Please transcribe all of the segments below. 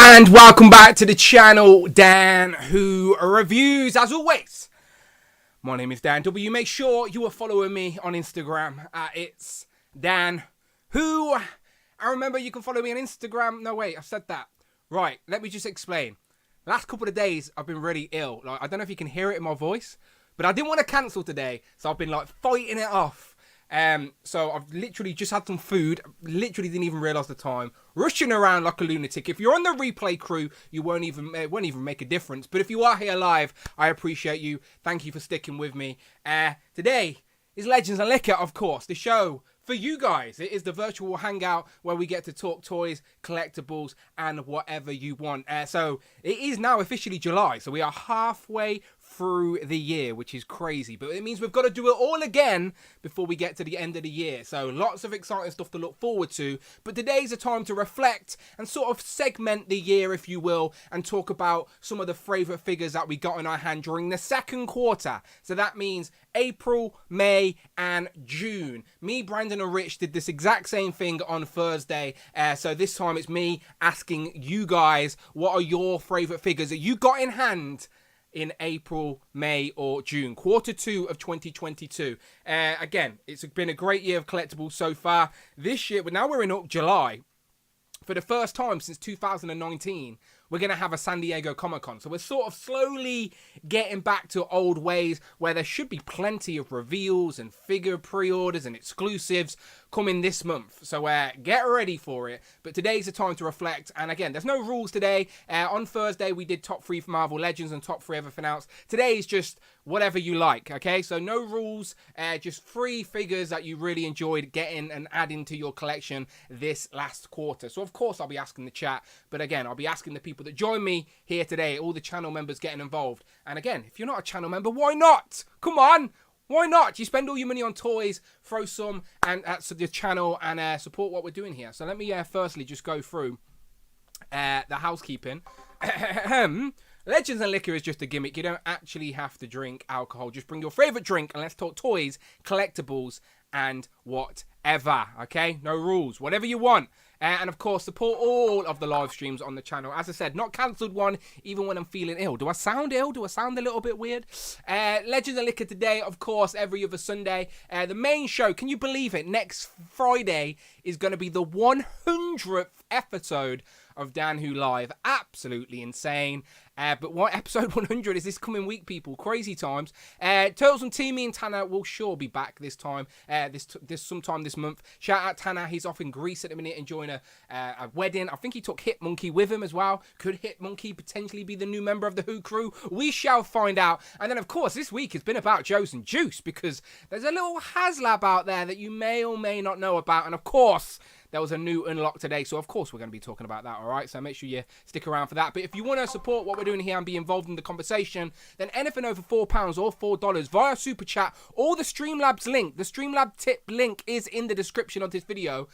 And welcome back to the channel, Dan Who Reviews. As always, my name is Dan W. Make sure you are following me on Instagram. It's Dan Who. I remember you can follow me on Instagram. No, wait, I said that. Right, let me just explain. Last couple of days, I've been really ill. Like, I don't know if you can hear it in my voice, but I didn't want to cancel today, so I've been like fighting it off. So I've literally just had some food, literally didn't even realise the time, rushing around like a lunatic. If you're on the replay crew, you won't even make a difference. But if you are here live, I appreciate you. Thank you for sticking with me. Today is Legends and Liquor, of course, the show for you guys. It is the virtual hangout where we get to talk toys, collectibles, and whatever you want. So it is now officially July, so we are halfway through the year, which is crazy, but it means we've got to do it all again before we get to the end of the year. So lots of exciting stuff to look forward to, but today's a time to reflect and sort of segment the year, if you will, and talk about some of the favorite figures that we got in our hand during the second quarter. So that means April, May, and June. Me, Brandon, and Rich did this exact same thing on Thursday. So this time it's me asking you guys, what are your favorite figures that you got in hand in April, May, or June, quarter 2 of 2022. Again, it's been a great year of collectibles so far. This year, now we're in July. For the first time since 2019, we're going to have a San Diego Comic-Con. So we're sort of slowly getting back to old ways where there should be plenty of reveals and figure pre-orders and exclusives coming this month. So get ready for it. But today's the time to reflect. And again, there's no rules today. On Thursday, we did top 3 for Marvel Legends and top 3 everything else. Today is just whatever you like, okay? So no rules, just 3 figures that you really enjoyed getting and adding to your collection this last quarter. So of course I'll be asking the chat, but again, I'll be asking the people that join me here today, all the channel members getting involved. And again, if you're not a channel member, why not? Come on! Why not? You spend all your money on toys, throw some and at the channel and support what we're doing here. So let me firstly just go through the housekeeping. Legends and Liquor is just a gimmick. You don't actually have to drink alcohol. Just bring your favourite drink and let's talk toys, collectibles, and whatever. Okay? No rules. Whatever you want. And of course, support all of the live streams on the channel. As I said, not cancelled one, even when I'm feeling ill. Do I sound ill? Do I sound a little bit weird? Legends and Liquor today, of course, every other Sunday. The main show, can you believe it? Next Friday is going to be the 100th episode of Dan Who Live. Absolutely insane. But what episode 100 is this coming week, people? Crazy times. Turtles and Teamy and Tanner will sure be back this time. This sometime this month. Shout out Tanner. He's off in Greece at the minute enjoying a wedding. I think he took Hit Monkey with him as well. Could Hit Monkey potentially be the new member of the Who crew? We shall find out. And then, of course, this week has been about Joe's and Juice because there's a little Haslab out there that you may or may not know about. And, of course, there was a new unlock today, so of course we're going to be talking about that, all right? So make sure you stick around for that. But if you want to support what we're doing here and be involved in the conversation, then anything over £4 or $4 via Super Chat or the Streamlabs link, the Streamlab tip link is in the description of this video.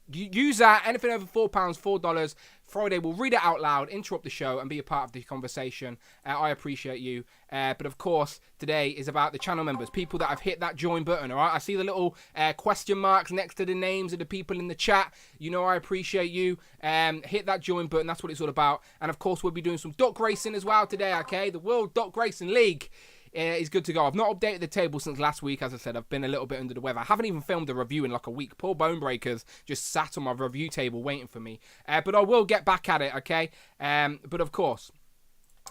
Use that, anything over £4, $4. Friday, we'll read it out loud, interrupt the show, and be a part of the conversation. I appreciate you. But of course, today is about the channel members, people that have hit that join button, all right? I see the little question marks next to the names of the people in the chat. You know I appreciate you. Hit that join button. That's what it's all about. And of course, we'll be doing some duck racing as well today, okay? The World Duck Racing League is good to go. I've not updated the table since last week. As I said, I've been a little bit under the weather. I haven't even filmed a review in like a week. Poor Bone Breakers just sat on my review table waiting for me. But I will get back at it, okay? But of course,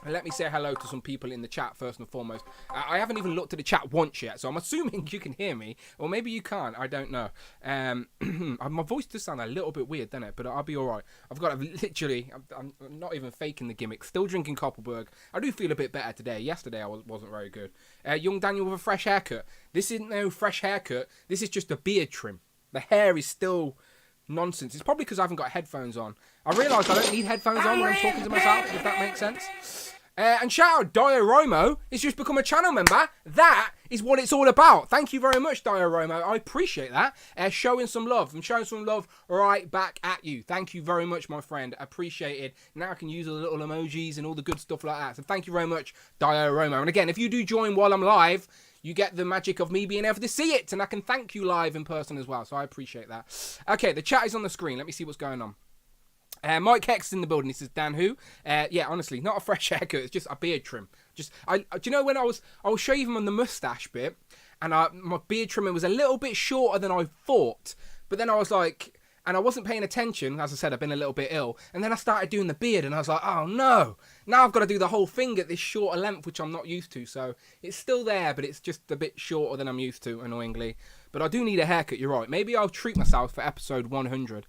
let me say hello to some people in the chat first and foremost. I haven't even looked at the chat once yet, so I'm assuming you can hear me, or maybe you can't. I don't know. My voice does sound a little bit weird, doesn't it? But I'll be all right. I've got literally, I'm not even faking the gimmick. Still drinking Koppelberg. I do feel a bit better today. Yesterday I wasn't very good. Young Daniel with a fresh haircut. This isn't no fresh haircut. This is just a beard trim. The hair is still nonsense. It's probably because I haven't got headphones on. I realised I don't need headphones on when I'm talking to myself, if that makes sense. And shout out Dioromo. It's just become a channel member. That is what it's all about. Thank you very much, Dioromo. I appreciate that. Showing some love. I'm showing some love right back at you. Thank you very much, my friend. Appreciated. Now I can use the little emojis and all the good stuff like that. So thank you very much, Dioromo. And again, if you do join while I'm live, you get the magic of me being able to see it. And I can thank you live in person as well. So I appreciate that. Okay, the chat is on the screen. Let me see what's going on. Mike Hex is in the building. He says, Dan who? Yeah, honestly, not a fresh haircut. It's just a beard trim. Do you know when I was shaving on the mustache bit, and my beard trimming was a little bit shorter than I thought. But then I was like, and I wasn't paying attention. As I said, I've been a little bit ill. And then I started doing the beard, and I was like, oh no. Now I've got to do the whole thing at this shorter length, which I'm not used to. So it's still there, but it's just a bit shorter than I'm used to, annoyingly. But I do need a haircut, you're right. Maybe I'll treat myself for episode 100.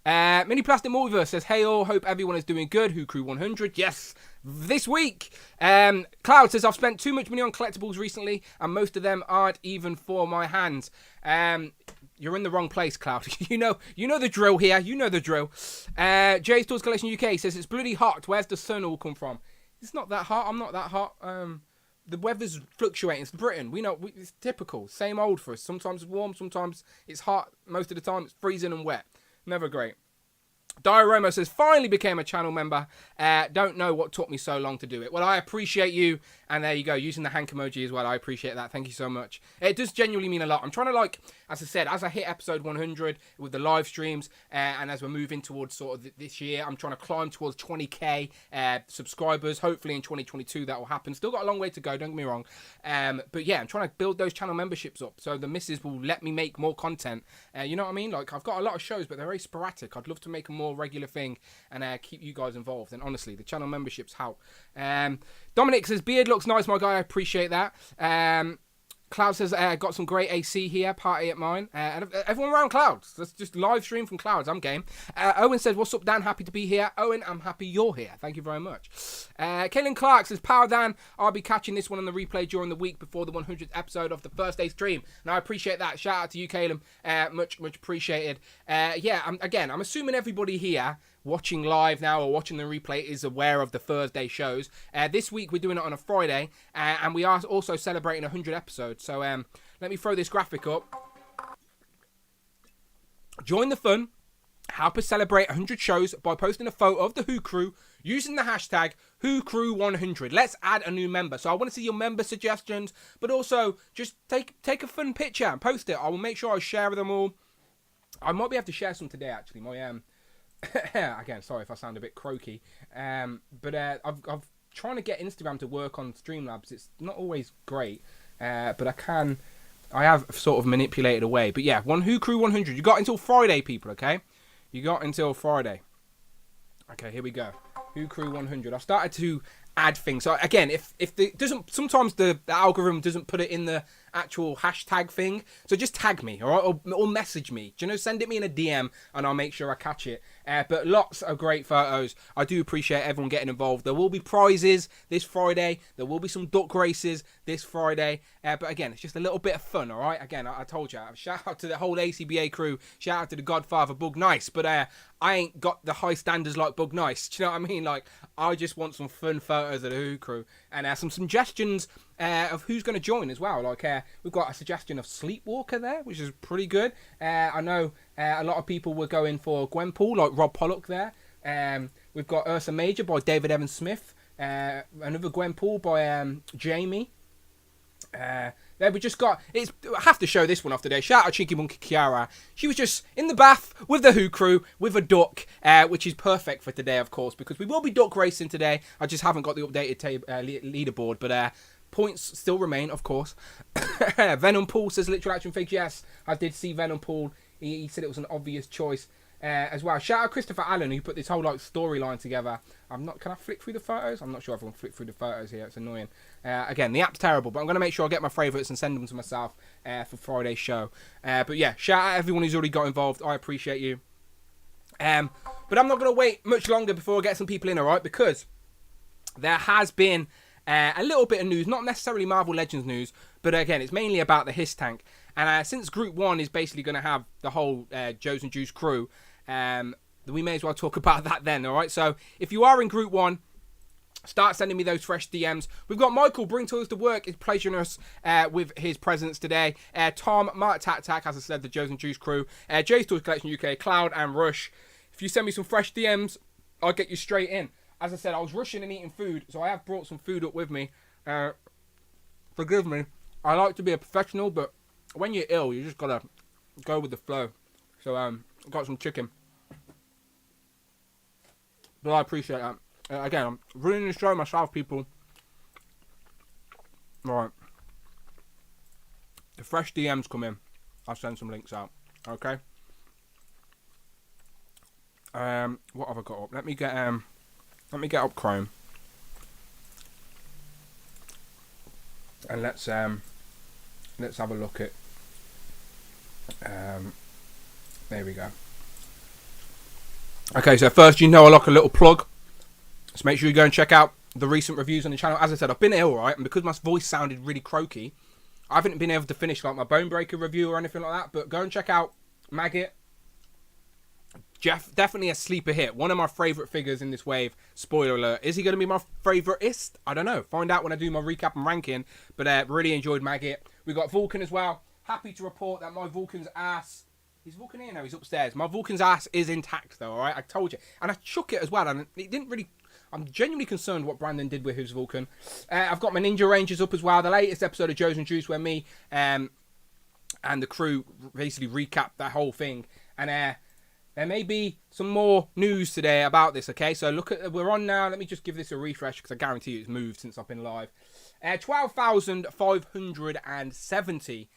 Mini Plastic Multiverse says, hey all, hope everyone is doing good. Who Crew 100, yes, this week. Cloud says, I've spent too much money on collectibles recently, and most of them aren't even for my hands. You're in the wrong place, Cloud. you know the drill here. You know the drill. Jay's Tours Collection UK says, it's bloody hot. Where's the sun all come from? It's not that hot. I'm not that hot. The weather's fluctuating. It's Britain. We know it's typical. Same old for us. Sometimes it's warm. Sometimes it's hot. Most of the time it's freezing and wet. Never great. Diorama says, finally became a channel member. Don't know what took me so long to do it. Well, I appreciate you. And there you go, using the hank emoji as well. I appreciate that. Thank you so much. It does genuinely mean a lot. I'm trying to, like, as I said, as I hit episode 100 with the live streams, and as we're moving towards sort of this year, I'm trying to climb towards 20k subscribers. Hopefully in 2022 that will happen. Still got a long way to go, don't get me wrong. But yeah, I'm trying to build those channel memberships up so the missus will let me make more content. You know what I mean? Like, I've got a lot of shows, but they're very sporadic. I'd love to make a more regular thing and keep you guys involved. And honestly, the channel memberships help. Dominic says, beard looks nice, my guy. I appreciate that. Cloud says, got some great AC here. Party at mine. And everyone around Clouds. Let's just live stream from Clouds. I'm game. Owen says, what's up, Dan? Happy to be here. Owen, I'm happy you're here. Thank you very much. Kaylin Clark says, Power Dan, I'll be catching this one on the replay during the week before the 100th episode of the first day stream. And I appreciate that. Shout out to you, Kaylin. Much appreciated. Yeah, I'm assuming everybody here watching live now or watching the replay is aware of the Thursday shows. This week we're doing it on a Friday, and we are also celebrating 100 episodes. So let me throw this graphic up. Join the fun. Help us celebrate 100 shows by posting a photo of the Who Crew using the hashtag WhoCrew100. Let's add a new member. So I want to see your member suggestions, but also just take a fun picture and post it. I will make sure I share them all. I might be able to share some today, actually. My again, sorry if I sound a bit croaky, but I've trying to get Instagram to work on Streamlabs. It's not always great, but I have sort of manipulated away. But yeah, Who Crew 100. You got until Friday, people. Okay, you got until Friday. Okay, here we go. Who Crew 100. I've started to add things. So again, if it doesn't, sometimes the algorithm doesn't put it in the actual hashtag thing. So just tag me, all right, or message me. Do you know? Send it me in a DM, and I'll make sure I catch it. But lots of great photos. I do appreciate everyone getting involved. There will be prizes this Friday. There will be some duck races this Friday. But again, it's just a little bit of fun, all right? Again, I told you, shout out to the whole ACBA crew. Shout out to the Godfather, Bug Nice. But I ain't got the high standards like Bug Nice. Do you know what I mean? Like, I just want some fun photos of the Who Crew. And some suggestions of who's going to join as well. Like, we've got a suggestion of Sleepwalker there, which is pretty good. I know a lot of people were going for Gwenpool, like Rob Pollock there. We've got Ursa Major by David Evan Smith. Another Gwenpool by Jamie. There we just got, I have to show this one off today. Shout out Cheeky Monkey Kiara. She was just in the bath with the Who Crew, with a duck, which is perfect for today, of course, because we will be duck racing today. I just haven't got the updated leaderboard, but points still remain, of course. Venom Pool says literal action figures. Yes, I did see Venom Pool. He said it was an obvious choice as well. Shout out Christopher Allen, who put this whole like storyline together. Can I flick through the photos? I'm not sure if I can flick through the photos here. It's annoying. Again, the app's terrible, but I'm going to make sure I get my favourites and send them to myself for Friday's show. But yeah, shout out everyone who's already got involved. I appreciate you. But I'm not going to wait much longer before I get some people in, alright? Because there has been a little bit of news, not necessarily Marvel Legends news, but again, it's mainly about the Hiss Tank. And since Group 1 is basically going to have the whole Joes and Juice crew, we may as well talk about that then, alright? So, if you are in Group 1, start sending me those fresh DMs. We've got Michael, Bring Toys to Work, is pleasuring us with his presence today. Tom, Mark Tac, as I said, the Joes and Juice crew. Jay's Toys Collection UK, Cloud and Rush. If you send me some fresh DMs, I'll get you straight in. As I said, I was rushing and eating food, so I have brought some food up with me. Forgive me. I like to be a professional, but when you're ill, you just gotta go with the flow. So, got some chicken. Well, I appreciate that. Again, I'm ruining the show myself, people. Right. The fresh DMs come in. I'll send some links out. Okay. What have I got up? Let me get up Chrome. And let's have a look at. There we go. Okay, so first, I like a little plug. So make sure you go and check out the recent reviews on the channel. As I said, I've been ill, right? And because my voice sounded really croaky, I haven't been able to finish like my Bone Breaker review or anything like that. But go and check out Maggot. Jeff, definitely a sleeper hit. One of my favourite figures in this wave. Spoiler alert. Is he going to be my favouriteist? I don't know. Find out when I do my recap and ranking. But really enjoyed Maggot. We got Vulcan as well. Happy to report that my Vulcan's ass... Is Vulcan here? No, he's upstairs. My Vulcan's ass is intact, though, alright? I told you. And I shook it as well, and it didn't really... I'm genuinely concerned what Brandon did with his Vulcan. I've got my Ninja Rangers up as well. The latest episode of Joe's and Juice where me and the crew basically recapped that whole thing. And there may be some more news today about this, okay? So look at... We're on now. Let me just give this a refresh, because I guarantee you it's moved since I've been live. 12,570.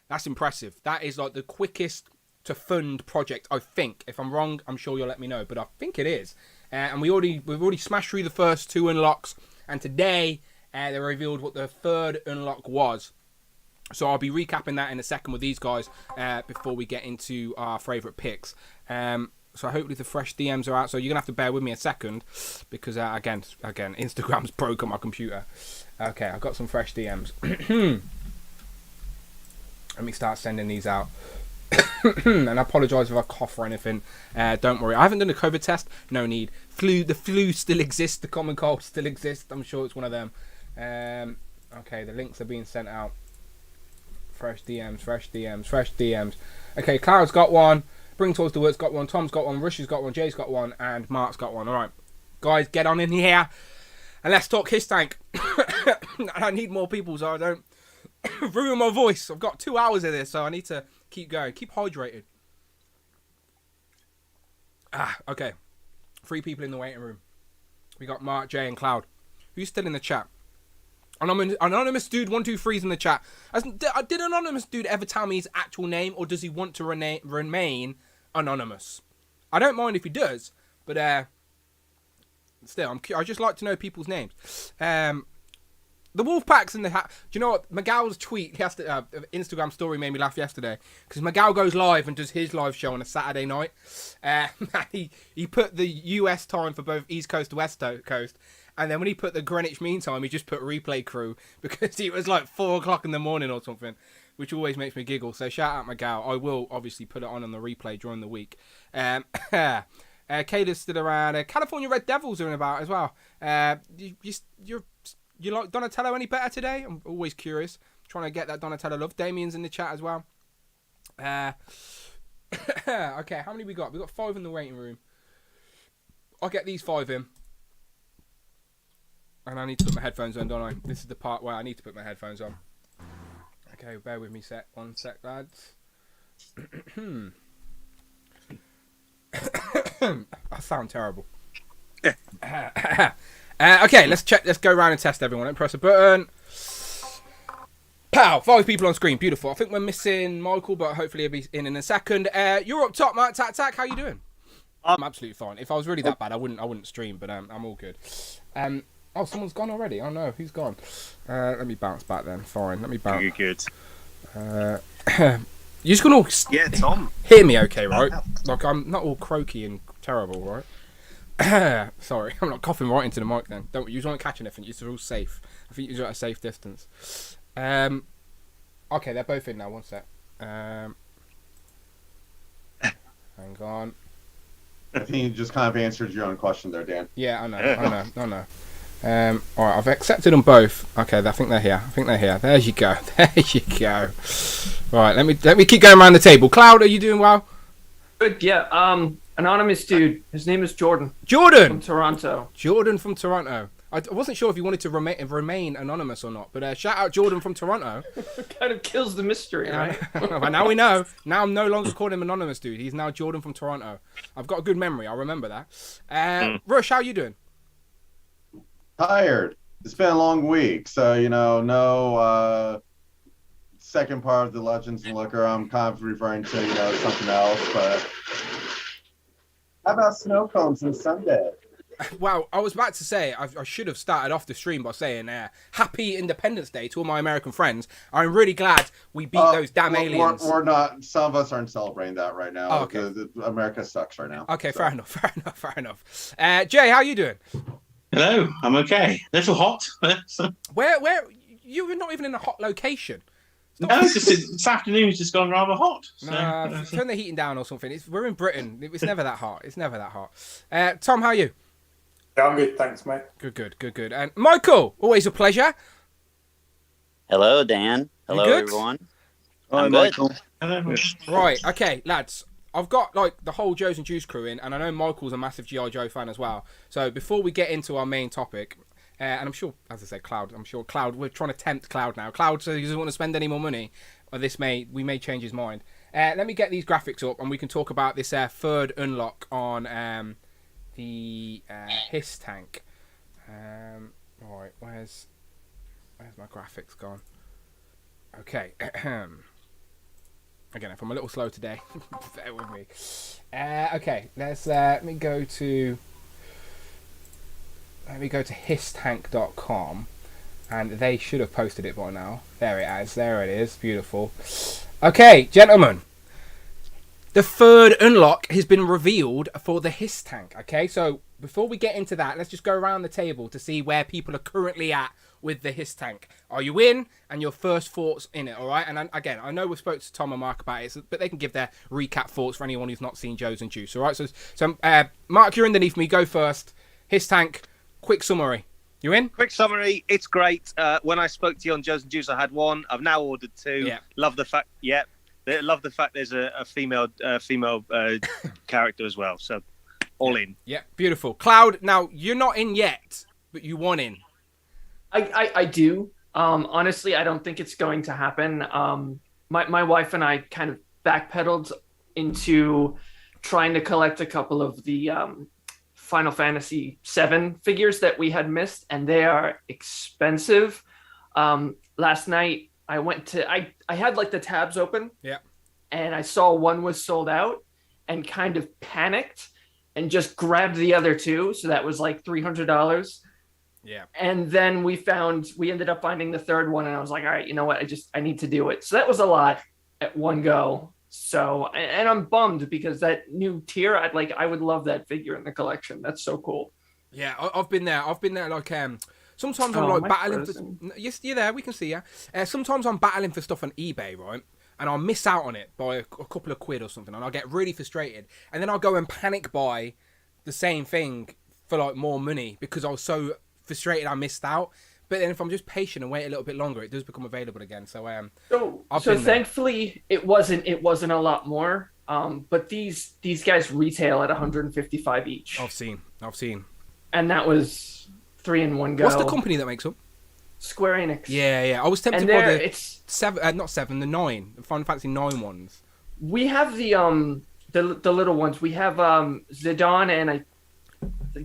That's impressive. That is like the quickest to fund project, I think. If I'm wrong, I'm sure you'll let me know, but I think it is. And we've already smashed through the first 2 unlocks, and today they revealed what the 3rd unlock was. So I'll be recapping that in a second with these guys before we get into our favourite picks. So hopefully the fresh DMs are out. So you're gonna have to bear with me a second because again, Instagram's broke on my computer. Okay, I've got some fresh DMs. Let me start sending these out. And I apologise if I cough or anything. Don't worry. I haven't done a COVID test. No need. The flu still exists. The common cold still exists. I'm sure it's one of them. Okay, the links are being sent out. Fresh DMs. Okay, Cloud's got one. Bring Towards the Words got one. Tom's got one. Rush has got one. Jay's got one. And Mark's got one. Alright. Guys, get on in here. And let's talk His Tank. I need more people so I don't ruin my voice. I've got 2 hours of this, so I need to keep going. Keep hydrated. Okay. 3 people in the waiting room. We got Mark, Jay, and Cloud. Who's still in the chat? Anonymous dude 123's in the chat. Did Anonymous dude ever tell me his actual name, or does he want to remain anonymous? I don't mind if he does, but still, I just like to know people's names. The Wolfpack's in the hat. Do you know what? Miguel's tweet, Instagram story made me laugh yesterday. Because Miguel goes live and does his live show on a Saturday night. He put the US time for both East Coast and West Coast. And then when he put the Greenwich Mean Time, he just put replay crew. Because it was like 4 o'clock in the morning or something. Which always makes me giggle. So shout out Miguel. I will obviously put it on the replay during the week. Kada's still around. California Red Devils are in about as well. You like Donatello any better today? I'm always curious. Trying to get that Donatello love. Damien's in the chat as well. Okay, how many we got? We got 5 in the waiting room. I'll get these 5 in. And I need to put my headphones on, don't I? This is the part where I need to put my headphones on. Okay, bear with me 1 sec, lads. I sound terrible. Okay, let's check. Let's go around and test everyone. Don't press a button. Pow! 5 people on screen. Beautiful. I think we're missing Michael, but hopefully he'll be in a second. You're up top, Mark. Tac. How you doing? I'm absolutely fine. If I was really that bad, I wouldn't stream. But I'm all good. Oh, someone's gone already. Oh no, who's gone? Let me bounce back then. Fine. Let me bounce. You're good. You're just gonna Tom. hear me, okay, right? Like I'm not all croaky and terrible, right? Sorry, I'm not coughing right into the mic then. Don't you won't catch anything. You're all safe. I think you're at a safe distance. Okay, they're both in now. 1 sec. Hang on. I think you just kind of answered your own question there, Dan. Yeah, I know. Alright, I've accepted them both. Okay, I think they're here. There you go. Right, let me keep going around the table. Cloud, are you doing well? Good, yeah. Anonymous dude. His name is Jordan. Jordan! From Toronto. Jordan from Toronto. I wasn't sure if you wanted to remain anonymous or not, but shout out Jordan from Toronto. Kind of kills the mystery, right? But now we know. Now I'm no longer calling him anonymous, dude. He's now Jordan from Toronto. I've got a good memory. I'll remember that. Rush, how you doing? Tired. It's been a long week, so no second part of the Legends and Liquor. I'm kind of referring to something else, but how about snow cones and Sunday? Well, I was about to say, I should have started off the stream by saying Happy Independence Day to all my American friends. I'm really glad we beat those damn aliens. We're not. Some of us aren't celebrating that right now. Oh, okay. America sucks right now. Okay, so. Fair enough. Jay, how you doing? Hello, I'm okay. A little hot. Where you're not even in a hot location. No, this afternoon's just gone rather hot. So. Turn the heating down or something. We're in Britain. It's never that hot. Tom, how are you? Yeah, I'm good, thanks, mate. Good. And Michael, always a pleasure. Hello, Dan. Hello, everyone. Hi, Michael. Hello. Right, okay, lads. I've got the whole Joe's and Juice crew in, and I know Michael's a massive G.I. Joe fan as well. So before we get into our main topic, and I'm sure, as I said, Cloud, we're trying to tempt Cloud now. Cloud says he doesn't want to spend any more money, or we may change his mind. Let me get these graphics up, and we can talk about this third unlock on the Hiss tank. Right, where's my graphics gone? Okay. Again, if I'm a little slow today, bear with me. Okay, let me go to hisstank.com, and they should have posted it by now. There it is. Beautiful. Okay, gentlemen. The third unlock has been revealed for the Hiss tank. Okay, so before we get into that, let's just go around the table to see where people are currently at with the Hiss tank. Are you in? And your first thoughts in it, all right? And again, I know we spoke to Tom and Mark about it, but they can give their recap thoughts for anyone who's not seen Joe's and Juice, all right? So Mark, you're underneath me. Go first. Hiss tank, quick summary. You in? Quick summary. It's great. When I spoke to you on Joe's and Juice, I had one. I've now ordered two. Yeah. Love the fact. Yeah. Love the fact there's a female character as well. So, all in. Yeah, beautiful. Cloud, now, you're not in yet, but you want in. I do. Honestly, I don't think it's going to happen. My wife and I kind of backpedaled into trying to collect a couple of the Final Fantasy VII figures that we had missed, and they are expensive. Last night, I went to I had the tabs open. Yeah. And I saw one was sold out and kind of panicked and just grabbed the other two. So that was $300. Yeah. And then we ended up finding the third one, and I was like, all right, you know what? I need to do it. So that was a lot at one go. So, and I'm bummed because that new tier, I would love that figure in the collection. That's so cool. Yeah, I've been there. Sometimes I'm battling for... Yes, you're there. We can see you. Sometimes I'm battling for stuff on eBay, right? And I'll miss out on it by a couple of quid or something, and I'll get really frustrated. And then I'll go and panic buy the same thing for more money because I was so frustrated I missed out. But then if I'm just patient and wait a little bit longer, it does become available again. So thankfully it wasn't a lot more. But these guys retail at 155 each. I've seen. And that was 3 in one go. What's the company that makes them? Square Enix. Yeah. I was tempted by the 9, the Final Fantasy 9 ones. We have the little ones. We have Zidane and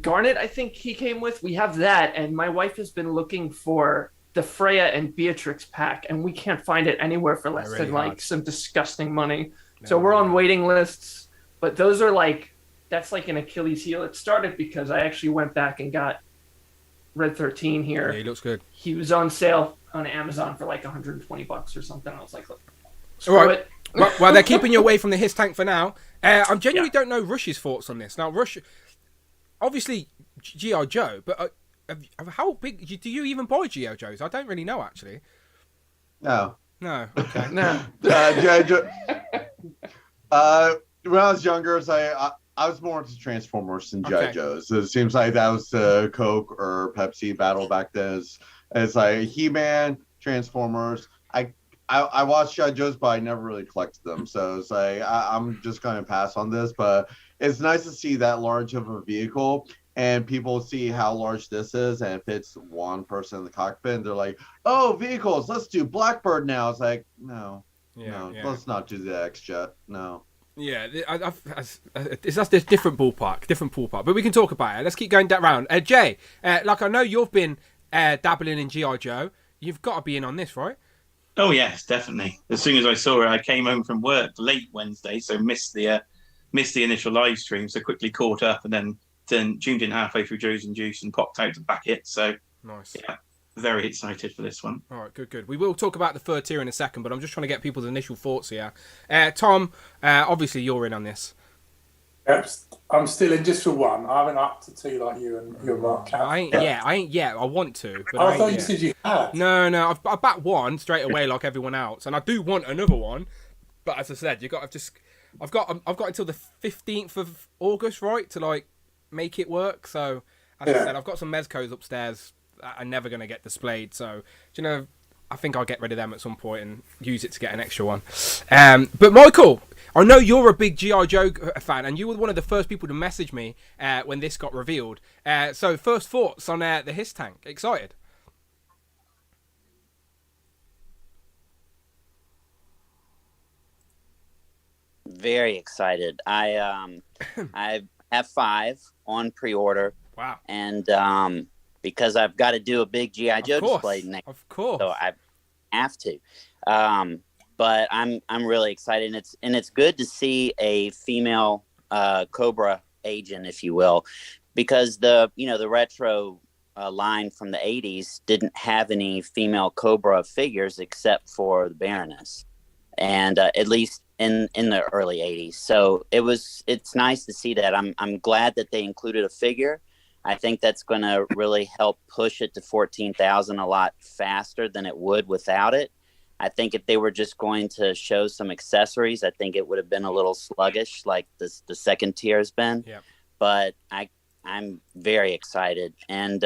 Garnet, I think he came with. We have that, and my wife has been looking for the Freya and Beatrix pack, and we can't find it anywhere for less than some disgusting money. No, so we're on waiting lists, but those are that's an Achilles heel. It started because I actually went back and got Red 13 here. Yeah, he looks good. He was on sale on Amazon for $120 or something. I was like, screw it. Well, they're keeping you away from the Hiss tank for now. I genuinely don't know Rush's thoughts on this. Now, Rush, obviously, G.I. Joe, but how big do you even buy G.I. Joes? I don't really know, actually. No. Okay. No. G.I. Joe. When I was younger, I was more into Transformers than G.I. Joes. It seems like that was the Coke or Pepsi battle back then. It's He-Man, Transformers. I watched G.I. Joes, but I never really collected them. So it's I'm just going to pass on this. But it's nice to see that large of a vehicle. and people see how large this is, and if it's one person in the cockpit, they're like, "Oh, vehicles, let's do Blackbird now." It's like, no, let's not do the X-Jet. No. Yeah, that's this different ballpark. But we can talk about it. Let's keep going down round. Jay, like I know you've been dabbling in G.I. Joe. You've got to be in on this, right? Oh yes, definitely. As soon as I saw it, I came home from work late Wednesday, so missed the initial live stream. So quickly caught up, and then tuned in halfway through Joe's and Juice and popped out to back it. So nice. Yeah, very excited for this one. All right, good. We will talk about the third tier in a second, but I'm just trying to get people's initial thoughts here. Tom, obviously you're in on this. Yep, I'm still in just for one. I haven't up to two like you and your Mark. I ain't yet. I want to. But I thought you said you had. No. I backed one straight away like everyone else, and I do want another one. But as I said, I've got until the 15th of August, right, to like make it work. So as I said, I've got some Mezcos upstairs that are never going to get displayed. So I think I'll get rid of them at some point and use it to get an extra one. But Michael, I know you're a big G.I. Joe fan, and you were one of the first people to message me when this got revealed. So first thoughts on the His Tank? Excited? Very excited. I have 5 on pre-order. Wow. And because I've got to do a big G.I. Joe display next. Of course. So I have to. But I'm really excited, and it's good to see a female Cobra agent, if you will, because the retro line from the 80s didn't have any female Cobra figures except for the Baroness, and at least in the early 80s. So it's nice to see that. I'm glad that they included a figure. I think that's going to really help push it to 14,000 a lot faster than it would without it. I think if they were just going to show some accessories, I think it would have been a little sluggish like the second tier has been. Yeah. But I'm very excited. And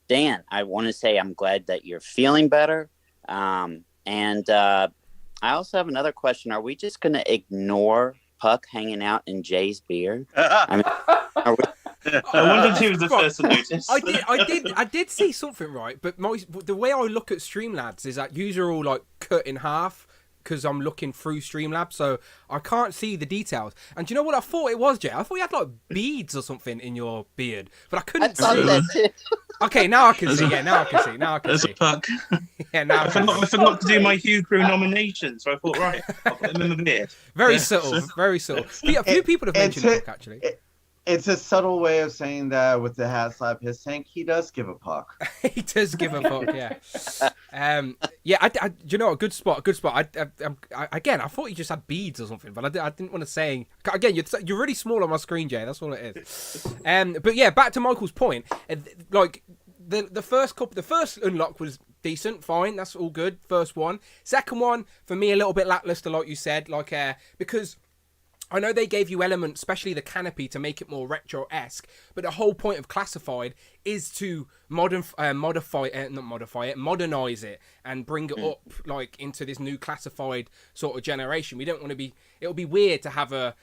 Dan, I want to say I'm glad that you're feeling better. And I also have another question. Are we just going to ignore Puck hanging out in Jay's beard? I mean, are we... I wondered who was the first to notice. I did see something, right? But the way I look at Streamlabs is that usually are all like cut in half because I'm looking through Streamlabs, so I can't see the details. And do you know what I thought it was, Jay? I thought you had like beads or something in your beard, but I couldn't see. That too. Okay, now I can see. Yeah, now I can see. There's a Puck. Yeah, now I forgot to do my Hugh Crew nomination, so I thought, right, I'll put them in the beard. Very subtle, very subtle. A few people have mentioned Puck, actually. It's a subtle way of saying that with the Haslab His Tank, he does give a puck. He does give a fuck, yeah. You know, a good spot. Again, I thought you just had beads or something, but I didn't want to say. Again, you're really small on my screen, Jay. That's all it is. But yeah, back to Michael's point. Like the first unlock was decent, fine. That's all good. First one, second one for me a little bit lackluster, like you said, because I know they gave you elements, especially the canopy, to make it more retro-esque, but the whole point of Classified is to modernize it and bring it up like into this new Classified sort of generation. We don't want to be. It'll be weird to have a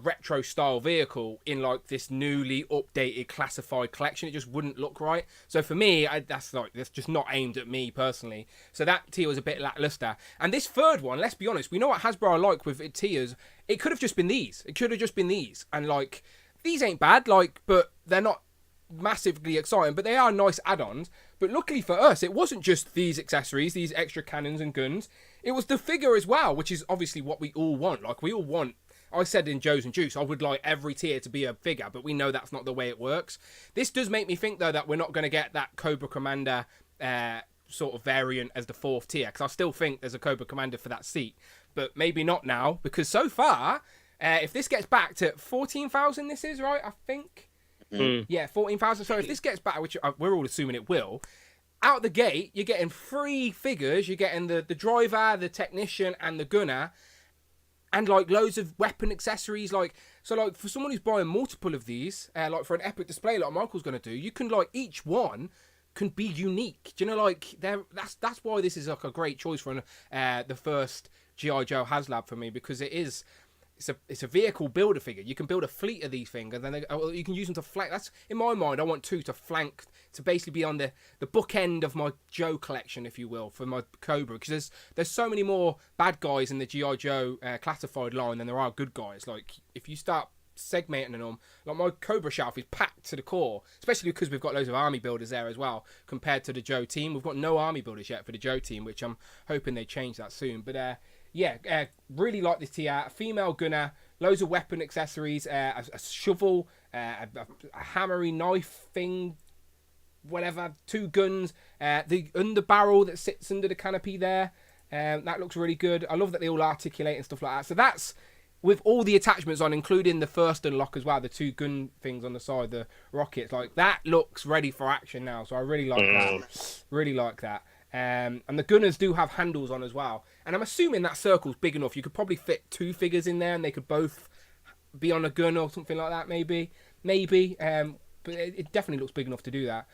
retro style vehicle in like this newly updated Classified collection. It just wouldn't look right. So for me, that's just not aimed at me personally. So that tier was a bit lackluster. And this third one, let's be honest, we know what Hasbro are like with tiers. It could have just been these. And like these ain't bad, but they're not massively exciting, but they are nice add-ons. But luckily for us, it wasn't just these accessories, these extra cannons and guns. It was the figure as well, which is obviously what we all want. Like we all want. I said in Joe's and Juice, I would like every tier to be a figure, but we know that's not the way it works. This does make me think though that we're not going to get that Cobra Commander sort of variant as the fourth tier, because I still think there's a Cobra Commander for that seat, but maybe not now, because so far, if this gets back to 14,000, this is right, I think. Yeah, 14,000. So if this gets back, which we're all assuming it will, out the gate, you're getting 3 figures. You're getting the driver, the technician, and the gunner, and like loads of weapon accessories. So for someone who's buying multiple of these, like for an epic display like Michael's going to do, you can like each one can be unique. Do you know, like that's why this is like a great choice for the first G.I. Joe Haslab for me, because it is it's a vehicle builder figure. You can build a fleet of these things, and then you can use them to flank. That's in my mind. I want two to flank, to basically be on the bookend of my Joe collection, if you will, for my Cobra. Because there's so many more bad guys in the GI Joe classified line than there are good guys. Like if you start segmenting them, like my Cobra shelf is packed to the core, especially because we've got loads of army builders there as well compared to the Joe team. We've got no army builders yet for the Joe team, which I'm hoping they change that soon. But really like this tier. Female gunner, loads of weapon accessories, a shovel, a hammery knife thing, whatever, 2 guns, the underbarrel that sits under the canopy there, that looks really good. I love that they all articulate and stuff like that. So that's with all the attachments on, including the first unlock as well, the 2 gun things on the side, the rockets, like that looks ready for action now. So I really like that. Really like that. And the gunners do have handles on as well. And I'm assuming that circle's big enough. You could probably fit 2 figures in there and they could both be on a gun or something like that, maybe. But it definitely looks big enough to do that.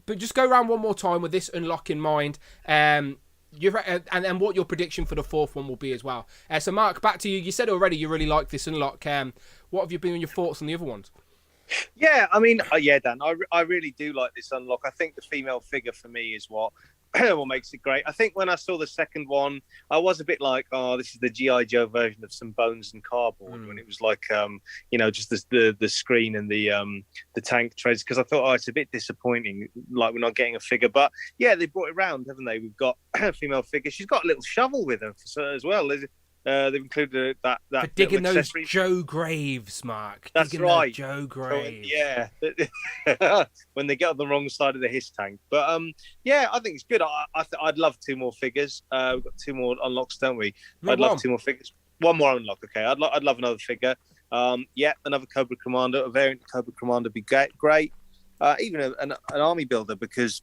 But just go around one more time with this unlock in mind. And what your prediction for the 4th one will be as well. So Mark, back to you. You said already you really like this unlock. What have you been on your thoughts on the other ones? Yeah, I mean, Dan, I really do like this unlock. I think the female figure for me is what makes it great. I think when I saw the second one, I was a bit like, oh, this is the G.I. Joe version of some bones and cardboard, when it was like, just the screen and the tank treads, because I thought, oh, it's a bit disappointing, like we're not getting a figure. But yeah, they brought it around, haven't they? We've got a female figure. She's got a little shovel with her as well. They've included that for digging those Joe graves, Mark. That's digging right, Joe graves. So, yeah, when they get on the wrong side of the his tank. But I think it's good. I'd love 2 more figures. We've got 2 more unlocks, don't we? I'd love 2 more figures. 1 more unlock. Okay, I'd love another figure. Another Cobra Commander, a variant Cobra Commander would be great. Even an army builder, because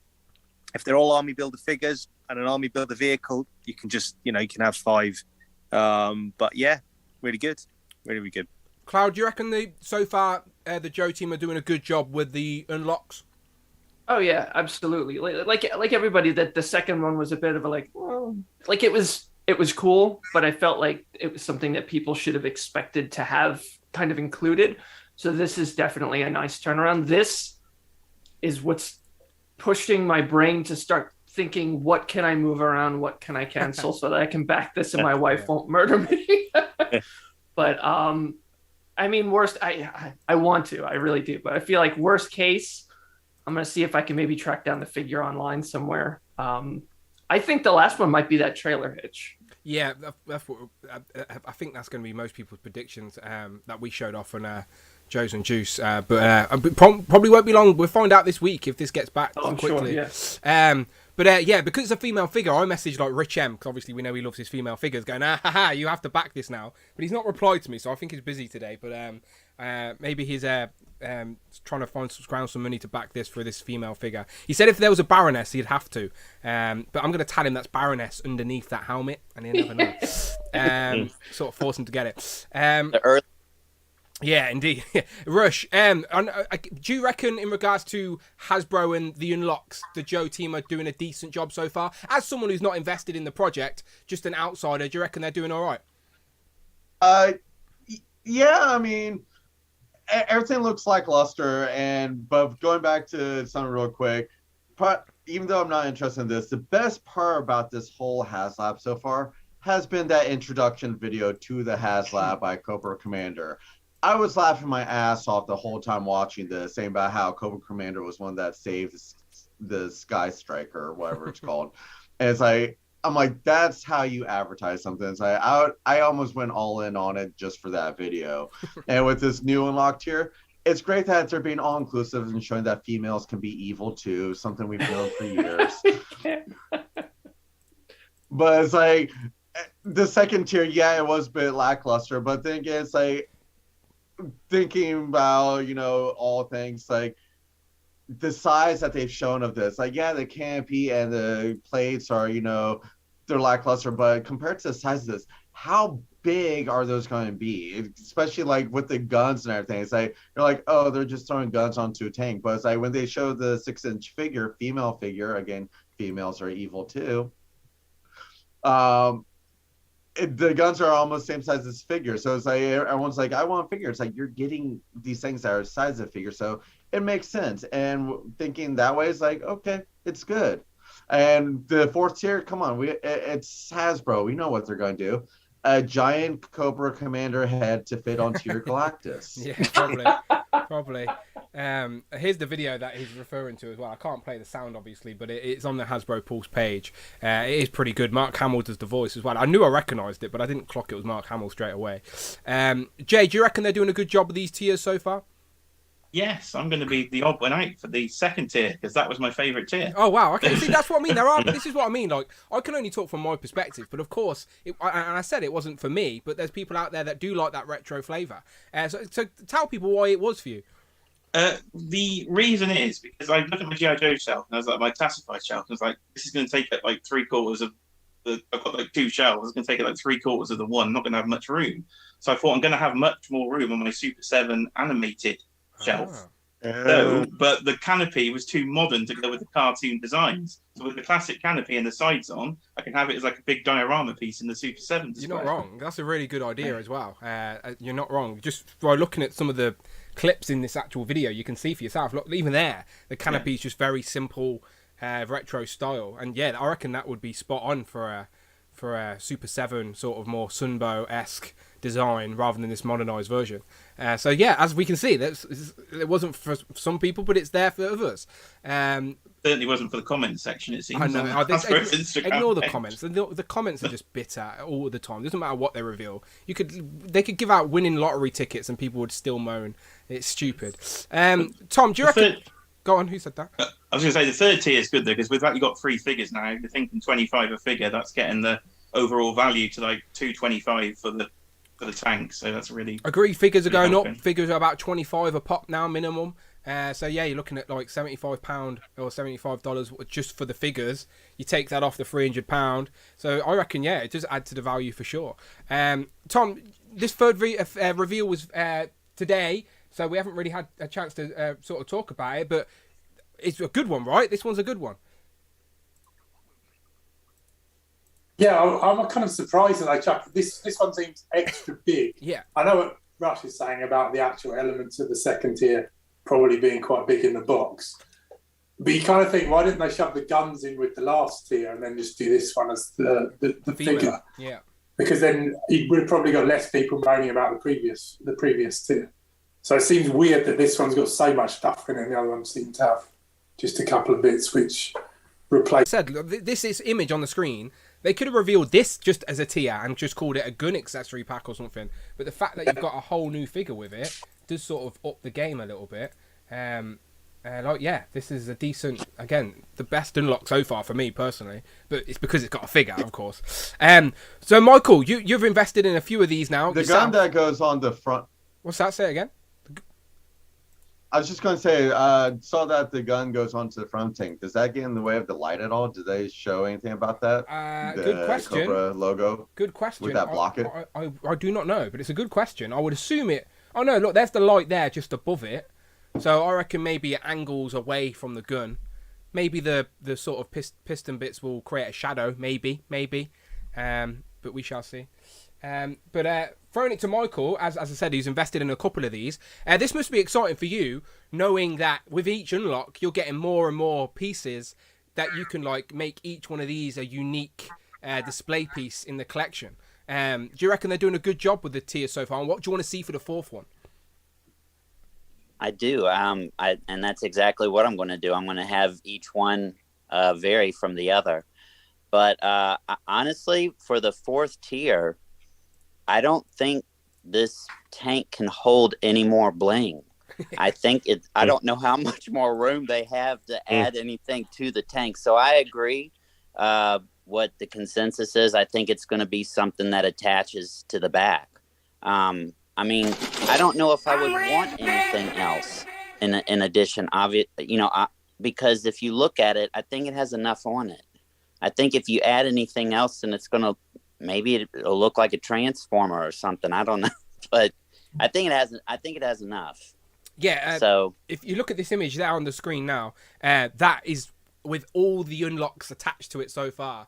if they're all army builder figures and an army builder vehicle, you can just you can have 5. But yeah, really good, really good. Cloud, do you reckon so far the Joe team are doing a good job with the unlocks? Oh yeah, absolutely. Like everybody, that the second one was a bit of a it was cool, but I felt like it was something that people should have expected to have kind of included. So this is definitely a nice turnaround. This is what's pushing my brain to start thinking, what can I move around? What can I cancel so that I can back this and my wife won't murder me? But I mean, worst, I want to, I really do. But I feel like worst case, I'm going to see if I can maybe track down the figure online somewhere. I think the last one might be that trailer hitch. Yeah, that's what I think that's going to be most people's predictions that we showed off on Joe's and Juice. But probably won't be long. We'll find out this week if this gets back quickly. Sure, yeah. But because it's a female figure, I messaged like Rich M, because obviously we know he loves his female figures, going, you have to back this now. But he's not replied to me, so I think he's busy today. But maybe he's trying to scrounge some money to back this for this female figure. He said if there was a Baroness, he'd have to. But I'm going to tell him that's Baroness underneath that helmet, and he'll never know. Sort of force him to get it. Yeah, indeed. Rush, do you reckon in regards to Hasbro and the unlocks, the Joe team are doing a decent job so far? As someone who's not invested in the project, just an outsider, do you reckon they're doing all right? Yeah, I mean, everything looks lackluster, but going back to something real quick, even though I'm not interested in this, the best part about this whole Haslab so far has been that introduction video to the Haslab by Cobra Commander. I was laughing my ass off the whole time watching this, saying about how Cobra Commander was one that saved the Sky Striker or whatever it's called. And it's like, I'm like, that's how you advertise something. It's like, I almost went all in on it just for that video. And with this new unlocked here, it's great that they're being all inclusive and showing that females can be evil too, something we've known for years. But it's like, the second tier, yeah, it was a bit lackluster, but then again, it's like, thinking about all things like the size that they've shown of this, like the canopy and the plates are they're lackluster, but compared to the size of this, how big are those going to be, especially like with the guns and everything? It's like you're like, oh, they're just throwing guns onto a tank, but it's like when they show the 6-inch female figure, again, females are evil too, the guns are almost same size as figures. So it's like everyone's like, I want a figure. It's like you're getting these things that are the size of a figure. So it makes sense. And thinking that way is like, okay, it's good. And the fourth tier, come on, it's Hasbro. We know what they're going to do. A giant Cobra Commander head to fit onto your Galactus. Yeah, probably. Here's the video that he's referring to as well. I can't play the sound, obviously, but it's on the Hasbro Pulse page. It is pretty good. Mark Hamill does the voice as well. I knew I recognised it, but I didn't clock it was Mark Hamill straight away. Jay, do you reckon they're doing a good job with these tiers so far? Yes, I'm going to be the odd one out for the second tier because that was my favourite tier. Oh wow! Okay, see that's what I mean. This is what I mean. Like I can only talk from my perspective, but of course, and I said it wasn't for me. But there's people out there that do like that retro flavour. So tell people why it was for you. The reason is because I looked at my G.I. Joe shelf and I was like, my classified shelf. And I was like, this is going to take up like 3/4 of the. I've got like 2 shelves. It's going to take up like 3/4 of the one. I'm not going to have much room. So I thought I'm going to have much more room on my Super 7 animated shelf. So, but the canopy was too modern to go with the cartoon designs. So with the classic canopy and the sides on, I can have it as like a big diorama piece in the Super 7 display. You're not wrong. That's a really good idea as well. You're not wrong. Just by looking at some of the clips in this actual video, you can see for yourself. Look, even there, the canopy is just very simple, retro style. And yeah, I reckon that would be spot on for a Super 7 sort of more Sunbow-esque design rather than this modernized version. So yeah, as we can see, it wasn't for some people, but it's there for others. Certainly wasn't for the comments section, it seems. I know. Ignore the page. comments. The comments are just bitter all the time. It doesn't matter what they reveal. They could give out winning lottery tickets and people would still moan. It's stupid. Tom, do you reckon... Go on, who said that? I was going to say the third tier is good though, because with that you've got 3 figures now. You're thinking 25 a figure, that's getting the overall value to like 225 for the tank. So that's really... Agree, figures are going up. Figures are about 25 a pop now, minimum. So yeah, you're looking at like £75 or $75 just for the figures. You take that off the £300. So I reckon, yeah, it does add to the value for sure. Tom, this third reveal was today, so we haven't really had a chance to sort of talk about it, but it's a good one, right? This one's a good one. Yeah, I'm kind of surprised that I chucked this. This one seems extra big. Yeah. I know what Rush is saying about the actual elements of the second tier probably being quite big in the box. But you kind of think, why didn't they shove the guns in with the last tier and then just do this one as the figure? Yeah. Because then you would have probably got less people moaning about the previous tier. So it seems weird that this one's got so much stuff in it and the other one seems to have just a couple of bits which replace... This image on the screen, they could have revealed this just as a tier and just called it a gun accessory pack or something. But the fact that you've got a whole new figure with it does sort of up the game a little bit. This is a decent, again, the best unlock so far for me personally. But it's because it's got a figure, of course. So Michael, you've invested in a few of these now. The gun that goes on the front. What's that? Say again. I was just going to say, saw that the gun goes onto the front tank. Does that get in the way of the light at all? Do they show anything about that? Good question. Cobra logo. Good question. Would that block it? I do not know, but it's a good question. I would assume it... Oh no, look, there's the light there just above it. So I reckon maybe it angles away from the gun. Maybe the sort of piston bits will create a shadow. Maybe. But we shall see. But throwing it to Michael, as I said, he's invested in a couple of these. This must be exciting for you, knowing that with each unlock, you're getting more and more pieces that you can like make each one of these a unique display piece in the collection. Do you reckon they're doing a good job with the tier so far? And what do you want to see for the fourth one? I do. And that's exactly what I'm going to do. I'm going to have each one vary from the other. But honestly, for the fourth tier, I don't think this tank can hold any more bling. I think I don't know how much more room they have to add anything to the tank. So I agree what the consensus is. I think it's going to be something that attaches to the back. I mean, I don't know if I would want anything else in addition. Because if you look at it, I think it has enough on it. I think if you add anything else, then it's going to... Maybe it'll look like a transformer or something. I don't know, but I think it has enough. Yeah. So if you look at this image there on the screen now, that is with all the unlocks attached to it so far,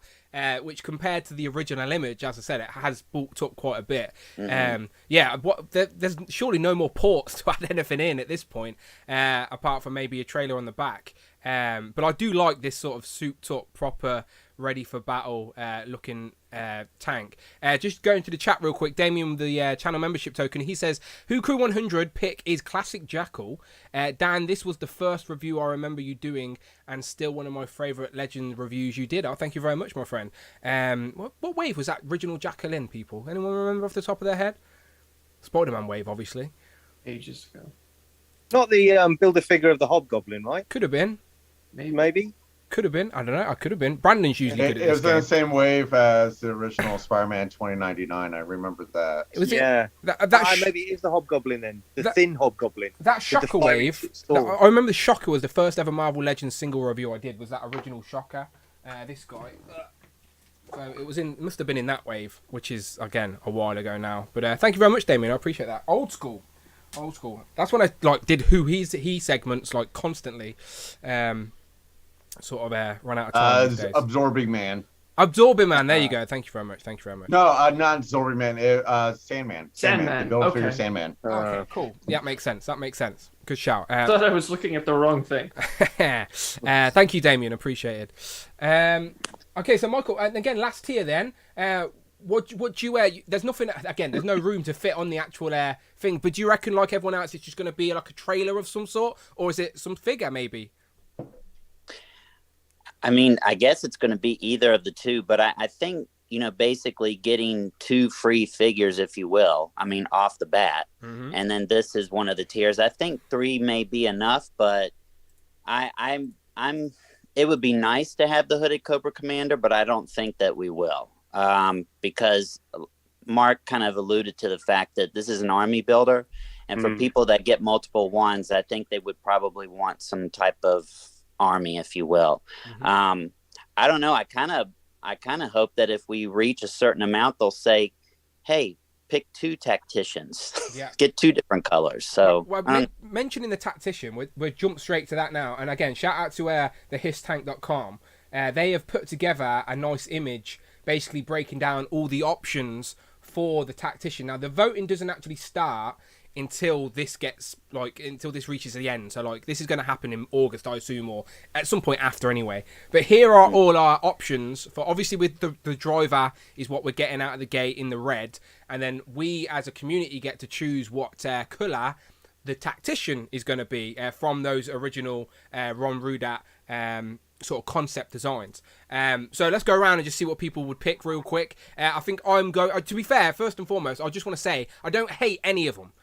which compared to the original image, as I said, it has bulked up quite a bit. There's surely no more ports to add anything in at this point, apart from maybe a trailer on the back. But I do like this sort of souped up, proper, ready for battle looking tank. Just going to the chat real quick, Damien with the channel membership token, he says, Who Crew 100 pick is Classic Jackal. Dan, this was the first review I remember you doing, and still one of my favourite Legend reviews you did. Oh, thank you very much, my friend. What wave was that original Jackal in, people? Anyone remember off the top of their head? Spider-Man wave, obviously. Ages ago. Not the build a figure of the Hobgoblin, right? Could have been. Maybe. Could have been. I don't know. I could have been. Brandon's usually good at this It was in game. the same wave as the original Spider-Man 2099. I remember that. Was Yeah. Maybe it is the Hobgoblin then. The thin Hobgoblin. That Shocker wave. I remember the Shocker was the first ever Marvel Legends single review I did. Was that original Shocker? This guy. So it was in. Must have been in that wave, which is again a while ago now. But thank you very much, Damien. I appreciate that. Old school. That's when I did he segments constantly. Sort of run out of time these days. Absorbing Man. Absorbing Man, there you go. Thank you very much. No, not Absorbing Man. Sandman. The build figure Sandman. Okay, cool. Yeah, that makes sense. Good shout. I thought I was looking at the wrong thing. Thank you, Damien. Appreciated. Okay, so Michael, and again, last tier then. What do you there's nothing, again, there's no room to fit on the actual thing, but do you reckon, like everyone else, it's just going to be like a trailer of some sort, or is it some figure maybe? I mean, I guess it's going to be either of the two, but I think, basically getting 2 free figures, if you will, off the bat, and then this is one of the tiers. I think 3 may be enough, but it would be nice to have the Hooded Cobra Commander, but I don't think that we will, because Mark kind of alluded to the fact that this is an army builder, and for people that get multiple ones, I think they would probably want some type of army, if you will. I don't know. I kind of hope that if we reach a certain amount, they'll say, "Hey, pick 2 tacticians. Get 2 different colors." So, mentioning the tactician, we'll jump straight to that now. And again, shout out to thehistank.com. They have put together a nice image, basically breaking down all the options for the tactician. Now, the voting doesn't actually start until this reaches the end. So this is going to happen in August, I assume, or at some point after anyway. But here are all our options for, obviously, with the driver is what we're getting out of the gate in the red, and then we as a community get to choose what colour the tactician is going to be from those original Ron Rudat sort of concept designs. So let's go around and just see what people would pick real quick. I think I'm going. To be fair, first and foremost, I just want to say I don't hate any of them.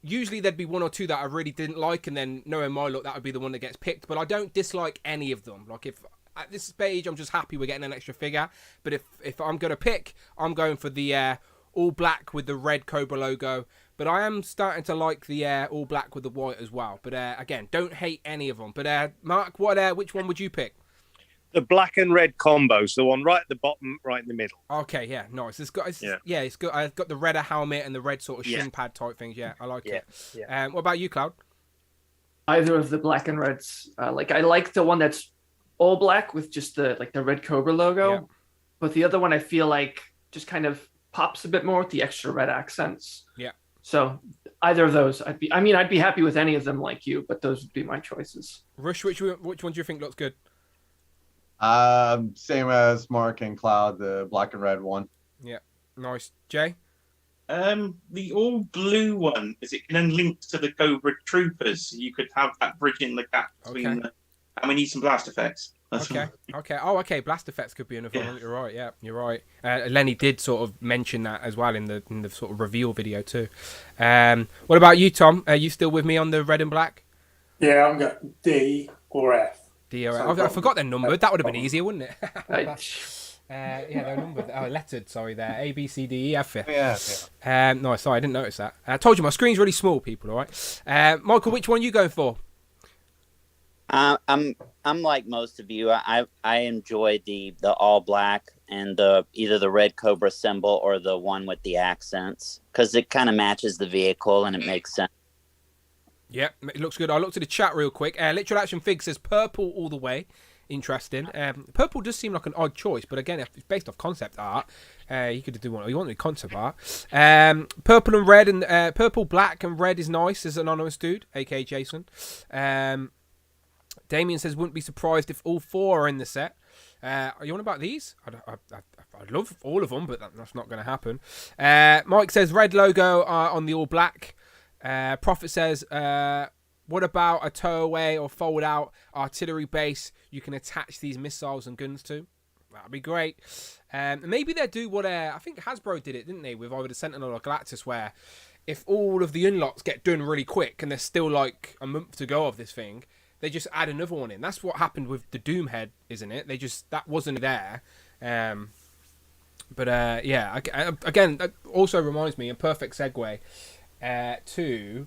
Usually there'd be 1 or 2 that I really didn't like, and then knowing my luck, that would be the one that gets picked. But I don't dislike any of them. If at this stage, I'm just happy we're getting an extra figure. But if I'm going to pick, I'm going for the all black with the red Cobra logo. But I am starting to like the all black with the white as well. But again, don't hate any of them. But Mark, which one would you pick? The black and red combo, so the one right at the bottom, right in the middle. Okay, yeah, nice. It's got good. I've got the redder helmet and the red sort of shin pad type things. Yeah, I like it. Yeah. What about you, Cloud? Either of the black and reds. I like the one that's all black with just the red Cobra logo, but the other one I feel like just kind of pops a bit more with the extra red accents. Yeah. So either of those, I'd be happy with any of them like you, but those would be my choices. Rush, which one do you think looks good? Same as Mark and Cloud, the black and red one. Yeah, nice. Jay? The all blue one, is it then linked to the Cobra Troopers? You could have that bridging the gap between and we need some blast effects. Okay. Oh, okay. Blast effects could be another one. You're right. Yeah, you're right. Lenny did sort of mention that as well in the sort of reveal video too. What about you, Tom? Are you still with me on the red and black? Yeah, I'm got D or F. D or F. I forgot their number. That would have been easier, wouldn't it? They're numbered. Oh, lettered. Sorry, there. A, B, C, D, E, F. Yeah. No, sorry, I didn't notice that. I told you my screen's really small, people. All right. Michael, which one are you going for? I'm like most of you. I enjoy the all black and either the red Cobra symbol or the one with the accents, because it kind of matches the vehicle and it makes sense. Yep, it looks good. I looked at the chat real quick. Literal Action Fig says purple all the way. interesting. Purple does seem like an odd choice, but again, if it's based off concept art, you could do what you want with concept art. Purple and red and purple, black and red is nice. As anonymous dude, aka Jason. Damien says wouldn't be surprised if all 4 are in the set. Are you on about these? I'd love all of them, but that's not going to happen. Mike says red logo on the all black. Prophet says, what about a tow away or fold out artillery base you can attach these missiles and guns to? That'd be great. Maybe they'll do what I think Hasbro did it, didn't they, with either the Sentinel or Galactus, where if all of the unlocks get done really quick and there's still like a month to go of this thing, they just add another one in. That's what happened with the Doom head, isn't it? That wasn't there. Yeah, again, that also reminds me, a perfect segue to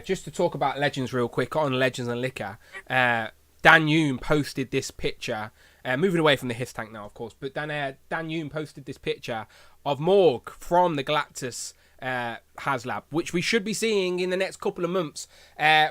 just to talk about Legends real quick on Legends and Liquor. Dan Yoon posted this picture, moving away from the Hiss tank now, of course, but Dan Yoon posted this picture of Morg from the Galactus Haslab, which we should be seeing in the next couple of months.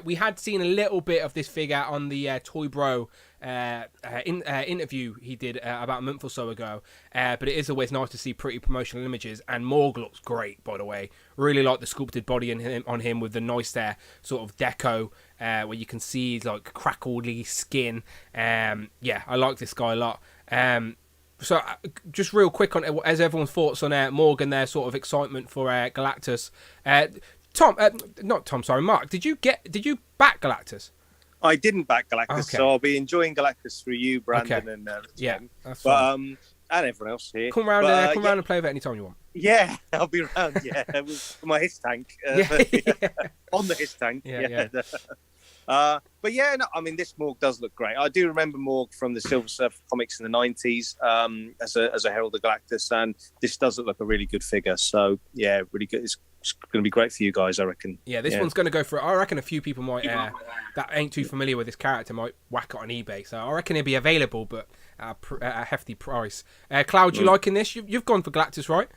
We had seen a little bit of this figure on the Toy Bro interview he did about a month or so ago, but it is always nice to see pretty promotional images, and Morg looks great, by the way. Really like the sculpted body on him with the nice sort of deco where you can see like crackly skin. Yeah, I like this guy a lot. So just real quick on as everyone's thoughts on Morg and their sort of excitement for Galactus. Mark, did you back Galactus? I didn't back Galactus, Okay. so I'll be enjoying Galactus through you, Brandon, Okay. and Yeah, that's but fine. and everyone else here. Come round and play with it anytime you want. Yeah, I'll be around. Yeah, with my Hiss tank. On the Hiss tank. Yeah. But yeah, no, I mean, this Morg does look great. I do remember Morg from the Silver Surfer comics in the 90s as a Herald of Galactus, and this does look like a really good figure. So yeah, really good. It's going to be great for you guys, I reckon. Yeah, this one's going to go for. I reckon a few people might that ain't too familiar with this character might whack it on eBay. So I reckon it'll be available, but at a hefty price. Cloud, you liking this? You've gone for Galactus, right?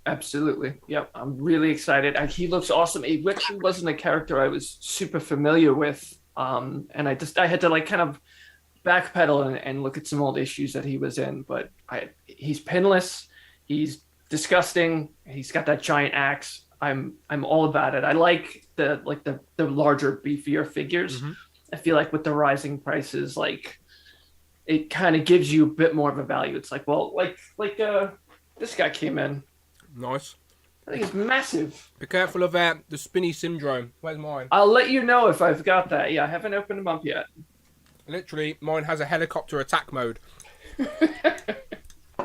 Absolutely. Yep. I'm really excited. He looks awesome. He actually wasn't a character I was super familiar with. And I had to like kind of backpedal and look at some old issues that he was in, but he's pinless. He's disgusting. He's got that giant axe. I'm all about it. I like the larger, beefier figures. Mm-hmm. I feel like with the rising prices, like it kind of gives you a bit more of a value. It's like, well, this guy came in. Nice. I think it's massive. Be careful of the spinny syndrome. Where's mine? I'll let you know if I've got that. Yeah, I haven't opened them up yet. Literally, mine has a helicopter attack mode.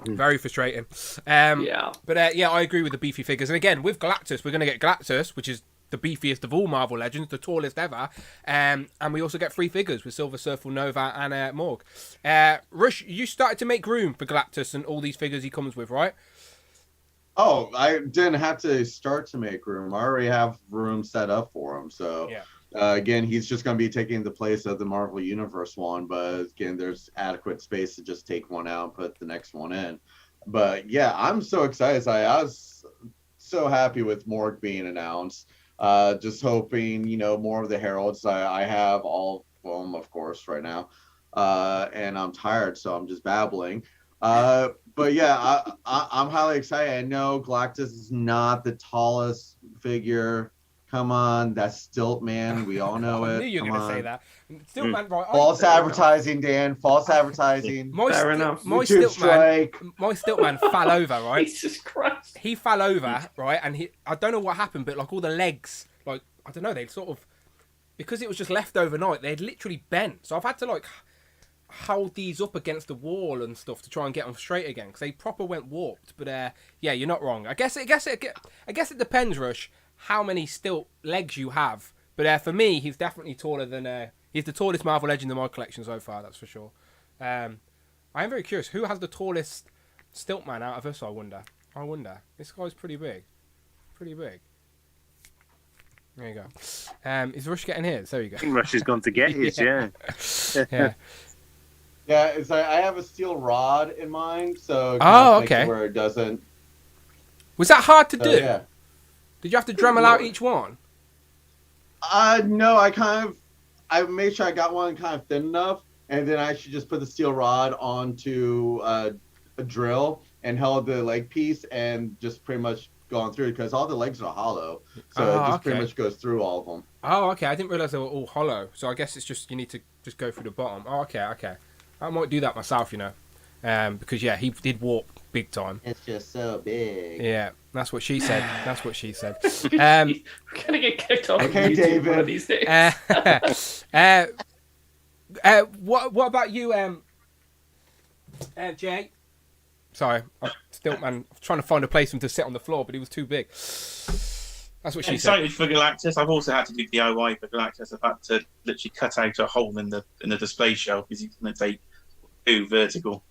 Very frustrating. Yeah. But I agree with the beefy figures. And again, with Galactus, we're going to get Galactus, which is the beefiest of all Marvel Legends, the tallest ever. And we also get 3 figures with Silver Surfer, Nova, and Morg. Rush, you started to make room for Galactus and all these figures he comes with, right? Oh, I didn't have to start to make room. I already have room set up for him. So, again, he's just going to be taking the place of the Marvel Universe one. But, again, there's adequate space to just take one out and put the next one in. But, yeah, I'm so excited. I was so happy with Morg being announced. Just hoping, more of the Heralds. I have all of them, of course, right now. And I'm tired, so I'm just babbling. But yeah, I'm highly excited. I know Galactus is not the tallest figure. Come on, that's Stilt Man. We all know it. I knew you were going to say that. Stilt Man, right? False advertising, Dan. False advertising. Fair enough. My Stilt Man fell over, right? Jesus Christ. He fell over, right? And I don't know what happened, but like all the legs, like, I don't know, they'd sort of, because it was just left overnight, they'd literally bent. So I've had to like hold these up against the wall and stuff to try and get them straight again, because they proper went warped. But yeah, you're not wrong. I guess it depends, Rush, how many stilt legs you have. But for me, he's definitely taller than he's the tallest Marvel Legend in my collection so far. That's for sure. I am very curious, who has the tallest stilt man out of us? I wonder. This guy's pretty big. There you go. Is Rush getting his? There you go. Rush has gone to get his. Yeah. Yeah, it's like I have a steel rod in mind, so okay. Where it doesn't. Was that hard to do? Yeah. Did you have to Dremel out each one? No, I made sure I got one kind of thin enough, and then I should just put the steel rod onto a drill and held the leg piece and just pretty much gone through, because all the legs are hollow, so it just pretty much goes through all of them. Oh, okay. I didn't realize they were all hollow. So I guess it's just you need to just go through the bottom. Oh, okay. I might do that myself, because he did warp big time. It's just so big. Yeah, that's what she said. That's what she said. We're gonna get kicked off Okay, YouTube David. one of these days. What about you, Jay? Sorry, I'm trying to find a place for him to sit on the floor, but he was too big. That's what she said. Excited for Galactus. I've also had to do DIY for Galactus. I've had to literally cut out a hole in the display shelf because he's going to take 2 vertical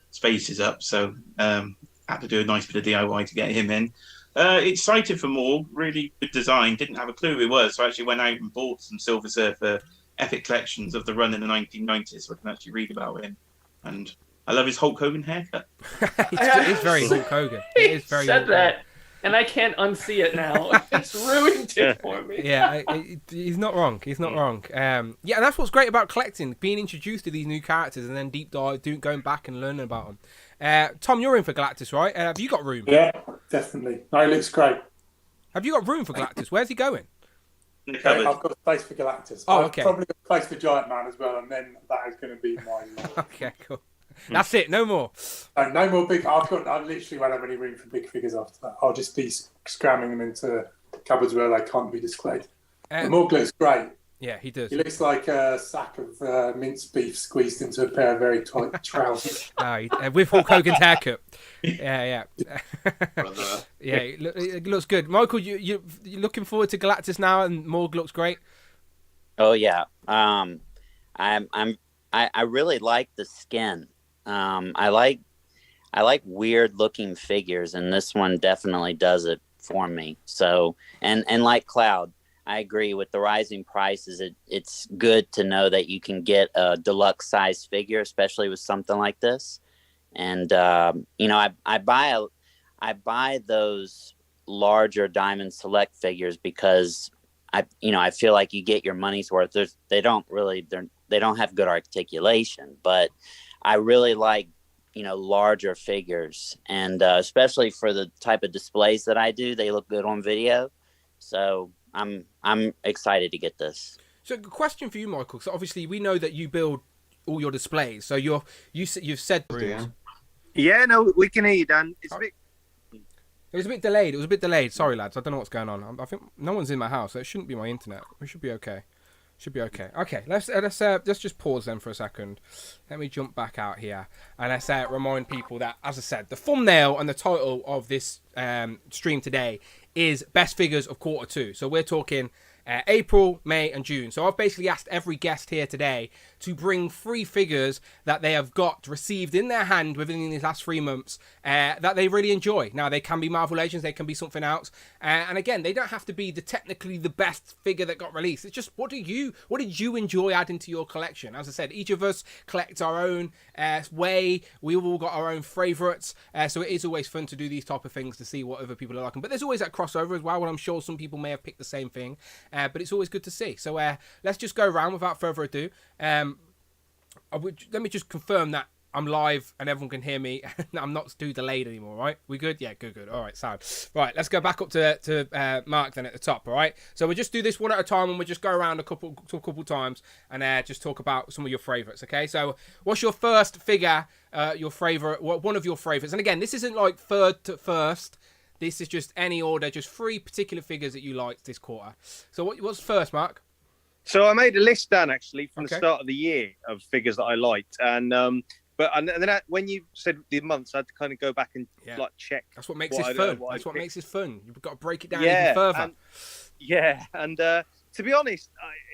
spaces up. So had to do a nice bit of DIY to get him in. Excited for more. Really good design. Didn't have a clue who he was, so I actually went out and bought some Silver Surfer epic collections of the run in the 1990s, so I can actually read about him. And I love his Hulk Hogan haircut. It's very Hulk Hogan. It is very said Hulk that. Hogan. And I can't unsee it now. It's ruined it for me. Yeah, he's not wrong. He's not wrong. And that's what's great about collecting, being introduced to these new characters and then deep dive, going back and learning about them. Tom, you're in for Galactus, right? Have you got room? Yeah, definitely. No, it looks great. Have you got room for Galactus? Where's he going? In the cupboard. I've got space for Galactus. Oh, I've okay. probably got space for Giant Man as well, and then that is going to be my. Okay, cool. That's it. No more. No more big. I literally won't have any room for big figures after that. I'll just be scramming them into cupboards where they can't be displayed. Morg looks great. Yeah, he does. He looks like a sack of minced beef squeezed into a pair of very tight trousers. With Hulk Hogan's haircut. Yeah. Yeah, it looks good. Michael, you're looking forward to Galactus now, and Morg looks great. Oh yeah. I really like the skin. I like weird looking figures, and this one definitely does it for me. So, and like Cloud, I agree with the rising prices. It's good to know that you can get a deluxe size figure, especially with something like this. And I buy those larger Diamond Select figures because I feel like you get your money's worth. They don't have good articulation, but I really like larger figures, and especially for the type of displays that I do, they look good on video. So I'm excited to get this. So, question for you, Michael. So, obviously, we know that you build all your displays. So, you've said. Yeah, no, we can hear you, Dan. It was a bit delayed. Sorry, lads. I don't know what's going on. I think no one's in my house, so it shouldn't be my internet. We should be okay. Okay, let's just pause then for a second. Let me jump back out here, and let's remind people that, as I said, the thumbnail and the title of this stream today is Best Figures of Quarter 2. So we're talking April, May, and June. So I've basically asked every guest here today to bring 3 figures that they have received in their hand within these last 3 months that they really enjoy. Now, they can be Marvel Legends, they can be something else. And again, they don't have to be technically the best figure that got released. It's just, what did you enjoy adding to your collection? As I said, each of us collect our own way. We've all got our own favourites. So it is always fun to do these type of things to see what other people are liking. But there's always that crossover as well, and I'm sure some people may have picked the same thing. But it's always good to see. So let's just go around without further ado. Let me just confirm that I'm live and everyone can hear me. I'm not too delayed anymore, right? We good? Yeah, good. All right, sound. Right, let's go back up to Mark then at the top, all right? So we'll just do this one at a time, and we'll just go around a couple times and just talk about some of your favourites, okay? So what's your first figure, your favourite, one of your favourites? And again, this isn't like third to first. This is just any order, just 3 particular figures that you liked this quarter. So what's first, Mark? So I made a list, Dan, actually, from the start of the year of figures that I liked. And then when you said the months, I had to kind of go back and check. That's what makes it fun. That's what makes it fun. You've got to break it down even further. And to be honest,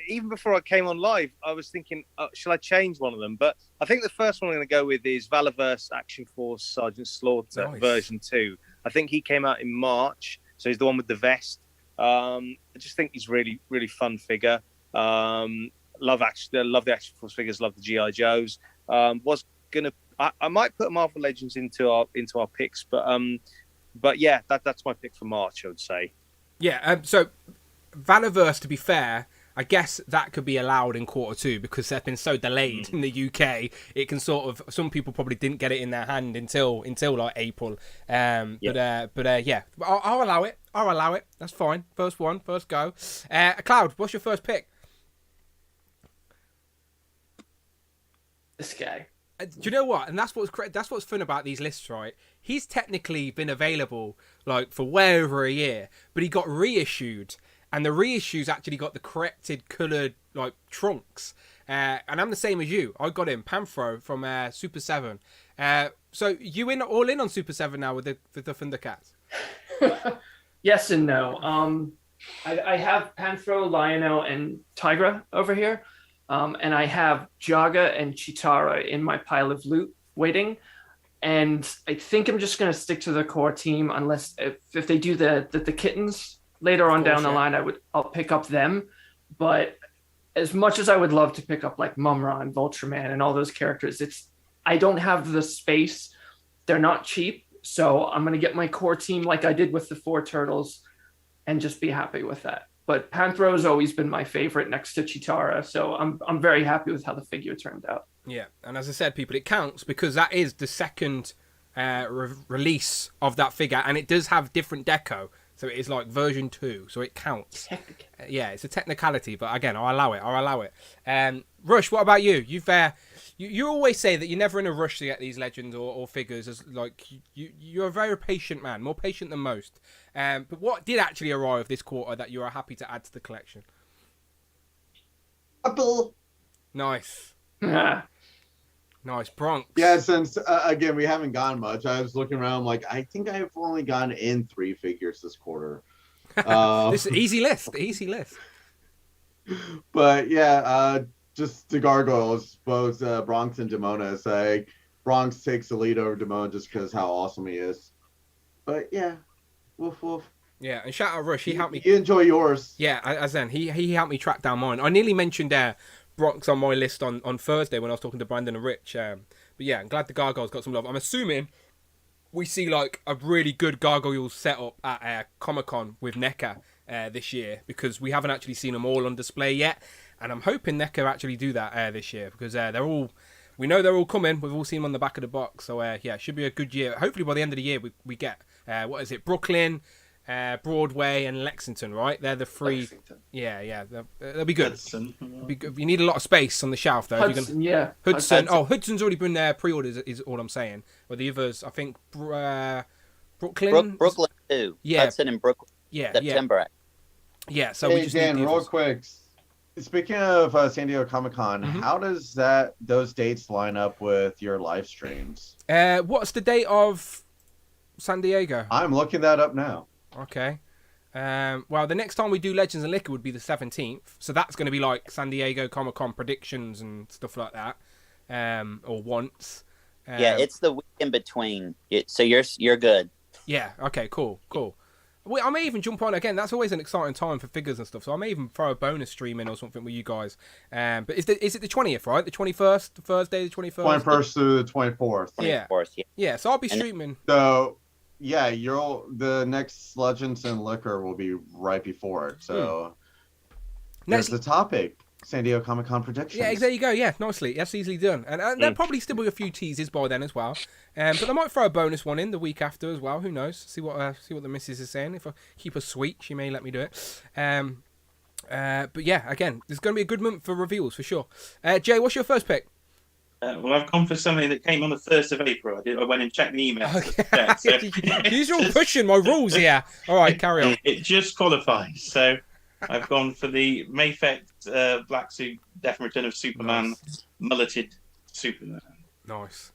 even before I came on live, I was thinking, shall I change one of them? But I think the first one I'm going to go with is Valaverse Action Force Sergeant Slaughter version 2. I think he came out in March, so he's the one with the vest. I just think he's really, really fun figure. Love the Action Force figures, love the G.I. Joes. I might put Marvel Legends into our picks, but that's my pick for March, I would say. Yeah. So Valaverse, to be fair, I guess that could be allowed in quarter 2 because they've been so delayed in the UK. It can sort of, some people probably didn't get it in their hand until like April. But yeah, I'll allow it. I'll allow it. That's fine. First go. Cloud, what's your first pick? This guy. Do you know what? And that's what's fun about these lists, right? He's technically been available like for way over a year, but he got reissued, and the reissues actually got the corrected coloured like trunks. And I'm the same as you. I got him Panthro from Super 7. So you all in on Super 7 now with the Thundercats? Yes and no. I have Panthro, Lionel, and Tigra over here. And I have Jaga and Chitara in my pile of loot waiting. And I think I'm just going to stick to the core team unless if they do the kittens later on down the line, I'll pick up them. But as much as I would love to pick up like Mumra and Vultureman and all those characters, I don't have the space. They're not cheap. So I'm going to get my core team like I did with the 4 turtles and just be happy with that. But Panthro has always been my favorite next to Chitara, so I'm very happy with how the figure turned out. Yeah, and as I said, people, it counts because that is the second release of that figure, and it does have different deco, so it is like version 2, so it counts. Yeah, it's a technicality, but again, I'll allow it. Rush, what about you? You always say that you're never in a rush to get these legends or figures, as like you're a very patient man, more patient than most. But what did actually arrive this quarter that you are happy to add to the collection? Apple. Nice. Yeah. Nice, Bronx. Yeah, since again we haven't gone much, I was looking around like I think I've only gone in 3 figures this quarter. This is easy list. But yeah, just the gargoyles, both Bronx and Demona. It's like Bronx takes the lead over Demona just because how awesome he is. But yeah, woof woof. Yeah, and shout out Rush. He helped me. You enjoy yours. Yeah, as then he helped me track down mine. I nearly mentioned Bronx on my list on Thursday when I was talking to Brandon and Rich. But yeah, I'm glad the gargoyles got some love. I'm assuming we see like a really good gargoyles setup at Comic-Con with NECA this year because we haven't actually seen them all on display yet. And I'm hoping NECA actually do that this year because we know they're all coming. We've all seen them on the back of the box. So yeah, it should be a good year. Hopefully by the end of the year we get, what is it, Brooklyn, Broadway and Lexington, right? They're the 3. Lexington. Yeah, they'll be good. Hudson. Be good. You need a lot of space on the shelf though. Hudson, yeah. Hudson. Oh, Hudson's already been there pre-orders is all I'm saying. Well, the others, I think Brooklyn. Brooklyn too. Yeah. Hudson and Brooklyn. Yeah, September. Yeah. So hey, we just Dan, need the real others. quick. Speaking of San Diego Comic-Con, how does those dates line up with your live streams? What's the date of San Diego? I'm looking that up now. Okay. Well, the next time we do Legends and Liquor would be the 17th. So that's going to be like San Diego Comic-Con predictions and stuff like that. Or once. Yeah, it's the week in between. So you're good. Yeah. Okay. Cool. Well, I may even jump on again. That's always an exciting time for figures and stuff. So I may even throw a bonus stream in or something with you guys. But is it the 20th, right? The 21st, Thursday, the 21st. 21st through the 24th. 24th, yeah. Yeah. So I'll be streaming. So yeah, the next Legends and Liquor will be right before it. So there's the topic. San Diego Comic-Con predictions. Yeah, there you go. Yeah, nicely. That's easily done. And there'll probably still be a few teasers by then as well. But I might throw a bonus one in the week after as well. Who knows? See what the missus is saying. If I keep her sweet, she may let me do it. But yeah, again, there's going to be a good month for reveals for sure. Jay, what's your first pick? Well, I've gone for something that came on the 1st of April. I went and checked the emails. Okay. These are all pushing my rules here. All right, carry on. It just qualifies. So I've gone for the Mayfect Black Suit Death and Return of Superman mulleted Superman. Nice.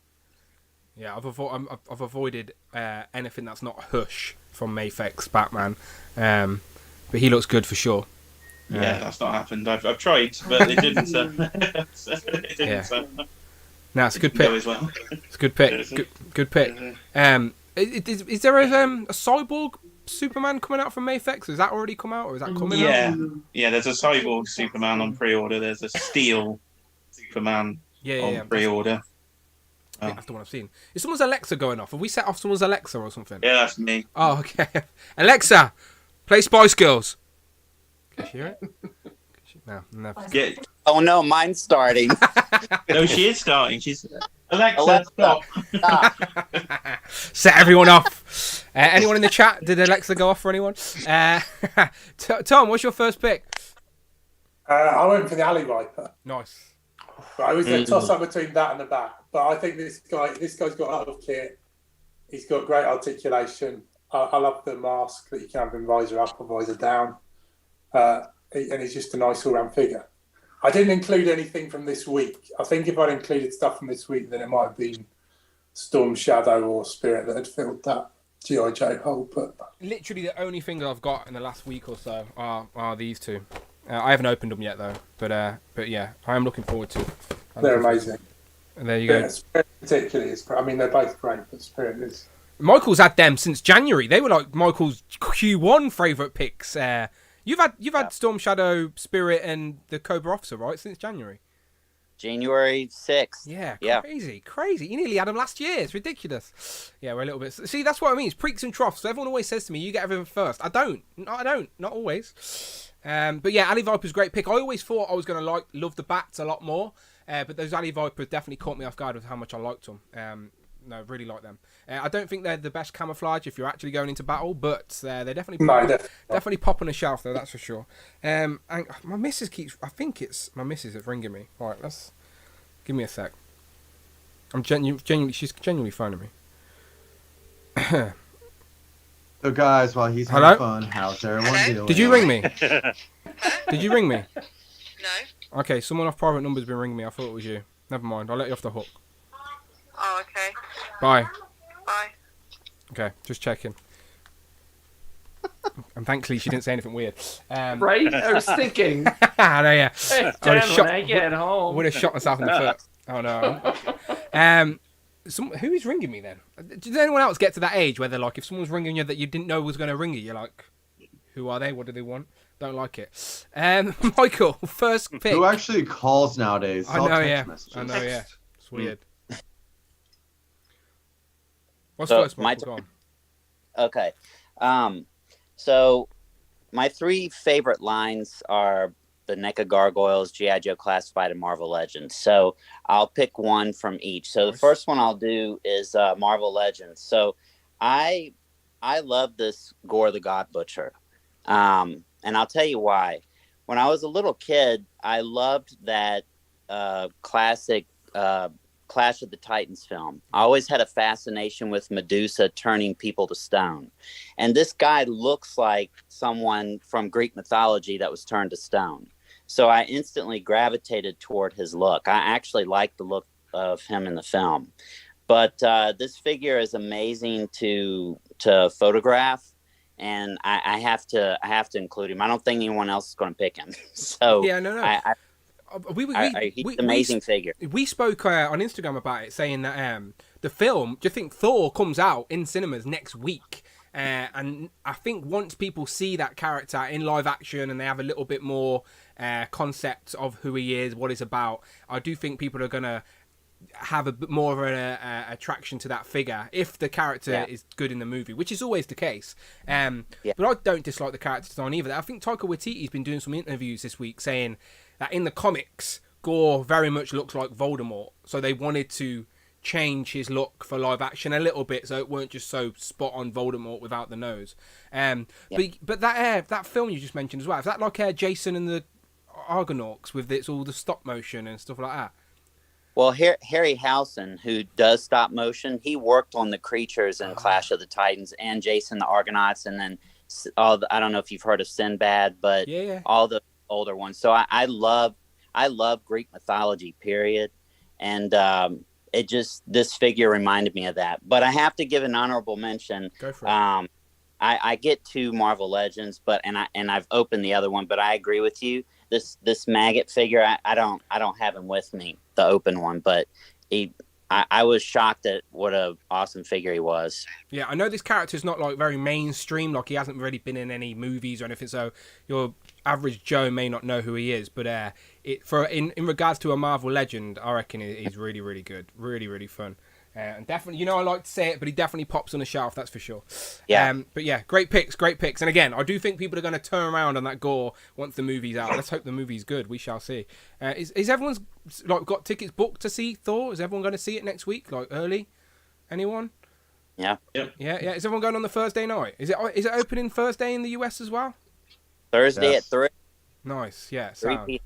Yeah, I've avoided anything that's not Hush from Mayfect's Batman. But he looks good for sure. Yeah, that's not happened. I've tried, but it didn't. It didn't. Yeah. No, it's a good pick. As well. It's a good pick. Good pick. Is there a cyborg Superman coming out from Mayfex? Has that already come out, or is that coming out? Yeah. There's a cyborg Superman on pre-order. There's a steel Superman on pre-order. I think that's the one I've seen. Is someone's Alexa going off? Have we set off someone's Alexa or something? Yeah, that's me. Oh, okay. Alexa, play Spice Girls. Can she hear it? No, never. Yeah. Oh no, mine's starting. No, she is starting. She's Alexa, stop. Set everyone off. Anyone in the chat? Did Alexa go off for anyone? Tom, what's your first pick? I went for the Alley Viper. Nice. But I was a toss up between that and the bat. But I think this guy's got a lot of kit. He's got great articulation. I love the mask that you can have him visor up or visor down. And he's just a nice all-round figure. I didn't include anything from this week. I think if I'd included stuff from this week, then it might have been Storm Shadow or Spirit that had filled that G.I. Joe hole. But literally the only thing I've got in the last week or so are these two. I haven't opened them yet though, but yeah, I am looking forward to it. They're amazing. And there you go. Spirit particularly is. I mean, they're both great, but Spirit is. Michael's had them since January. They were like Michael's Q1 favourite picks. You've had Storm Shadow, Spirit, and the Cobra Officer, right, since January. January 6th. Yeah, crazy. You nearly had them last year. It's ridiculous. Yeah, we're a little bit. See, that's what I mean. It's peaks and troughs. So everyone always says to me, "You get everything first." I don't. Not always. But yeah, Ali Viper's a great pick. I always thought I was going to love the bats a lot more, but those Ali Vipers definitely caught me off guard with how much I liked them. No, really like them. I don't think they're the best camouflage if you're actually going into battle, but they're definitely pop on a shelf though. That's for sure. And my missus keeps. I think it's my missus that's ringing me. All right, give me a sec. I'm genuinely. She's genuinely phoning me. So guys, while he's having fun, how's everyone doing? Did you ring me? Did you ring me? No. Okay, someone off private number's been ringing me. I thought it was you. Never mind. I'll let you off the hook. Oh, okay. Bye. Bye. Okay, just checking. And thankfully she didn't say anything weird. Right? I was thinking. I know, yeah. Hey, Dan, when I get home. Would have shot myself in the foot. Oh no. Who is ringing me then? Does anyone else get to that age where they're like, if someone's ringing you that you didn't know was going to ring you, you're like, who are they? What do they want? Don't like it. Michael, first pick. Who actually calls nowadays? I know, yeah. It's weird. What's first, Michael? Okay. So my three favorite lines are the NECA Gargoyles, G.I. Joe Classified, and Marvel Legends. So I'll pick one from each. So the first one I'll do is Marvel Legends. So I love this Gore the God Butcher. And I'll tell you why. When I was a little kid, I loved that classic Clash of the Titans film. I always had a fascination with Medusa turning people to stone. And this guy looks like someone from Greek mythology that was turned to stone. So I instantly gravitated toward his look. I actually like the look of him in the film. But this figure is amazing to photograph, and I have to include him. I don't think anyone else is going to pick him. So yeah, no. He's an amazing figure. We spoke on Instagram about it, saying that the film. Do you think Thor comes out in cinemas next week? And I think once people see that character in live action and they have a little bit more concept of who he is, what he's about, I do think people are gonna have a bit more of an attraction to that figure if the character is good in the movie, which is always the case. But I don't dislike the character design either. I think Taika Waititi's been doing some interviews this week saying that in the comics, Gore very much looks like Voldemort, so they wanted to change his look for live action a little bit so it weren't just so spot on Voldemort without the nose. But that film you just mentioned as well, is that like Jason and the Argonauts with all the stop motion and stuff like that? Well, Harry Howson, who does stop motion, he worked on the creatures in Clash of the Titans and Jason the Argonauts, and then I don't know if you've heard of Sinbad, but all the older ones. So I love Greek mythology, period. And this figure reminded me of that. But I have to give an honorable mention. Go for it. I get to Marvel Legends, and I've opened the other one, but I agree with you. This maggot figure, I don't have him with me, the open one, but I was shocked at what a awesome figure he was. Yeah, I know this character's not like very mainstream, like he hasn't really been in any movies or anything, so your average Joe may not know who he is, but in regards to a Marvel Legend, I reckon he's really, really good, really, really fun. And definitely, I like to say it, but he definitely pops on the shelf, that's for sure. Yeah. But yeah, great picks. And again, I do think people are going to turn around on that Gore once the movie's out. Let's hope the movie's good. We shall see. Is everyone's got tickets booked to see Thor? Is everyone going to see it next week, early? Anyone? Yeah. Yeah. Is everyone going on the Thursday night? Is it opening Thursday in the US as well? Thursday at 3. Nice. Yeah. 3 So. p.m.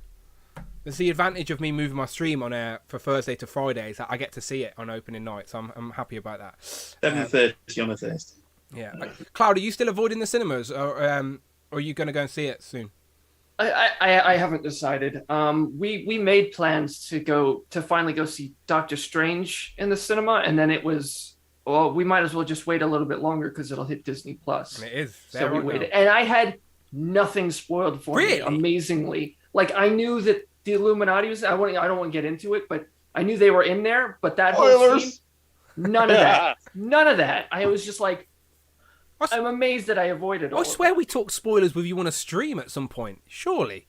There's the advantage of me moving my stream on for Thursday to Friday is that I get to see it on opening night, so I'm happy about that. 7:30 on a Thursday. Yeah, Cloud, are you still avoiding the cinemas, or are you going to go and see it soon? I haven't decided. We made plans to finally go see Doctor Strange in the cinema, and then it was we might as well just wait a little bit longer because it'll hit Disney Plus. And it is. So we waited, and I had nothing spoiled for me. Amazingly, I knew that the Illuminati was. I don't want to get into it, but I knew they were in there. But that whole scene, none of that. None of that. I was just like, I'm amazed that I avoided all I swear we talked spoilers with you on a stream at some point. Surely.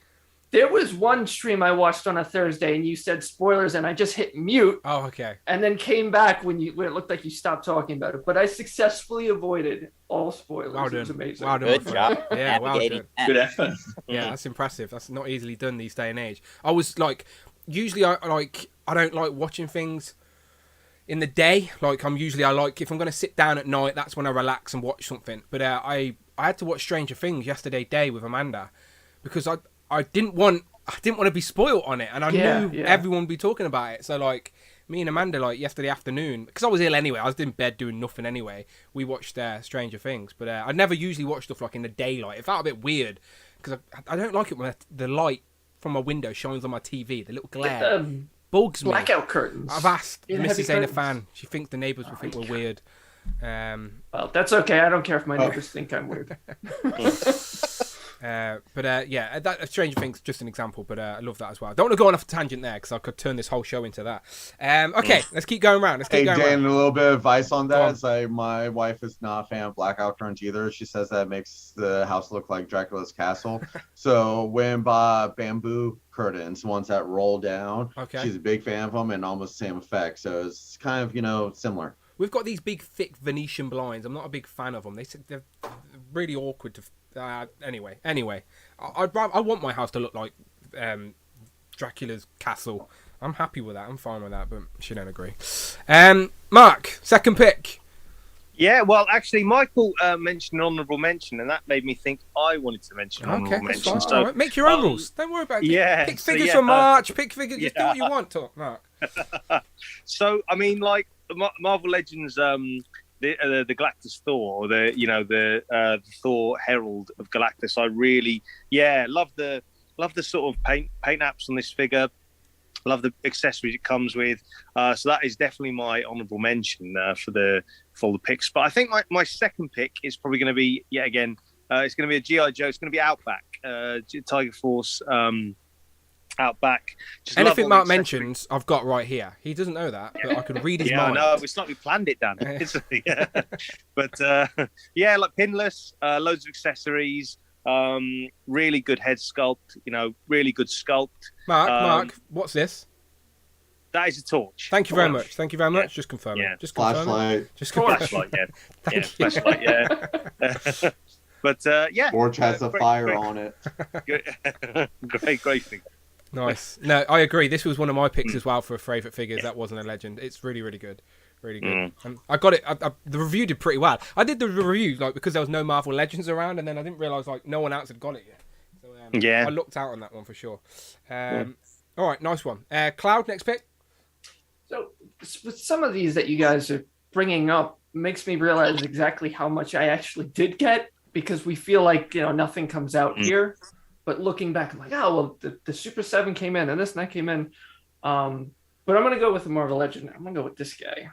There was one stream I watched on a Thursday, and you said spoilers, and I just hit mute. Oh, okay. And then came back when it looked like you stopped talking about it. But I successfully avoided all spoilers. Well done. It was amazing. Well done, Good job. Yeah, well done. Good effort. Yeah, that's impressive. That's not easily done these day and age. I was usually I don't like watching things in the day. If I'm going to sit down at night, that's when I relax and watch something. But I had to watch Stranger Things yesterday day with Amanda because I didn't want to be spoiled on it, and I knew everyone would be talking about it. So me and Amanda yesterday afternoon, because I was ill anyway, I was in bed doing nothing anyway. We watched Stranger Things, but I never usually watch stuff in the daylight. It felt a bit weird because I don't like it when the light from my window shines on my TV. The little glare bugs me. Blackout curtains. I've asked. Mrs. ain't a curtains. fan. She thinks the neighbours will think we're weird. Well, that's okay. I don't care if my neighbors think I'm weird. That Stranger Things just an example, but I love that as well. I don't want to go on a tangent there because I could turn this whole show into that. Okay, let's keep going around. Dan, a little bit of advice on that. It's my wife is not a fan of blackout curtains either. She says that makes the house look like Dracula's castle. So when bamboo curtains, ones that roll down, she's a big fan of them and almost the same effect. So it's kind of similar. We've got these big, thick Venetian blinds. I'm not a big fan of them. They're really awkward to. Anyway, I want my house to look like Dracula's castle. I'm happy with that. I'm fine with that, but she don't agree. Mark, second pick. Yeah, well, actually, Michael mentioned honourable mention, and that made me think I wanted to mention honourable mention. So, all right. Make your own rules. Don't worry about it. Yeah, pick figures for March. Pick figures. Just do what you want, Mark. So, I mean, Marvel Legends. The Galactus Thor, or the Thor Herald of Galactus. I really, love the sort of paint apps on this figure. Love the accessories it comes with. So that is definitely my honourable mention for the picks. But I think my second pick is probably going to be it's going to be a GI Joe. It's going to be Outback, Tiger Force. Outback. Anything Mark mentions, I've got right here. He doesn't know that, but I can read his mind. No, it's not. We planned it, Dan. But pinless, loads of accessories, really good head sculpt. Really good sculpt. Mark, what's this? That is a torch. Thank you very much. Just confirming. Yeah. Just confirming. Flashlight. Just confirming. Flashlight. Yeah. Thank you. Flashlight. Yeah. But Torch has a fire on it. Great thing. Nice. No, I agree. This was one of my picks as well for favourite figures. That wasn't a legend. It's really, really good. Really good. And I got it. The review did pretty well. I did the review because there was no Marvel Legends around, and then I didn't realise no one else had got it yet. So I looked out on that one for sure. All right, nice one. Cloud, next pick. So with some of these that you guys are bringing up makes me realize exactly how much I actually did get, because we feel like nothing comes out here. But looking back, I'm like, the Super 7 came in and this and that came in. But I'm going to go with the Marvel Legend. I'm going to go with this guy.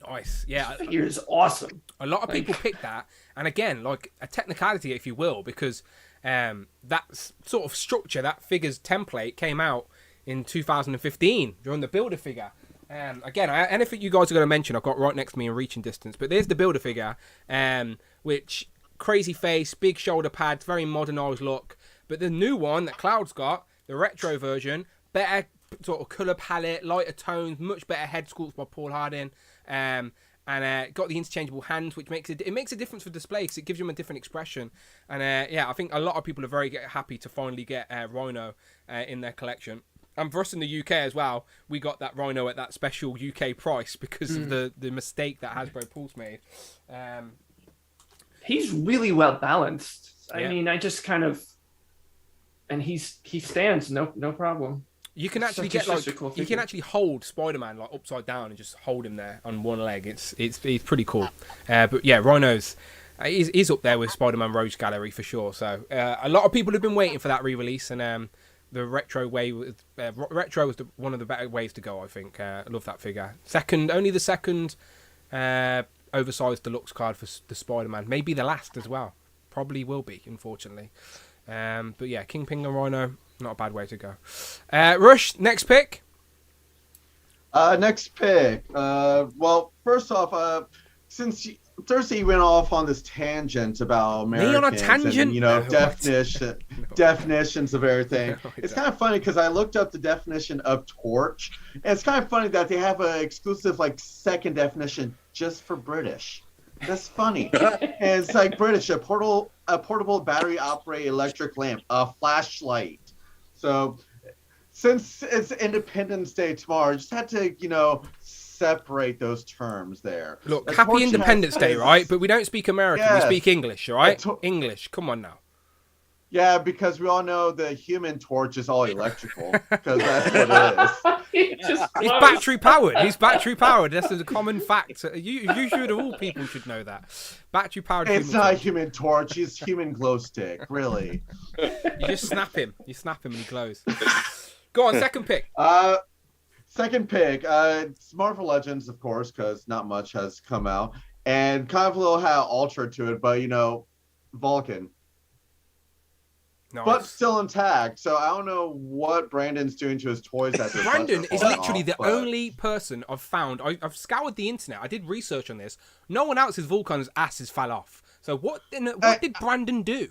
Nice. Yeah. This figure is awesome. A lot of people pick that. And again, a technicality, if you will, because that sort of structure, that figure's template came out in 2015 during the Builder figure. Again, anything you guys are going to mention, I've got right next to me in reaching distance. But there's the Builder figure, which... crazy face, big shoulder pads, very modernised look. But the new one that Cloud's got, the retro version, better sort of colour palette, lighter tones, much better head sculpts by Paul Harding. And got the interchangeable hands, which makes a difference for display because it gives them a different expression. And I think a lot of people are very happy to finally get Rhino in their collection. And for us in the UK as well, we got that Rhino at that special UK price because of the mistake that Hasbro Pulse made. He's really well balanced. I mean, I just kind of, and he stands no problem. You can actually you can actually hold Spider-Man like upside down and just hold him there on one leg. It's pretty cool. But yeah, Rhino's is up there with Spider-Man Rogues Gallery for sure. So a lot of people have been waiting for that re-release, and the retro way retro was one of the better ways to go. I think. I love that figure. Only the second oversized deluxe card for the Spider-Man. Maybe the last as well. Probably will be, unfortunately. But yeah, Kingpin and Rhino, not a bad way to go. Rush, next pick. Next pick. Well, first off, since Thursday you went off on this tangent about Americans, me on a tangent, and, definitions of everything. It's kind of funny because I looked up the definition of torch, and it's kind of funny that they have an exclusive second definition just for British. That's funny. And it's like British, a portable battery operated electric lamp, a flashlight. So since it's Independence Day tomorrow, I just had to, separate those terms there. Look, happy Independence Day, right? But we don't speak American, we speak English, all right? English, come on now. Yeah, because we all know the Human Torch is all electrical, because that's what it is. He's battery powered. He's battery powered. That's a common fact. You should, all people should know that. Battery powered. It's not Human Torch. He's Human Glow Stick. Really. You just snap him. You snap him and he glows. Go on, second pick. Second pick. It's Marvel Legends, of course, because not much has come out, and kind of a little had altered to it, but Vulcan. Nice. But still intact, so I don't know what Brandon's doing to his toys. Brandon is literally the only person I've found. I've scoured the internet. I did research on this. No one else's Vulcan's asses fell off. So what did Brandon do?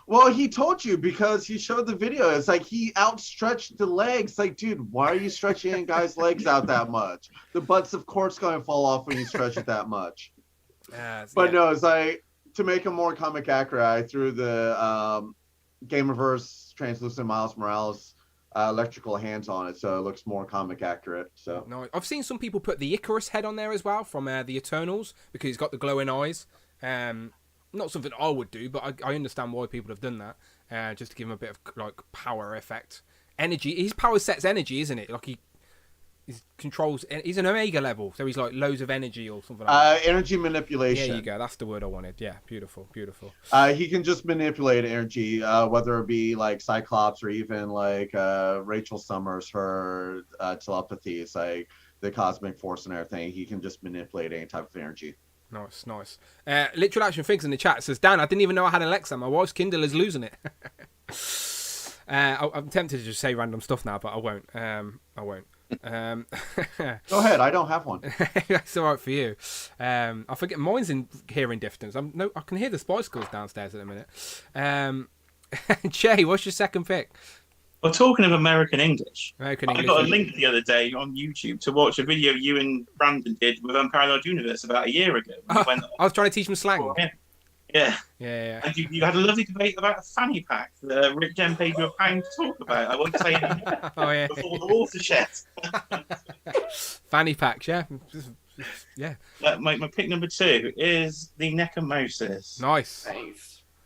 Well, he told you because he showed the video. It's like he outstretched the legs. Like, dude, why are you stretching guys' legs out that much? The butt's, of course, going to fall off when you stretch it that much. No, it's like, to make him more comic accurate, I threw the Gamerverse translucent Miles Morales electrical hands on it, so it looks more comic accurate. So no, I've seen some people put the Icarus head on there as well from the Eternals because he's got the glowing eyes. Not something I would do, but I understand why people have done that, just to give him a bit of power effect, energy. His power set's energy, isn't it? Like he controls. He's an Omega level, so he's like loads of energy or something like that. Energy manipulation. There you go. That's the word I wanted. Yeah, beautiful. He can just manipulate energy, whether it be like Cyclops or even like Rachel Summers, her telepathy. It's like the cosmic force and everything. He can just manipulate any type of energy. Nice. Literal Action Figs in the chat says, Dan, I didn't even know I had Alexa. My wife's Kindle is losing it. I'm tempted to just say random stuff now, but I won't. Go ahead. I don't have one. That's all right for you. I forget mine's in hearing distance. I can hear the Spice Girls downstairs at the minute. Jay, what's your second pick? Well, talking of American English, I got a link the other day on YouTube to watch a video you and Brandon did with Unparalleled Universe about a year ago. I was trying to teach him slang. Yeah. And you had a lovely debate about a fanny pack that Rick Jem paid you £1 to talk about. I won't say anything before the watershed. Fanny packs, yeah. My pick number 2 is the Nekomosis. Nice.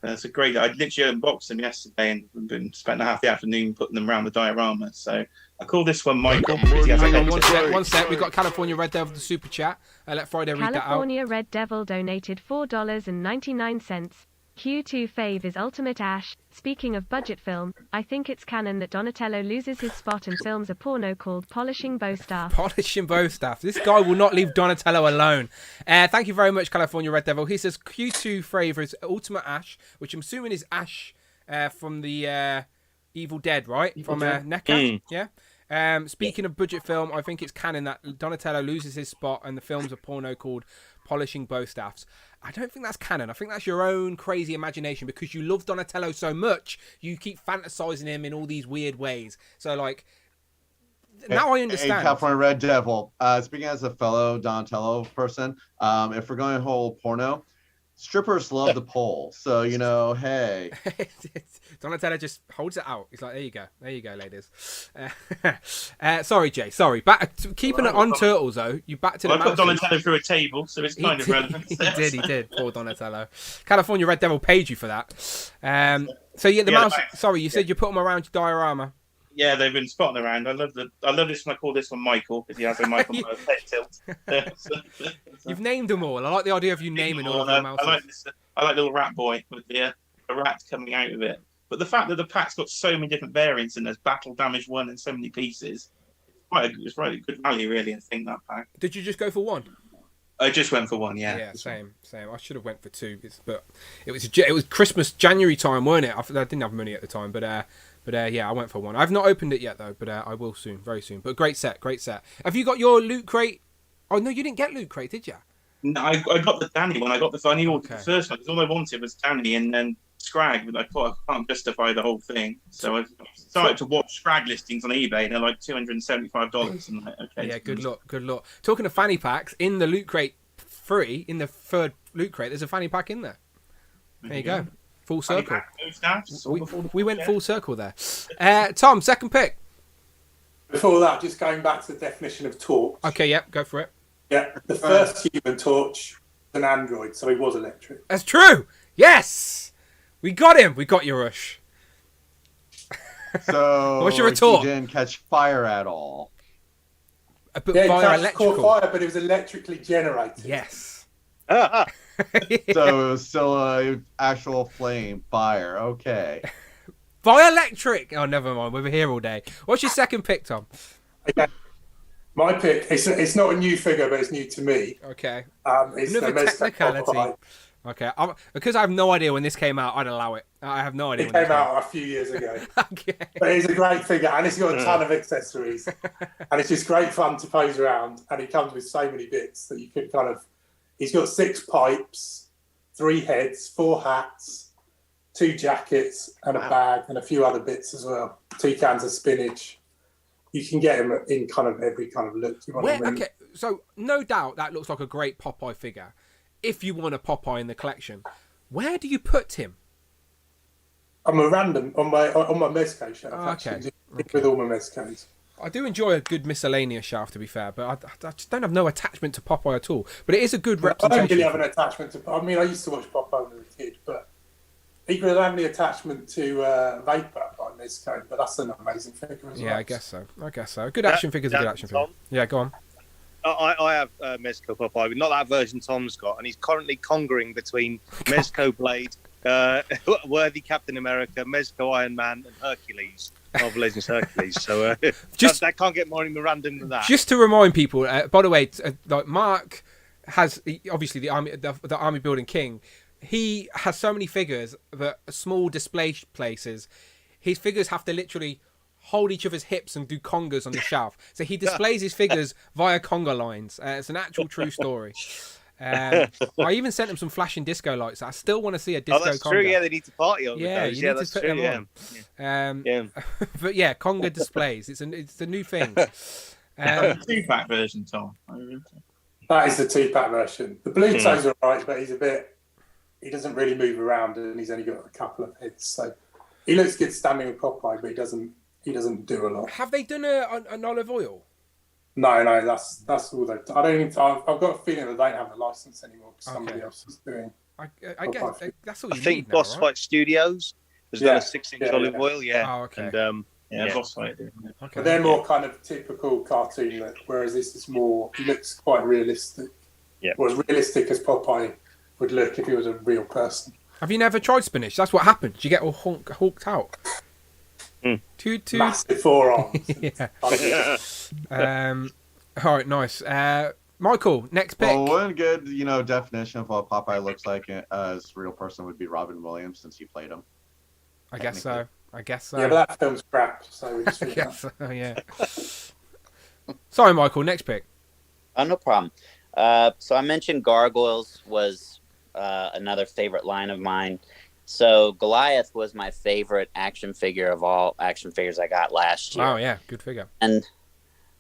That's a great. I literally unboxed them yesterday and spent half the afternoon putting them around the diorama. So I call this one Michael. Hang on, one sec. We've got California Red Devil, the super chat. Let Friday read that out. California Red Devil donated $4.99. Q2 fave is Ultimate Ash. Speaking of budget film, I think it's canon that Donatello loses his spot and films a porno called Polishing Bow Staff. Polishing Bow Staff. This guy will not leave Donatello alone. Thank you very much, California Red Devil. He says Q2 favour is Ultimate Ash, which I'm assuming is Ash from the Evil Dead, right? NECA. Yeah. Speaking of budget film, I think it's canon that Donatello loses his spot and the film's a porno called Polishing Bow Staffs. I don't think that's canon. I think that's your own crazy imagination because you love Donatello so much, you keep fantasizing him in all these weird ways. So, like, now I Hey, understand. California Red Devil. Speaking as a fellow Donatello person, if we're going whole porno, strippers love the pole. So hey. Donatello just holds it out. He's like, there you go, ladies. Sorry, Jay. Sorry. Keeping it on turtles though. You back to the I put mouses. Donatello through a table, so it's kind of relevant. He did. Poor Donatello. California Red Devil paid you for that. So yeah, the mouse. Sorry, you said you put them around your diorama. Yeah, they've been spotting around. I love this one. I call this one Michael because he has a Michael Myers head tilt. You've named them all. I like the idea of you naming all of the mouses. I like little rat boy with the rat coming out of it. But the fact that the pack's got so many different variants and there's battle damage one and so many pieces, it's quite a good value really. I think that pack. Did you just go for one? I just went for one. Yeah. Yeah, same. I should have went for two, but it was Christmas January time, weren't it? I didn't have money at the time, but yeah, I went for one. I've not opened it yet though, but I will soon, very soon. But great set. Have you got your loot crate? Oh no, you didn't get loot crate, did you? No, I got the Danny one. I only ordered the first one because all I wanted was Danny and then Scrag, but I thought I can't justify the whole thing, so I started to watch Scrag listings on eBay. And they're like $275, and like, okay. Yeah, good luck. Talking of fanny packs, in the loot crate free, in the third loot crate, there's a fanny pack in there. There you go. Full circle. We went full circle there. Tom, second pick. Before that, just going back to the definition of torch. Okay, yep, go for it. Yeah, the first Human Torch was an android, so he was electric. That's true. Yes, we got him. We got your Rush. So what's your retort? He didn't catch fire at all. But Yeah, fire he caught fire, but it was electrically generated. Yes. So it was still an actual flame fire. Okay. By electric. Oh, never mind. We're here all day. What's your second pick, Tom? Okay. My pick. It's not a new figure, but it's new to me. Okay. It's Another the technicality. Popeye. Okay. Because I have no idea when this came out, I'd allow it. I have no idea. It came out a few years ago. Okay. But it's a great figure, and it's got a ton of accessories, and it's just great fun to pose around. And it comes with so many bits that you could kind of. He's got 6 pipes, 3 heads, 4 hats, 2 jackets, and a bag, and a few other bits as well. 2 cans of spinach. You can get him in kind of every kind of look you want. Okay, so no doubt that looks like a great Popeye figure. If you want a Popeye in the collection, where do you put him? I'm a random on my Mezco shelf. Okay. With all my Mezcos. I do enjoy a good miscellaneous shelf, to be fair, but I just don't have no attachment to Popeye at all. But it is a good representation. I don't really have an attachment to. I mean, I used to watch Popeye when I was a kid, but equally I have the attachment to Vapor by Mezco, but that's an amazing figure as well. Yeah, I guess so. Good action figure's a good action figure. Yeah, go on. I have Mezco Popeye, but not that version Tom's got, and he's currently conquering between Mezco Blade, Worthy Captain America, Mezco Iron Man, and Hercules. Marvel Legends Hercules. So that can't get more random than that. Just to remind people, by the way, like Mark has obviously the army building king. He has so many figures that small display places, his figures have to literally hold each other's hips and do congas on the shelf. So he displays his figures via conga lines. It's an actual true story. I even sent him some flashing disco lights. I still want to see a disco that's conga. True. Yeah, they need to party on. Yeah, those. you need that's to put true. them on. But yeah, conga displays. It's a new thing. The 2-pack version, Tom. That is the 2-pack version. The blue toes are right, but he doesn't really move around, and he's only got a couple of heads. So he looks good standing with Popeye, but he doesn't do a lot. Have they done an olive oil? No, that's all they've done. I've got a feeling that they don't have the license anymore because somebody else is doing. I guess that's all you I think need now, Boss right? Fight Studios has done a 6-inch olive oil. Yeah. Oh, okay. And, Boss Fight. Okay. But they're more kind of typical cartoon look, whereas this is more. He looks quite realistic. Yeah. Or as realistic as Popeye would look if he was a real person. Have you never tried spinach? That's what happens. You get all hulked out. Massive forearms. Yeah. All right, nice. Michael, next pick. Well, one good, definition of what Popeye looks like as a real person would be Robin Williams, since he played him. I guess so. Yeah, but that film's crap, so we just I guess so, yeah. Sorry, Michael, next pick. Oh, no problem. So I mentioned Gargoyles was another favorite line of mine. So Goliath was my favorite action figure of all action figures I got last year. Oh, yeah, good figure. And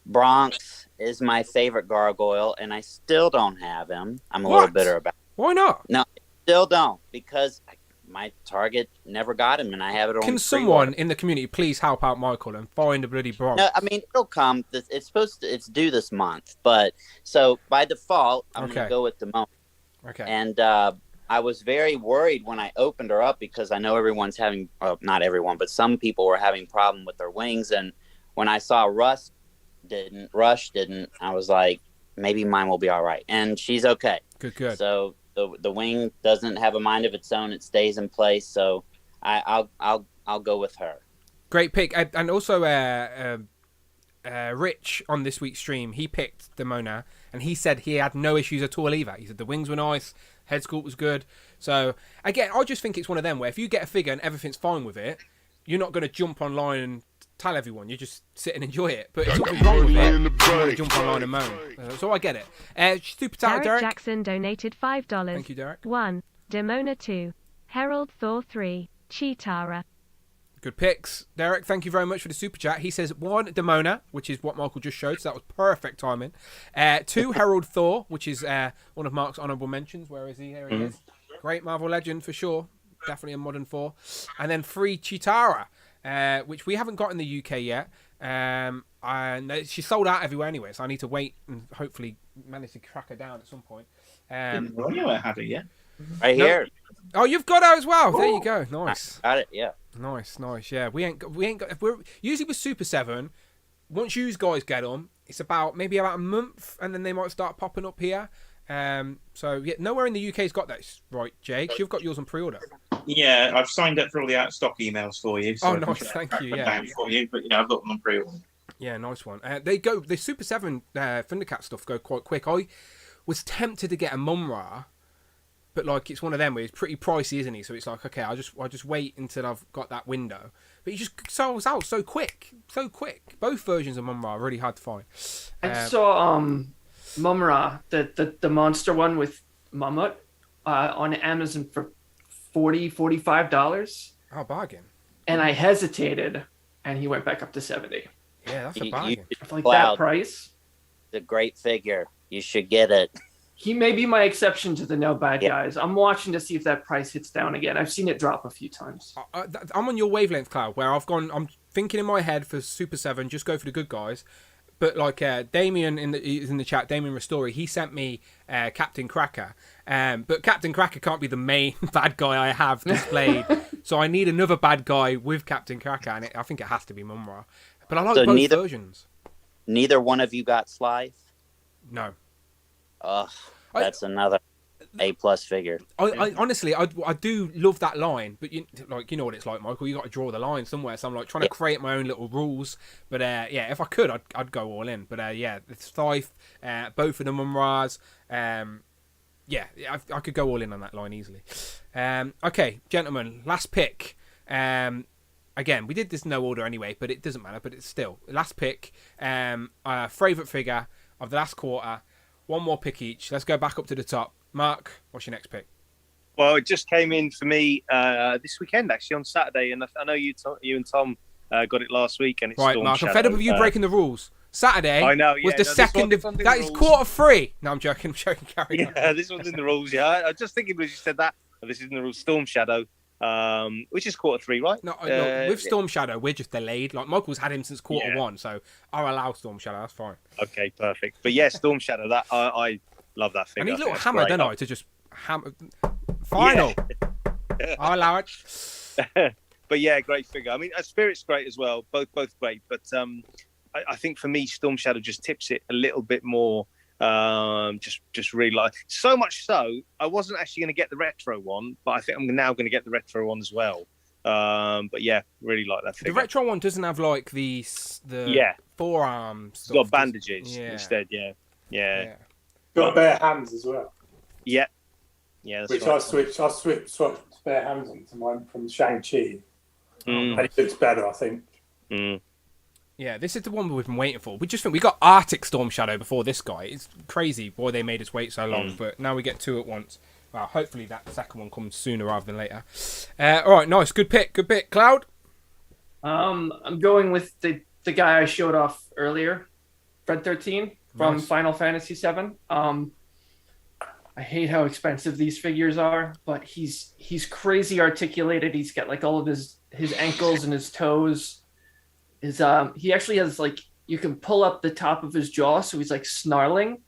Bronx is my favorite gargoyle, and I still don't have him. I'm a What? little bitter about it. Why not? No, still don't, because my Target never got him, and I have it on. Can someone in the community please help out Michael and find the bloody Bronx? No, I mean, it'll come. It's due this month, but so by default, I'm Okay. gonna go with Demona. Okay. And I was very worried when I opened her up, because I know everyone's having, well, not everyone, but some people were having problem with their wings. And when I saw Rush didn't, I was like, maybe mine will be all right. And she's okay. Good. So the wing doesn't have a mind of its own; it stays in place. So I'll go with her. Great pick. And also, Rich on this week's stream, he picked Demona, and he said he had no issues at all either. He said the wings were nice, head sculpt was good. So again, I just think it's one of them where if you get a figure and everything's fine with it, you're not going to jump online and tell everyone. You just sit and enjoy it. But if something's wrong with it, you want to jump online and moan. So I get it. Super chat, Derek. Jackson donated $5. Thank you, Derek. 1. Demona 2. Herald Thor 3. Chitara. Good picks. Derek, thank you very much for the super chat. He says 1, Demona, which is what Michael just showed, so that was perfect timing. 2, Herald Thor, which is one of Mark's honourable mentions. Where is he? Here he is. Great Marvel Legend for sure. Definitely a modern 4. And then 3, Chitara, which we haven't got in the UK yet. And she's sold out everywhere anyway, so I need to wait and hopefully manage to track her down at some point. Didn't know you had it yet. Right here. Oh, you've got her as well. There you go. Nice. Got it. Yeah. Nice. Yeah, we ain't got. If we're usually with Super 7. Once you guys get them, it's maybe about a month, and then they might start popping up here. So yeah, nowhere in the UK's got that, right, Jake? You've got yours on pre-order. Yeah, I've signed up for all the out of stock emails for you. So nice, thank you. Yeah, for you, but I've got them on pre-order. Yeah, nice one. The Super 7 Thundercat stuff go quite quick. I was tempted to get a Mumra, but like it's one of them where it's pretty pricey, isn't he? So it's like, okay, I'll just wait until I've got that window. But he just sells out so quick. Both versions of Mumra are really hard to find. I saw Mumra, the monster one with Mammoth, on Amazon for $45. Oh, bargain. And I hesitated, and he went back up to 70. Yeah, that's a bargain. Like that price. The great figure. You should get it. He may be my exception to the no bad guys. I'm watching to see if that price hits down again. I've seen it drop a few times. I'm on your wavelength, Cloud, where I'm thinking in my head for Super 7, just go for the good guys. But like Damien in the chat, Damien Ristori, he sent me Captain Cracker. But Captain Cracker can't be the main bad guy I have displayed. So I need another bad guy with Captain Cracker, and I think it has to be Mumra. But I like both versions. Neither one of you got Slife? No. Ugh, that's another A+ figure. I honestly, I do love that line, but you know what it's like, Michael. You got to draw the line somewhere. So I'm like trying to create my own little rules. But yeah, if I could, I'd go all in. But yeah, it's Slife, both of the Mumras. Yeah, I could go all in on that line easily. Okay, gentlemen, last pick. Again, we did this no order anyway, but it doesn't matter. But it's still last pick. Favorite figure of the last quarter. One more pick each. Let's go back up to the top. Mark, what's your next pick? Well, it just came in for me this weekend, actually, on Saturday. And I know you and Tom got it last week. And it's right, Storm Mark, Shadow. I'm fed up with you breaking the rules. Saturday I know, was the second of... That is rules. quarter 3. No, I'm joking. Carry on. Yeah, this one's in the rules, yeah. I was just thinking when you said that. This is in the rules. Storm Shadow, which is quarter 3, right? No, with Storm Shadow, we're just delayed. Like, Michael's had him since quarter 1, so I'll allow Storm Shadow. That's fine. Okay, perfect. But yeah, Storm Shadow, that I love that figure. I need a little hammer, don't I, to just hammer... Final. Yeah. I'll allow it. But yeah, great figure. I mean, Spirit's great as well. Both great. But I think for me, Storm Shadow just tips it a little bit more. Just really like, so much so I wasn't actually going to get the retro one, but I think I'm now going to get the retro one as well. But yeah, really like that figure. The retro one doesn't have like the forearms. It's got bandages instead. Yeah. Got bare hands as well. Yeah, that's which right. I swapped bare hands onto mine from Shang-Chi. And it looks better, I think. Yeah, this is the one we've been waiting for. We just think we got Arctic Storm Shadow before this guy. It's crazy why they made us wait so long, but now we get 2 at once. Well, hopefully that second one comes sooner rather than later. All right, nice, good pick. Cloud. I'm going with the guy I showed off earlier, Fred 13 from Nice. Final Fantasy 7. I hate how expensive these figures are, but he's crazy articulated. He's got like all of his ankles and his toes. He actually has like, you can pull up the top of his jaw, so he's like snarling,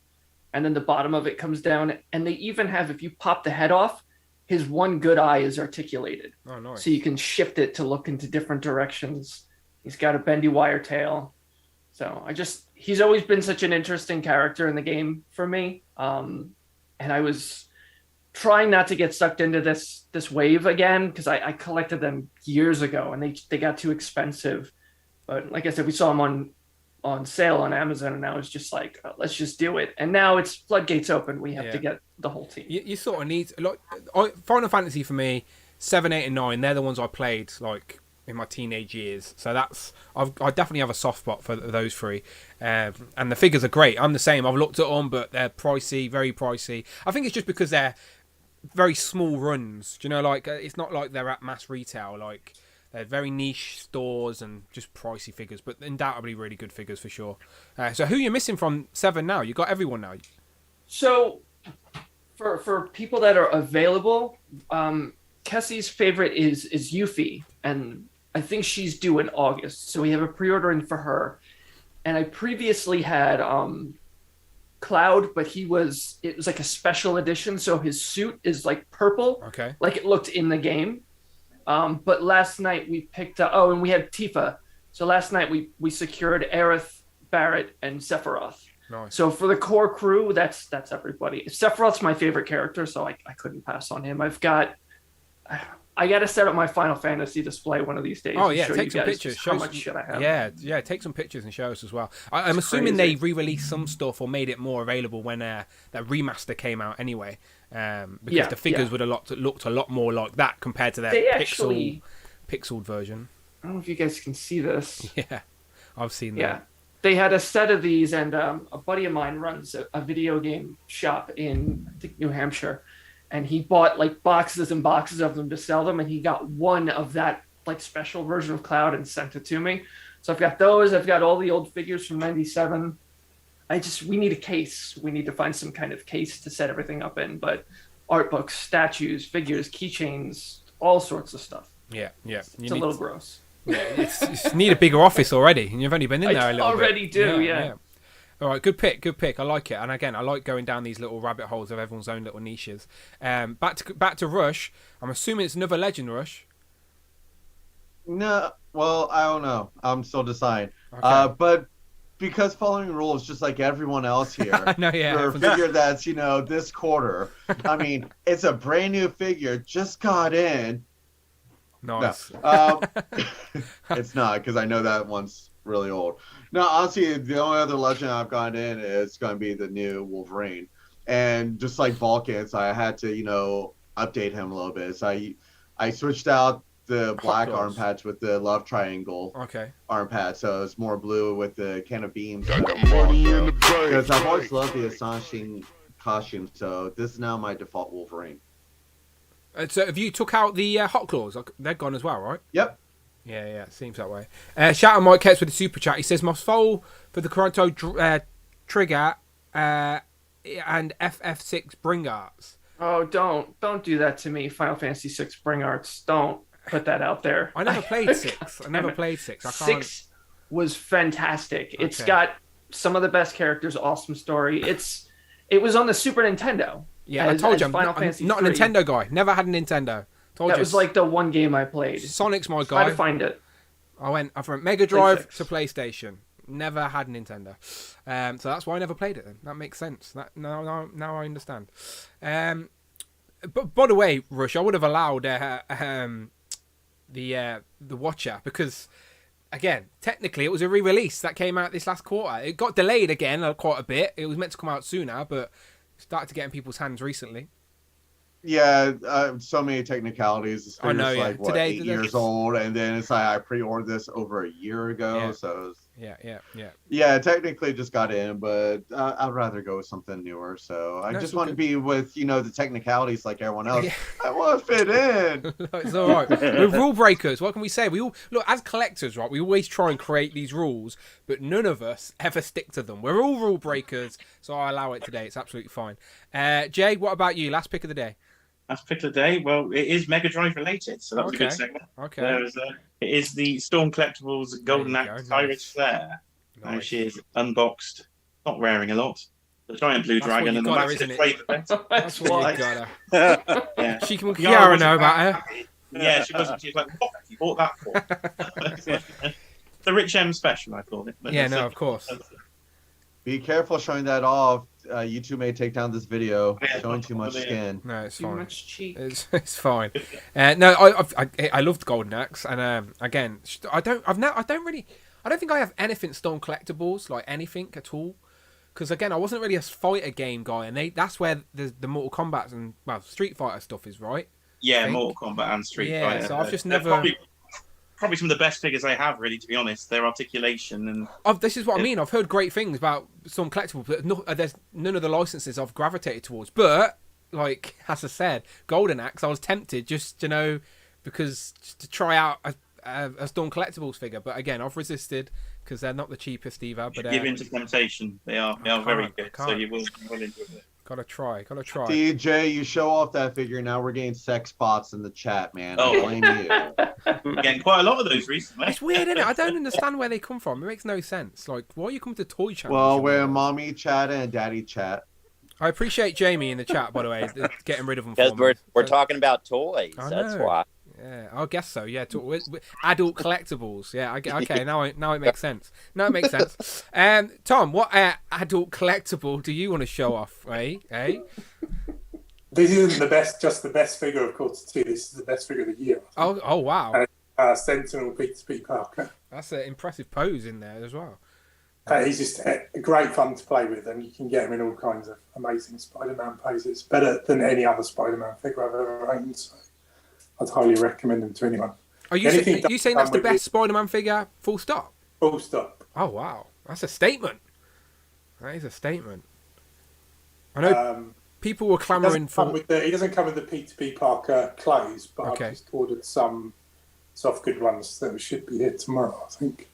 and then the bottom of it comes down. And they even have, if you pop the head off, his one good eye is articulated. Oh, nice. So you can shift it to look into different directions. He's got a bendy wire tail. So he's always been such an interesting character in the game for me. And I was trying not to get sucked into this wave again, because I collected them years ago and they got too expensive. But like I said, we saw them on sale on Amazon, and I was just like, oh, let's just do it. And now it's floodgates open. We have to get the whole team. You sort of need like Final Fantasy for me, 7, 8, and 9. They're the ones I played like in my teenage years. So I definitely have a soft spot for those three. And the figures are great. I'm the same. I've looked at them, but they're pricey, very pricey. I think it's just because they're very small runs. Do you know, like it's not like they're at mass retail. Like they're very niche stores and just pricey figures, but undoubtedly really good figures for sure. So who are you missing from 7 now? You got everyone now. So for people that are available, Kessie's favorite is Yuffie, and I think she's due in August. So we have a pre-order in for her. And I previously had Cloud, but it was like a special edition, so his suit is like purple, like it looked in the game. But last night we picked up, and we had Tifa. So last night we secured Aerith, Barrett, and Sephiroth. Nice. So for the core crew, that's everybody. Sephiroth's my favorite character, so I couldn't pass on him. I got to set up my Final Fantasy display one of these days. Oh yeah, show take you some guys pictures. how much shit I have. Yeah, take some pictures and show us as well. I'm assuming crazy. they re-released some stuff or made it more available when that remaster came out anyway. Because the figures would have looked a lot more like that compared to their pixeled version. I don't know if you guys can see this. Yeah, I've seen that. Yeah, they had a set of these, and a buddy of mine runs a video game shop in, I think, New Hampshire. And he bought like boxes and boxes of them to sell them, and he got one of that like special version of Cloud and sent it to me. So I've got those. I've got all the old figures from '97. We need a case. We need to find some kind of case to set everything up in. But art books, statues, figures, keychains, all sorts of stuff. Yeah. It's a little gross. Yeah, you need a bigger office already, and you've only been in there a little bit. I already do, yeah. All right, good pick. I like it, and again, I like going down these little rabbit holes of everyone's own little niches. Back to Rush. I'm assuming it's another Legend Rush. No, well, I don't know. I'm still deciding. Okay. But because following rules, just like everyone else here, for a figure that's this quarter. I mean, it's a brand new figure, just got in. Nice. No, it's not, because I know that one's really old. No, honestly, the only other Legend I've gotten in is going to be the new Wolverine. And just like Vulcans, I had to, update him a little bit. So I switched out the black arm patch with the love triangle arm patch. So it's more blue with the can of beams. Because I've always loved the astonishing costume. So this is now my default Wolverine. So have you took out the hot claws? They're gone as well, right? Yep. Yeah, it seems that way. Shout out Mike Ketz with the super chat. He says, "Most foal for the Toronto trigger and FF6 bring arts." Oh, don't do that to me, Final Fantasy 6 bring arts. Don't put that out there. I never played 6. I can't... 6 was fantastic. Okay. It's got some of the best characters, awesome story. It was on the Super Nintendo. Yeah, I told you, I'm not a Nintendo guy. Never had a Nintendo. That was like the one game I played. Sonic's my guy. Try to find it. I went from Mega Drive to PlayStation. Never had Nintendo. So that's why I never played it then. That makes sense. Now I understand. But by the way, Rush, I would have allowed the Watcher because, again, technically it was a re-release that came out this last quarter. It got delayed again quite a bit. It was meant to come out sooner, but started to get in people's hands recently. Yeah, so many technicalities. This I know, like, today, 8 years old, and then it's like I pre-ordered this over a year ago, so Yeah, technically just got in, but I'd rather go with something newer. So I just want to be with, the technicalities like everyone else. Yeah. I want to fit in. It's all right. We're rule breakers. What can we say? We all look as collectors, right? We always try and create these rules, but none of us ever stick to them. We're all rule breakers, so I allow it today. It's absolutely fine. Jay, what about you? Last pick of the day. Last pick of the day. Well, it is Mega Drive related, so that was a good segment. Okay. It is the Storm Collectibles Golden Axe Iris Flare. Now she is unboxed, not wearing a lot. The giant blue dragon and the massive flavor vent. That's what you got her. Yeah. She can Kiara know about her. Yeah, she wasn't. She was like, what have you bought that for? The Rich M special, I called it. Yeah, no, of course. Be careful showing that off. YouTube may take down this video showing too much skin. No, it's Too fine. much cheek. It's fine. No, I loved Golden Axe, and again, I don't think I have anything Storm Collectibles, like anything at all, because again, I wasn't really a fighter game guy, and that's where the Mortal Kombat and Street Fighter stuff is, right? Yeah, Mortal Kombat and Street Fighter. Yeah, so I've just never. Probably some of the best figures I have, really, to be honest. Their articulation and this is what I mean. I've heard great things about some collectibles, but there's none of the licenses I've gravitated towards. But like as I said, Golden Axe, I was tempted just because to try out a Storm Collectibles figure. But again, I've resisted because they're not the cheapest either. But give in to temptation. They are very good. So you will enjoy it. Gotta try. DJ, you show off that figure. Now we're getting sex bots in the chat, man. I blame you. We're getting quite a lot of those recently. It's weird, isn't it? I don't understand where they come from. It makes no sense. Like, why are you coming to toy channels? Well, we're mommy chat and daddy chat. I appreciate Jamie in the chat, by the way, getting rid of them. Because we're talking about toys. That's why. Yeah, I guess so. Yeah, adult collectibles. Yeah, okay. Now it makes sense. Tom, what adult collectible do you want to show off? Eh? This isn't just the best figure of course too. This is the best figure of the year. Oh wow. Sentinel Peter Parker. That's an impressive pose in there as well. He's just great fun to play with, and you can get him in all kinds of amazing Spider-Man poses. Better than any other Spider-Man figure I've ever owned. So I'd highly recommend them to anyone. Are you saying that's the best Spider-Man figure? Full stop. Full stop. Oh wow, that's a statement. That is a statement. I know people were clamoring for. He doesn't come with the Peter B. Parker clothes, but Okay. I've just ordered some soft good ones that should be here tomorrow, I think.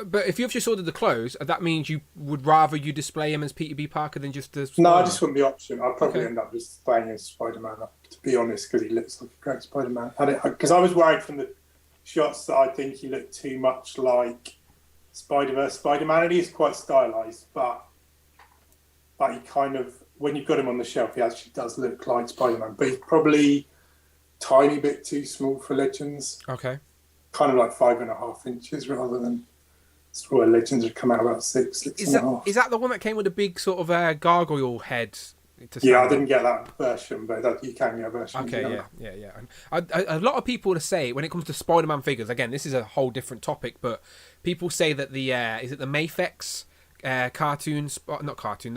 But if you've just ordered the clothes, that means you would rather you display him as Peter B. Parker than just as. No, I just want the option. I'll probably end up just playing as Spider-Man, to be honest, because he looks like a great Spider-Man. Because I was worried from the shots that I think he looked too much like Spider-Verse Spider-Man, and he is quite stylized, but he kind of, when you've got him on the shelf, he actually does look like Spider-Man, but he's probably tiny bit too small for Legends. Okay. Kind of like 5.5 inches rather than Legends would come out about 6 Is that the one that came with a big sort of gargoyle head? Yeah, I didn't get that version, but you can get a version. Okay, yeah. And a lot of people say when it comes to Spider-Man figures, again, this is a whole different topic, but people say that the is it the Mafex the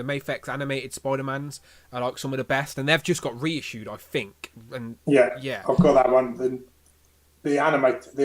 Mafex animated Spider-Mans are like some of the best, and they've just got reissued, I think. And yeah, I've got that one. The animated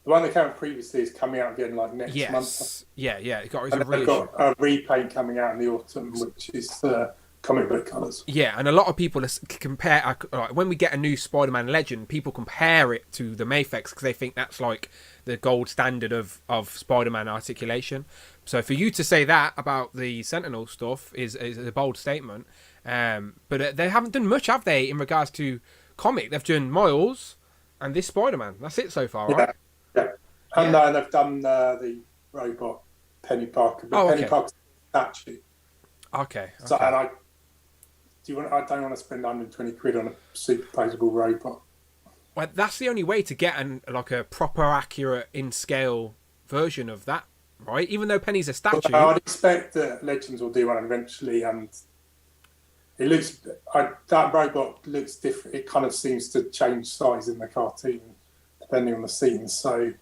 the one that came out previously is coming out again like next month. Yeah. They've got a repaint coming out in the autumn, which is the comic book colours. Yeah, and a lot of people compare when we get a new Spider-Man Legend, people compare it to the Mafex because they think that's like the gold standard of Spider-Man articulation. So for you to say that about the Sentinel stuff is a bold statement. But they haven't done much, have they, in regards to comic? They've done Miles and this Spider-Man. That's it so far, right? Yeah. And they've done the robot Penny Parker. But Penny Parker's statue. Okay. So, and I don't want to spend 120 quid on a superposable robot. Well, that's the only way to get a proper, accurate, in-scale version of that, right? Even though Penny's a statue. I'd expect that Legends will do one eventually, and it looks that robot looks different. It kind of seems to change size in the cartoon depending on the scene. So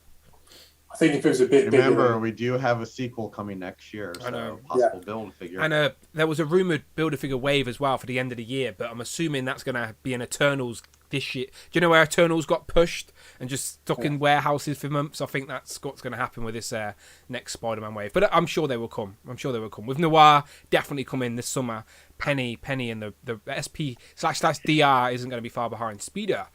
I think if it was a bit bigger, we do have a sequel coming next year. So I know. Possible Build-A-Figure. And there was a rumored Build-A-Figure wave as well for the end of the year, but I'm assuming that's going to be an Eternals this year. Do you know where Eternals got pushed and just stuck in warehouses for months? I think that's what's going to happen with this next Spider-Man wave. But I'm sure they will come. With Noir definitely coming this summer. Penny, and the SP/DR isn't going to be far behind. Speeder,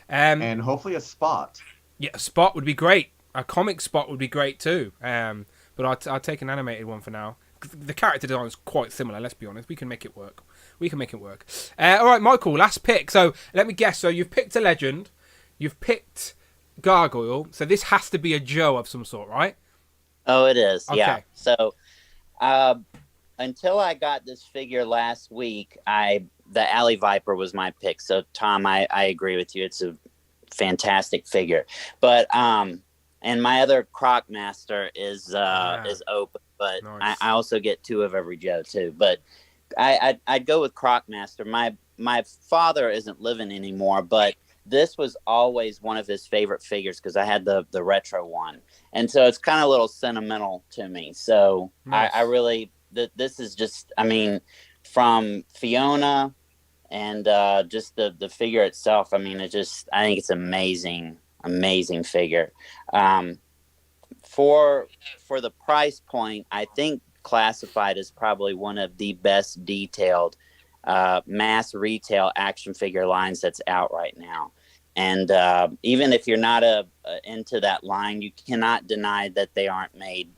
and hopefully a Spot. Yeah, a Spot would be great. A comic Spot would be great too. But I'll take an animated one for now. The character design is quite similar. Let's be honest. We can make it work. All right, Michael, last pick. So let me guess. So you've picked a legend. You've picked Gargoyle. So this has to be a Joe of some sort, right? Oh, it is. Okay. Yeah. So until I got this figure last week, the Alley Viper was my pick. So Tom, I agree with you. It's a fantastic figure. But and my other Croc Master is open. But nice. I also get 2 of every Joe too. But I'd go with Croc Master. My father isn't living anymore, but this was always one of his favorite figures because I had the retro one, and so it's kind of a little sentimental to me. So nice. I really this is just, I mean, from Fiona and just the figure itself. I mean, I think it's amazing figure. For the price point, I think Classified is probably one of the best detailed mass retail action figure lines that's out right now. And even if you're not into that line, you cannot deny that they aren't made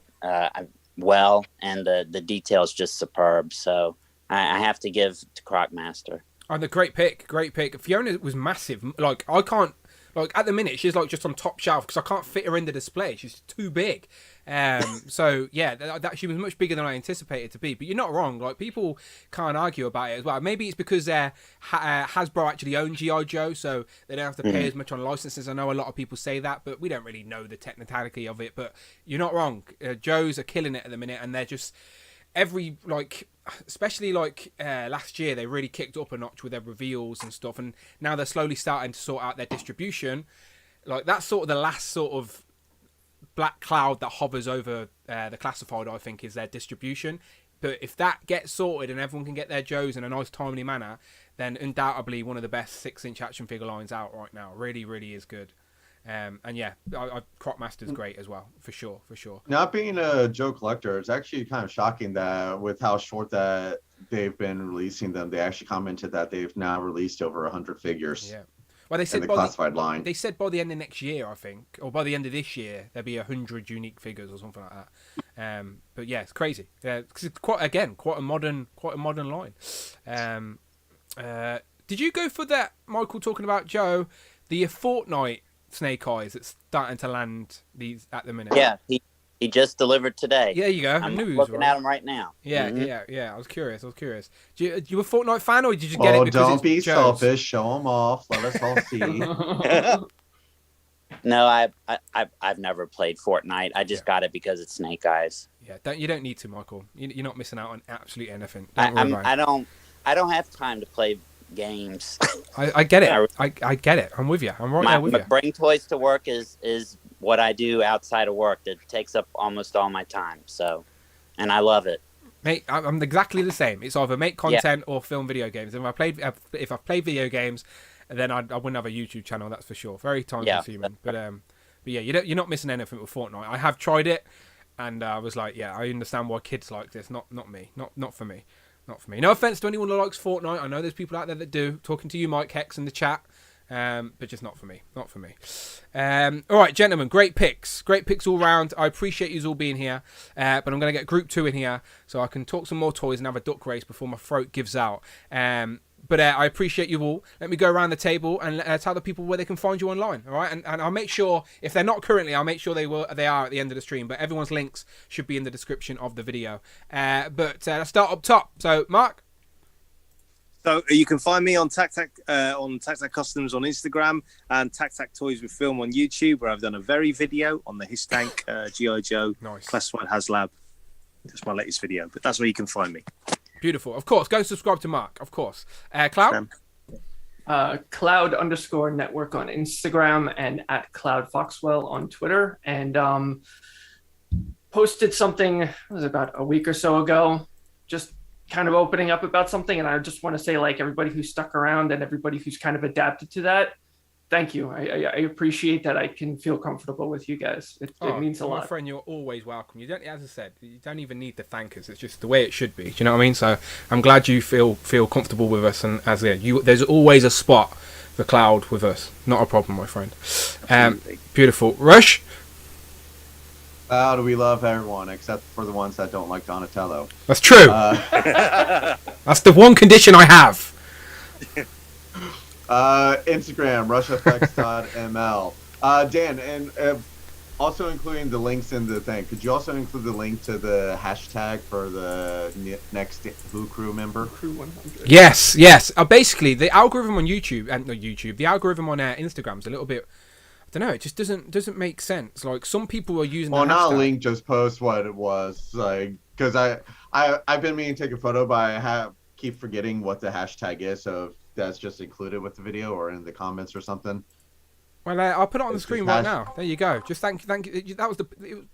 well, and the detail is just superb. So I have to give to Croc Master. Oh, the great pick. Fiona was massive. Like, I can't. Like, at the minute, she's like just on top shelf because I can't fit her in the display. She's too big. So yeah, that she was much bigger than I anticipated to be. But you're not wrong. Like, people can't argue about it as well. Maybe it's because Hasbro actually own G.I. Joe, so they don't have to pay as much on licenses. I know a lot of people say that, but we don't really know the technicality of it. But you're not wrong. Joes are killing it at the minute, and they're just especially last year, they really kicked up a notch with their reveals and stuff, and now they're slowly starting to sort out their distribution. Like, that's sort of the last sort of black cloud that hovers over the Classified, I think, is their distribution. But if that gets sorted and everyone can get their Joes in a nice, timely manner, then undoubtedly one of the best 6-inch action figure lines out right now. Really, really is good. And yeah, Croc Master's great as well, for sure. Not being a Joe collector, it's actually kind of shocking that with how short that they've been releasing them, they actually commented that they've now released over 100 figures. Yeah. Well, they said in the Classified line. They said by the end of next year, I think, or by the end of this year, there'll be 100 unique figures or something like that. But yeah, it's crazy. Because it's quite a modern line. Did you go for that, Michael, talking about Joe, the Fortnite Snake Eyes that's starting to land these at the minute? Yeah, he just delivered today. Yeah, you go. I'm looking at him right now. Yeah, yeah. I was curious. You a Fortnite fan, or did you just get it because don't be selfish. Show them off. Let us all see. No, I've never played Fortnite. I just got it because it's Snake Eyes. Yeah, you don't need to, Michael. You're not missing out on absolutely anything. I don't have time to play games. I get it. I get it. I'm with you. I'm right there with you. Bring toys to work is what I do outside of work. That takes up almost all my time. So, and I love it. Mate, I'm exactly the same. It's either make content or film video games. And if I played video games, then I wouldn't have a YouTube channel. That's for sure. Very time consuming. But yeah, you're not missing anything with Fortnite. I have tried it, and I was like, yeah, I understand why kids like this. Not me. Not for me. Not for me. No offense to anyone who likes Fortnite. I know there's people out there that do. Talking to you, Mike Hex, in the chat. But just not for me. Not for me. All right, gentlemen. Great picks. Great picks all round. I appreciate you all being here. But I'm going to get Group 2 in here so I can talk some more toys and have a duck race before my throat gives out. But I appreciate you all. Let me go around the table and tell the people where they can find you online. All right, and I'll make sure, if they're not currently, I'll make sure they are at the end of the stream. But everyone's links should be in the description of the video. But let's start up top. So, Mark. So you can find me on Tac Customs on Instagram and Tac Toys with Film on YouTube, where I've done a video on the His Tank G.I. Joe Classified Haslab. That's my latest video, but that's where you can find me. Beautiful. Of course, go subscribe to Mark. Of course. Cloud? Cloud_network on Instagram and at Cloud Foxwell on Twitter. And posted something, it was about a week or so ago, just kind of opening up about something, and I just want to say, like, everybody who's stuck around and everybody who's kind of adapted to that, thank you. I appreciate that. I can feel comfortable with you guys. It means a lot. My friend, you're always welcome. You don't, as I said, you don't even need to thank us. It's just the way it should be. Do you know what I mean? So I'm glad you feel comfortable with us, and there's always a spot for Cloud with us. Not a problem, my friend. Beautiful. Rush. How do we love everyone except for the ones that don't like Donatello? That's true. That's the one condition I have. Instagram, rushfx.ml. Dan, and also including the links in the thing. Could you also include the link to the hashtag for the next Who Crew member? Crew 100. Yes. Basically, the algorithm on YouTube, the algorithm on Instagram is a little bit. I don't know. It just doesn't make sense. Like, some people are using. Well, the not hashtag. a link, just post what it was. Like, because I've been meaning to take a photo, but I keep forgetting what the hashtag is. So that's just included with the video or in the comments or something. Well, I'll put it on the screen right now. There you go. Just thank you. That was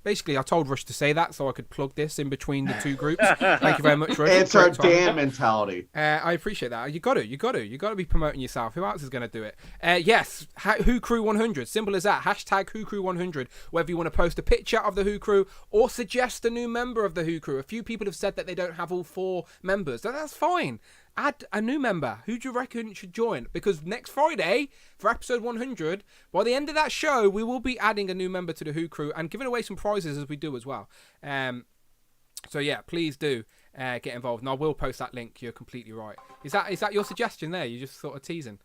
basically, I told Rush to say that so I could plug this in between the two groups. Thank you very much, Rush. It's our Dan mentality. I appreciate that. You got to be promoting yourself. Who else is going to do it? Yes, Who Crew 100. Simple as that. Hashtag Who Crew 100. Whether you want to post a picture of the Who Crew or suggest a new member of the Who Crew. A few people have said that they don't have all 4 members. That's fine. Add a new member. Who do you reckon should join? Because next Friday, for episode 100, by the end of that show, we will be adding a new member to the Who Crew and giving away some prizes as we do as well. So yeah, please do get involved. And I will post that link. You're completely right. Is that your suggestion there? You just sort of teasing?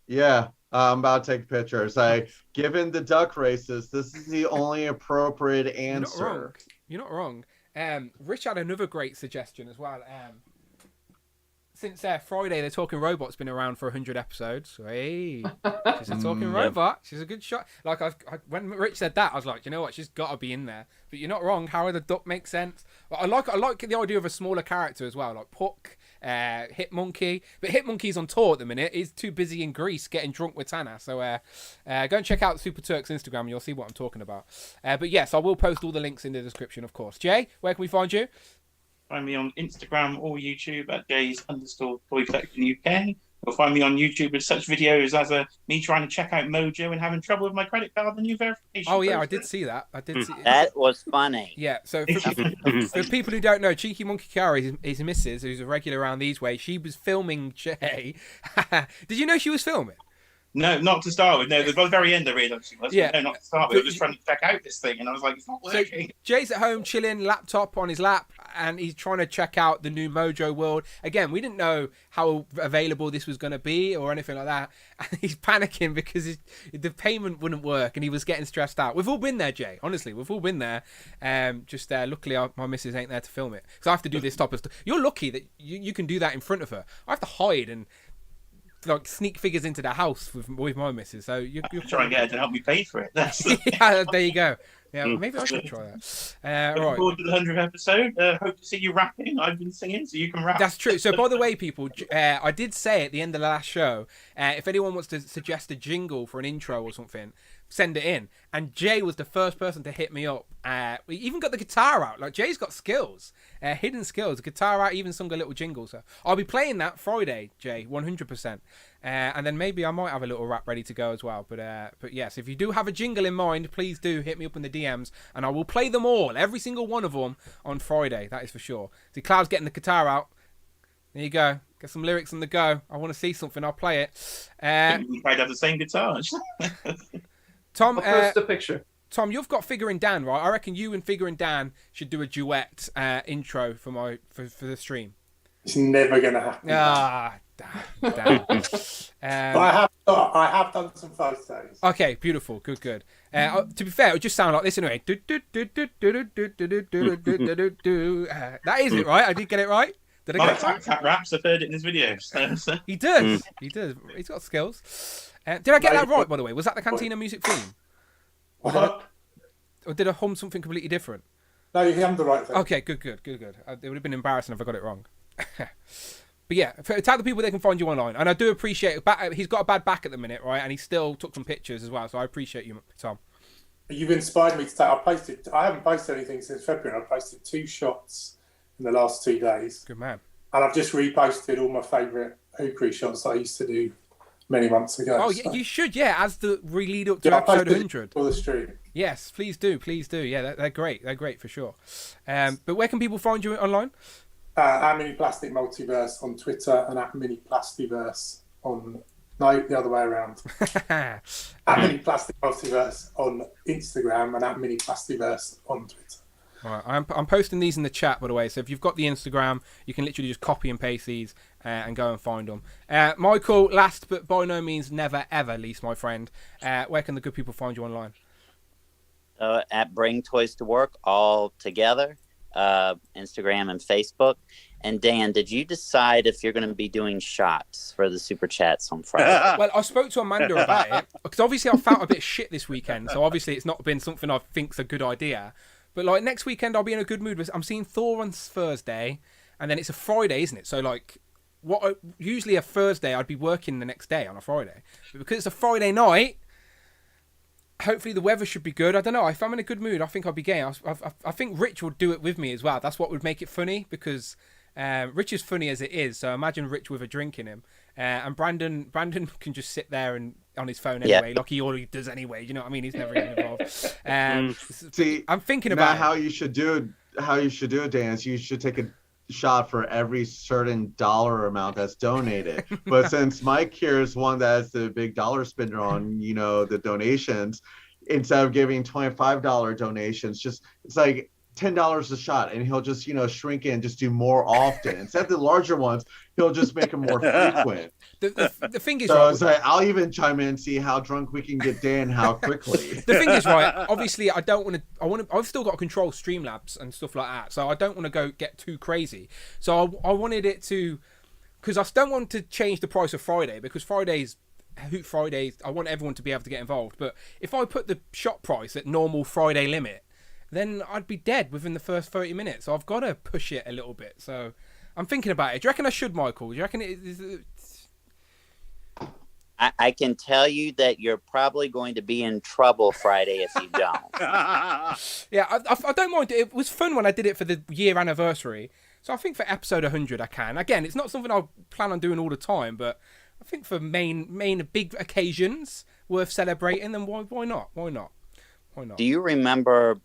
Yeah, I'm about to take a picture. It's like, given the duck races, this is the only appropriate answer. You're not wrong. Rich had another great suggestion as well. Since Friday, the Talking Robot's been around for 100 episodes. Hey, she's a talking robot. She's a good shot. Like, when Rich said that, I was like, you know what? She's got to be in there. But you're not wrong. Howard the Duck makes sense. But I like the idea of a smaller character as well, like Puck, Hit Monkey. But Hit Monkey's on tour at the minute. He's too busy in Greece getting drunk with Tana. So go and check out Super Turk's Instagram, and you'll see what I'm talking about. But yes, I will post all the links in the description, of course. Jay, where can we find you? Find me on Instagram or YouTube at Jays_Toy Collection UK. Or find me on YouTube with such videos as me trying to check out Mojo and having trouble with my credit card and new verification. Oh yeah, I did see that. That was funny. Yeah. So for people who don't know, Cheeky Monkey Carey, his missus, who's a regular around these ways, she was filming Jay. Did you know she was filming? No, not to start with. No, the very end I realised she was. Yeah. No, not to start with. I was just trying to check out this thing, and I was like, it's not working. So Jay's at home chilling, laptop on his lap, and he's trying to check out the new Mojo World. Again, we didn't know how available this was going to be or anything like that. And he's panicking because the payment wouldn't work, and he was getting stressed out. We've all been there, Jay. Honestly, we've all been there. Luckily, my missus ain't there to film it. Because I have to do this type of stuff. You're lucky that you can do that in front of her. I have to hide and like sneak figures into the house with my missus. So you're trying to get her to help me pay for it. Yeah, there you go. Yeah, maybe I should try that. Looking forward to the 100th episode. Hope to see you rapping. I've been singing, so you can rap. That's true. So, by the way, people, I did say at the end of the last show, if anyone wants to suggest a jingle for an intro or something, send it in. And Jay was the first person to hit me up. We even got the guitar out. Like, Jay's got skills, hidden skills. The guitar out, even sung a little jingle. So I'll be playing that Friday, Jay, 100%. And then maybe I might have a little rap ready to go as well. But yes, if you do have a jingle in mind, please do hit me up in the DMs, and I will play them all, every single one of them, on Friday. That is for sure. See, Cloud's getting the guitar out. There you go. Get some lyrics on the go. I want to see something. I'll play it. We might have the same guitar. Tom, I'll post a picture. Tom, you've got Figure and Dan, right? I reckon you and Figure and Dan should do a duet intro for the stream. It's never going to happen. Damn. But I have done some photos. Okay, beautiful. Good. To be fair, it would just sound like this anyway. That is it, right? I did get it right. Did I get it? Cat raps. I've heard it in his videos. He does. He does. He's got skills. Did I get that right, by the way? Was that the Cantina music theme? Or did I hum something completely different? No, you hummed the right thing. Okay, good. It would have been embarrassing if I got it wrong. But yeah, tell the people they can find you online. And I do appreciate it. He's got a bad back at the minute, right? And he still took some pictures as well. So I appreciate you, Tom. You've inspired me to take. I haven't posted anything since February. I posted 2 shots in the last 2 days. Good man. And I've just reposted all my favourite Hookery shots that I used to do many months ago. Oh, so. you should, as the lead up to episode 100. For the stream. Yes, please do. Yeah, they're great. They're great for sure. But where can people find you online? At Mini Plastic Multiverse on Twitter and at Mini Plastiverse on... No, the other way around. At Mini Plastic Multiverse on Instagram and at Mini Plastiverse on Twitter. All right, I'm posting these in the chat, by the way. So if you've got the Instagram, you can literally just copy and paste these and go and find them. Michael, last but by no means never ever least, my friend, where can the good people find you online? At Bring Toys to Work, all together, Instagram and Facebook. And Dan, did you decide if you're going to be doing shots for the Super Chats on Friday? Well, I spoke to Amanda about it, because obviously I felt a bit shit this weekend, so obviously it's not been something I think's a good idea. But like next weekend I'll be in a good mood. I'm seeing Thor on Thursday, and then it's a Friday, isn't it? So like, usually a Thursday I'd be working the next day on a Friday. But because it's a Friday night, hopefully the weather should be good. I don't know. If I'm in a good mood, I think I'll be game. I think Rich will do it with me as well. That's what would make it funny, because Rich is funny as it is. So imagine Rich with a drink in him, and Brandon can just sit there and on his phone anyway, like he already does anyway. You know what I mean? He's never even involved. See, I'm thinking about how you should do it. How you should do it, Dan, is you should take a shot for every certain dollar amount that's donated. But since Mike here is one that's the big dollar spender on, the donations, instead of giving $25 donations, it's like $10 a shot, and he'll just shrink it and just do more often. Instead of the larger ones, he'll just make them more frequent. The thing is, so right, it's like, I'll even chime in and see how drunk we can get Dan, how quickly. The thing is, right, obviously I've still got to control Streamlabs and stuff like that, so I don't want to go get too crazy. So I wanted it to, because I don't want to change the price of Friday, because Hoot Fridays, I want everyone to be able to get involved. But if I put the shop price at normal Friday limit, then I'd be dead within the first 30 minutes. So I've got to push it a little bit. So I'm thinking about it. Do you reckon I should, Michael? Do you reckon it is... I can tell you that you're probably going to be in trouble Friday if you don't. Yeah, I don't mind. It was fun when I did it for the year anniversary. So I think for episode 100 I can. Again, it's not something I plan on doing all the time, but I think for main big occasions worth celebrating, then why not? Why not? Do you remember,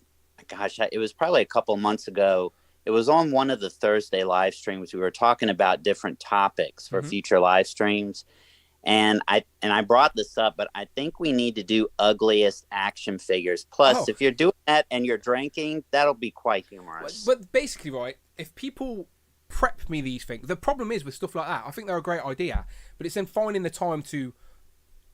gosh, it was probably a couple months ago, it was on one of the Thursday live streams, we were talking about different topics for future live streams. And I brought this up, but I think we need to do ugliest action figures. Plus, if you're doing that and you're drinking, that'll be quite humorous. But basically, right, if people prep me these things, the problem is with stuff like that, I think they're a great idea, but it's then finding the time to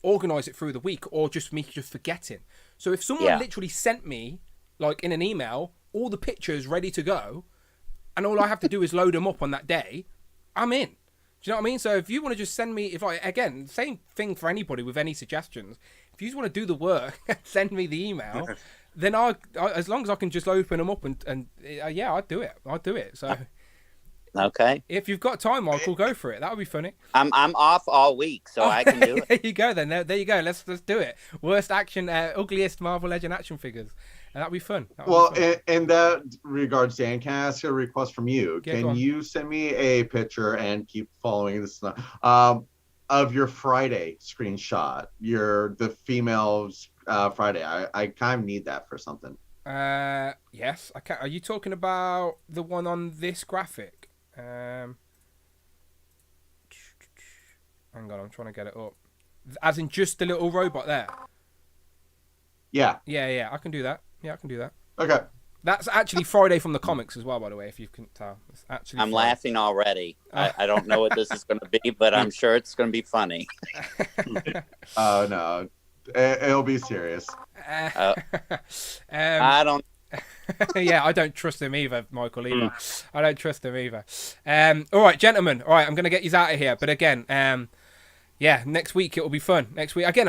organise it through the week, or just me just forgetting. So if someone literally sent me, like in an email, all the pictures ready to go, and all I have to do is load them up on that day, I'm in. Do you know what I mean? So if you want to just send me, again, same thing for anybody with any suggestions. If you just want to do the work, send me the email. Then I as long as I can just open them up and I'd do it. I'd do it. So okay. If you've got time, Michael, go for it. That would be funny. I'm off all week, so I can do it. There you go. Then there you go. Let's do it. Worst action, ugliest Marvel Legend action figures. And that'd be fun. In that regards, Dan, can I ask a request from you? Can you send me a picture and keep following this of your Friday screenshot? The female's Friday. I kind of need that for something. Yes, I can. Are you talking about the one on this graphic? Hang on, I'm trying to get it up. As in just the little robot there? Yeah. Yeah, I can do that. Yeah, I can do that. Okay. That's actually Friday from the comics as well, by the way, if you can tell. It's actually I'm Friday. laughing already. I don't know what this is going to be, but I'm sure it's going to be funny. Oh, no. It'll be serious. I don't. Yeah, I don't trust him either, Michael, either. I don't trust him either. All right, gentlemen. All right, I'm going to get you out of here. But again, next week it'll be fun. Next week again,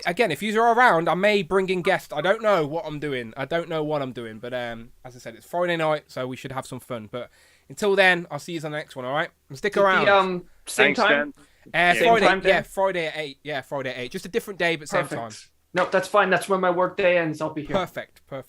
again, if you are around, I may bring in guests. I don't know what I'm doing. But as I said, it's Friday night, so we should have some fun. But until then, I'll see you on the next one. All right, and stick around. Same time. Friday, Friday at 8. Yeah, Friday at 8. Just a different day, but same time. No, that's fine. That's when my work day ends. I'll be here. Perfect. All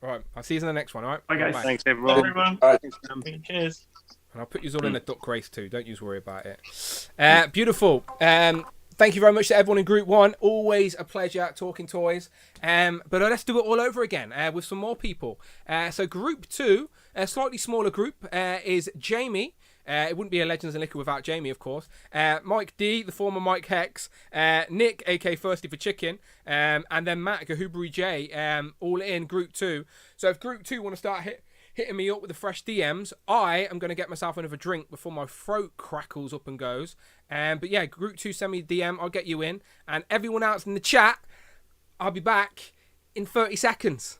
right, I'll see you in the next one. All right. Bye, guys. Thanks, Bye, everyone. everyone. All right. Cheers. And I'll put you all in the duck race too. Don't you worry about it. Beautiful. Thank you very much to everyone in Group 1. Always a pleasure talking toys. But let's do it all over again with some more people. So Group 2, a slightly smaller group, is Jamie. It wouldn't be a Legends and Liquor without Jamie, of course. Mike D, the former Mike Hex. Nick, a.k.a. Thirsty for Chicken. And then Matt, Gahubri J, all in Group 2. So if Group 2 want to start hitting me up with the fresh DMs, I am going to get myself another drink before my throat crackles up and goes. But yeah, Group 2, send me a DM. I'll get you in. And everyone else in the chat, I'll be back in 30 seconds.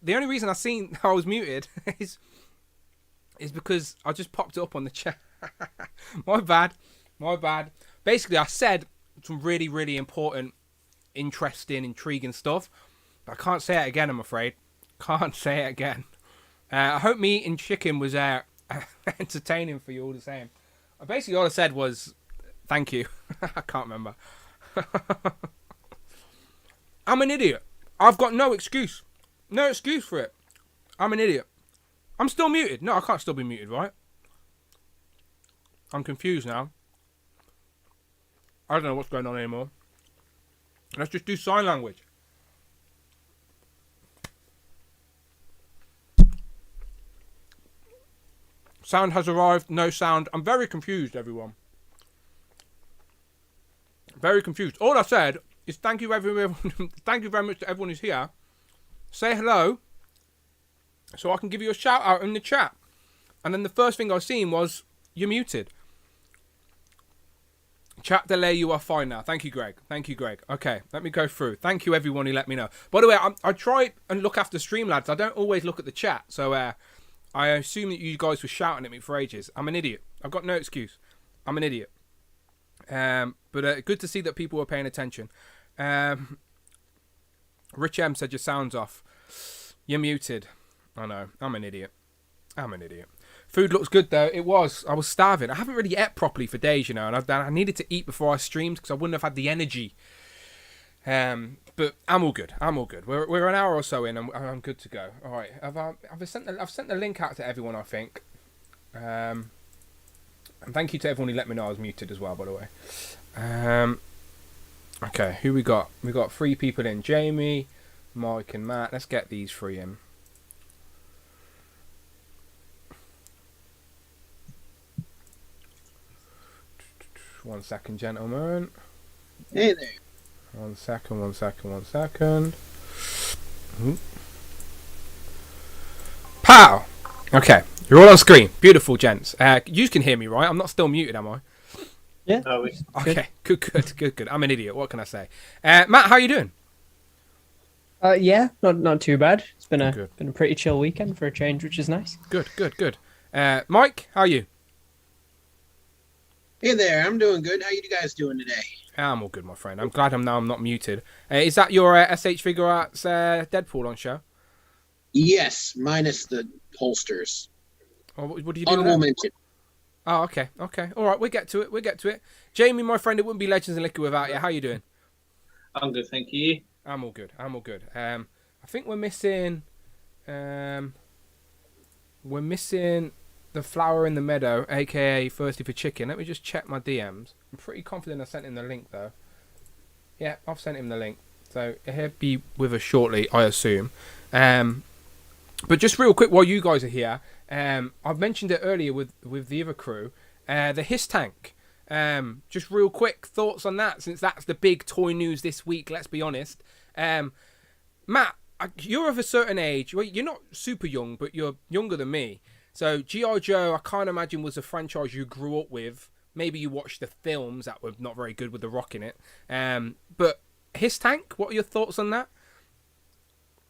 The only reason I seen I was muted is because I just popped it up on the chat. My bad. Basically, I said some really, really important, interesting, intriguing stuff, but I can't say it again, I'm afraid. Can't say it again. I hope me eating chicken was entertaining for you all the same. Basically, all I said was, thank you. I can't remember. I'm an idiot. I've got no excuse. No excuse for it. I'm an idiot. I'm still muted. No, I can't still be muted, right? I'm confused now. I don't know what's going on anymore. Let's just do sign language. Sound has arrived. No sound. I'm very confused, everyone. Very confused. All I said is thank you, everyone. Thank you very much to everyone who's here. Say hello, so I can give you a shout out in the chat. And then the first thing I seen was you're muted. Chat delay, you are fine now. Thank you, Greg. Thank you, Greg. Okay, let me go through. Thank you, everyone who let me know. By the way, I try and look after Streamlabs. I don't always look at the chat, so I assume that you guys were shouting at me for ages. I'm an idiot. I've got no excuse. I'm an idiot. But good to see that people were paying attention. Rich M said your sound's off. You're muted. I know. I'm an idiot. I'm an idiot. Food looks good though. It was. I was starving. I haven't really ate properly for days, you know, and I needed to eat before I streamed because I wouldn't have had the energy. But I'm all good. I'm all good. We're an hour or so in, and I'm good to go. All right. I've sent the link out to everyone, I think. And thank you to everyone who let me know I was muted as well, by the way. Okay, who we got? We got 3 people in. Jamie, Mike, and Matt. Let's get these 3 in. One second, gentlemen. Hey there. One second. Pow! Okay, you're all on screen. Beautiful, gents. You can hear me, right? I'm not still muted, am I? Yeah. Okay, good. I'm an idiot. What can I say? Matt, how you doing? Yeah, not too bad. It's been a pretty chill weekend for a change, which is nice. Good. Mike, how are you? Hey there, I'm doing good. How you guys doing today? I'm all good, my friend. I'm glad I'm not muted. Is that your SH Figure Arts Deadpool on show? Yes, minus the holsters. Oh, what do you do? Honorable mention. Oh, okay. All right, we'll get to it. Jamie, my friend, it wouldn't be Legends and Liquor without you. How you doing? I'm good, thank you. I'm all good. I think we're missing the flower in the meadow, aka Thirsty for Chicken. Let me just check my DMs. I'm pretty confident I sent him the link though. Yeah, I've sent him the link. So he'll be with us shortly, I assume. But just real quick while you guys are here, I've mentioned it earlier with the other crew, the Hiss Tank. Just real quick thoughts on that, since that's the big toy news this week, let's be honest. Matt, you're of a certain age. Well, you're not super young, but you're younger than me. So G.I. Joe, I can't imagine, was a franchise you grew up with. Maybe you watched the films that were not very good with The Rock in it. But Hiss Tank, what are your thoughts on that?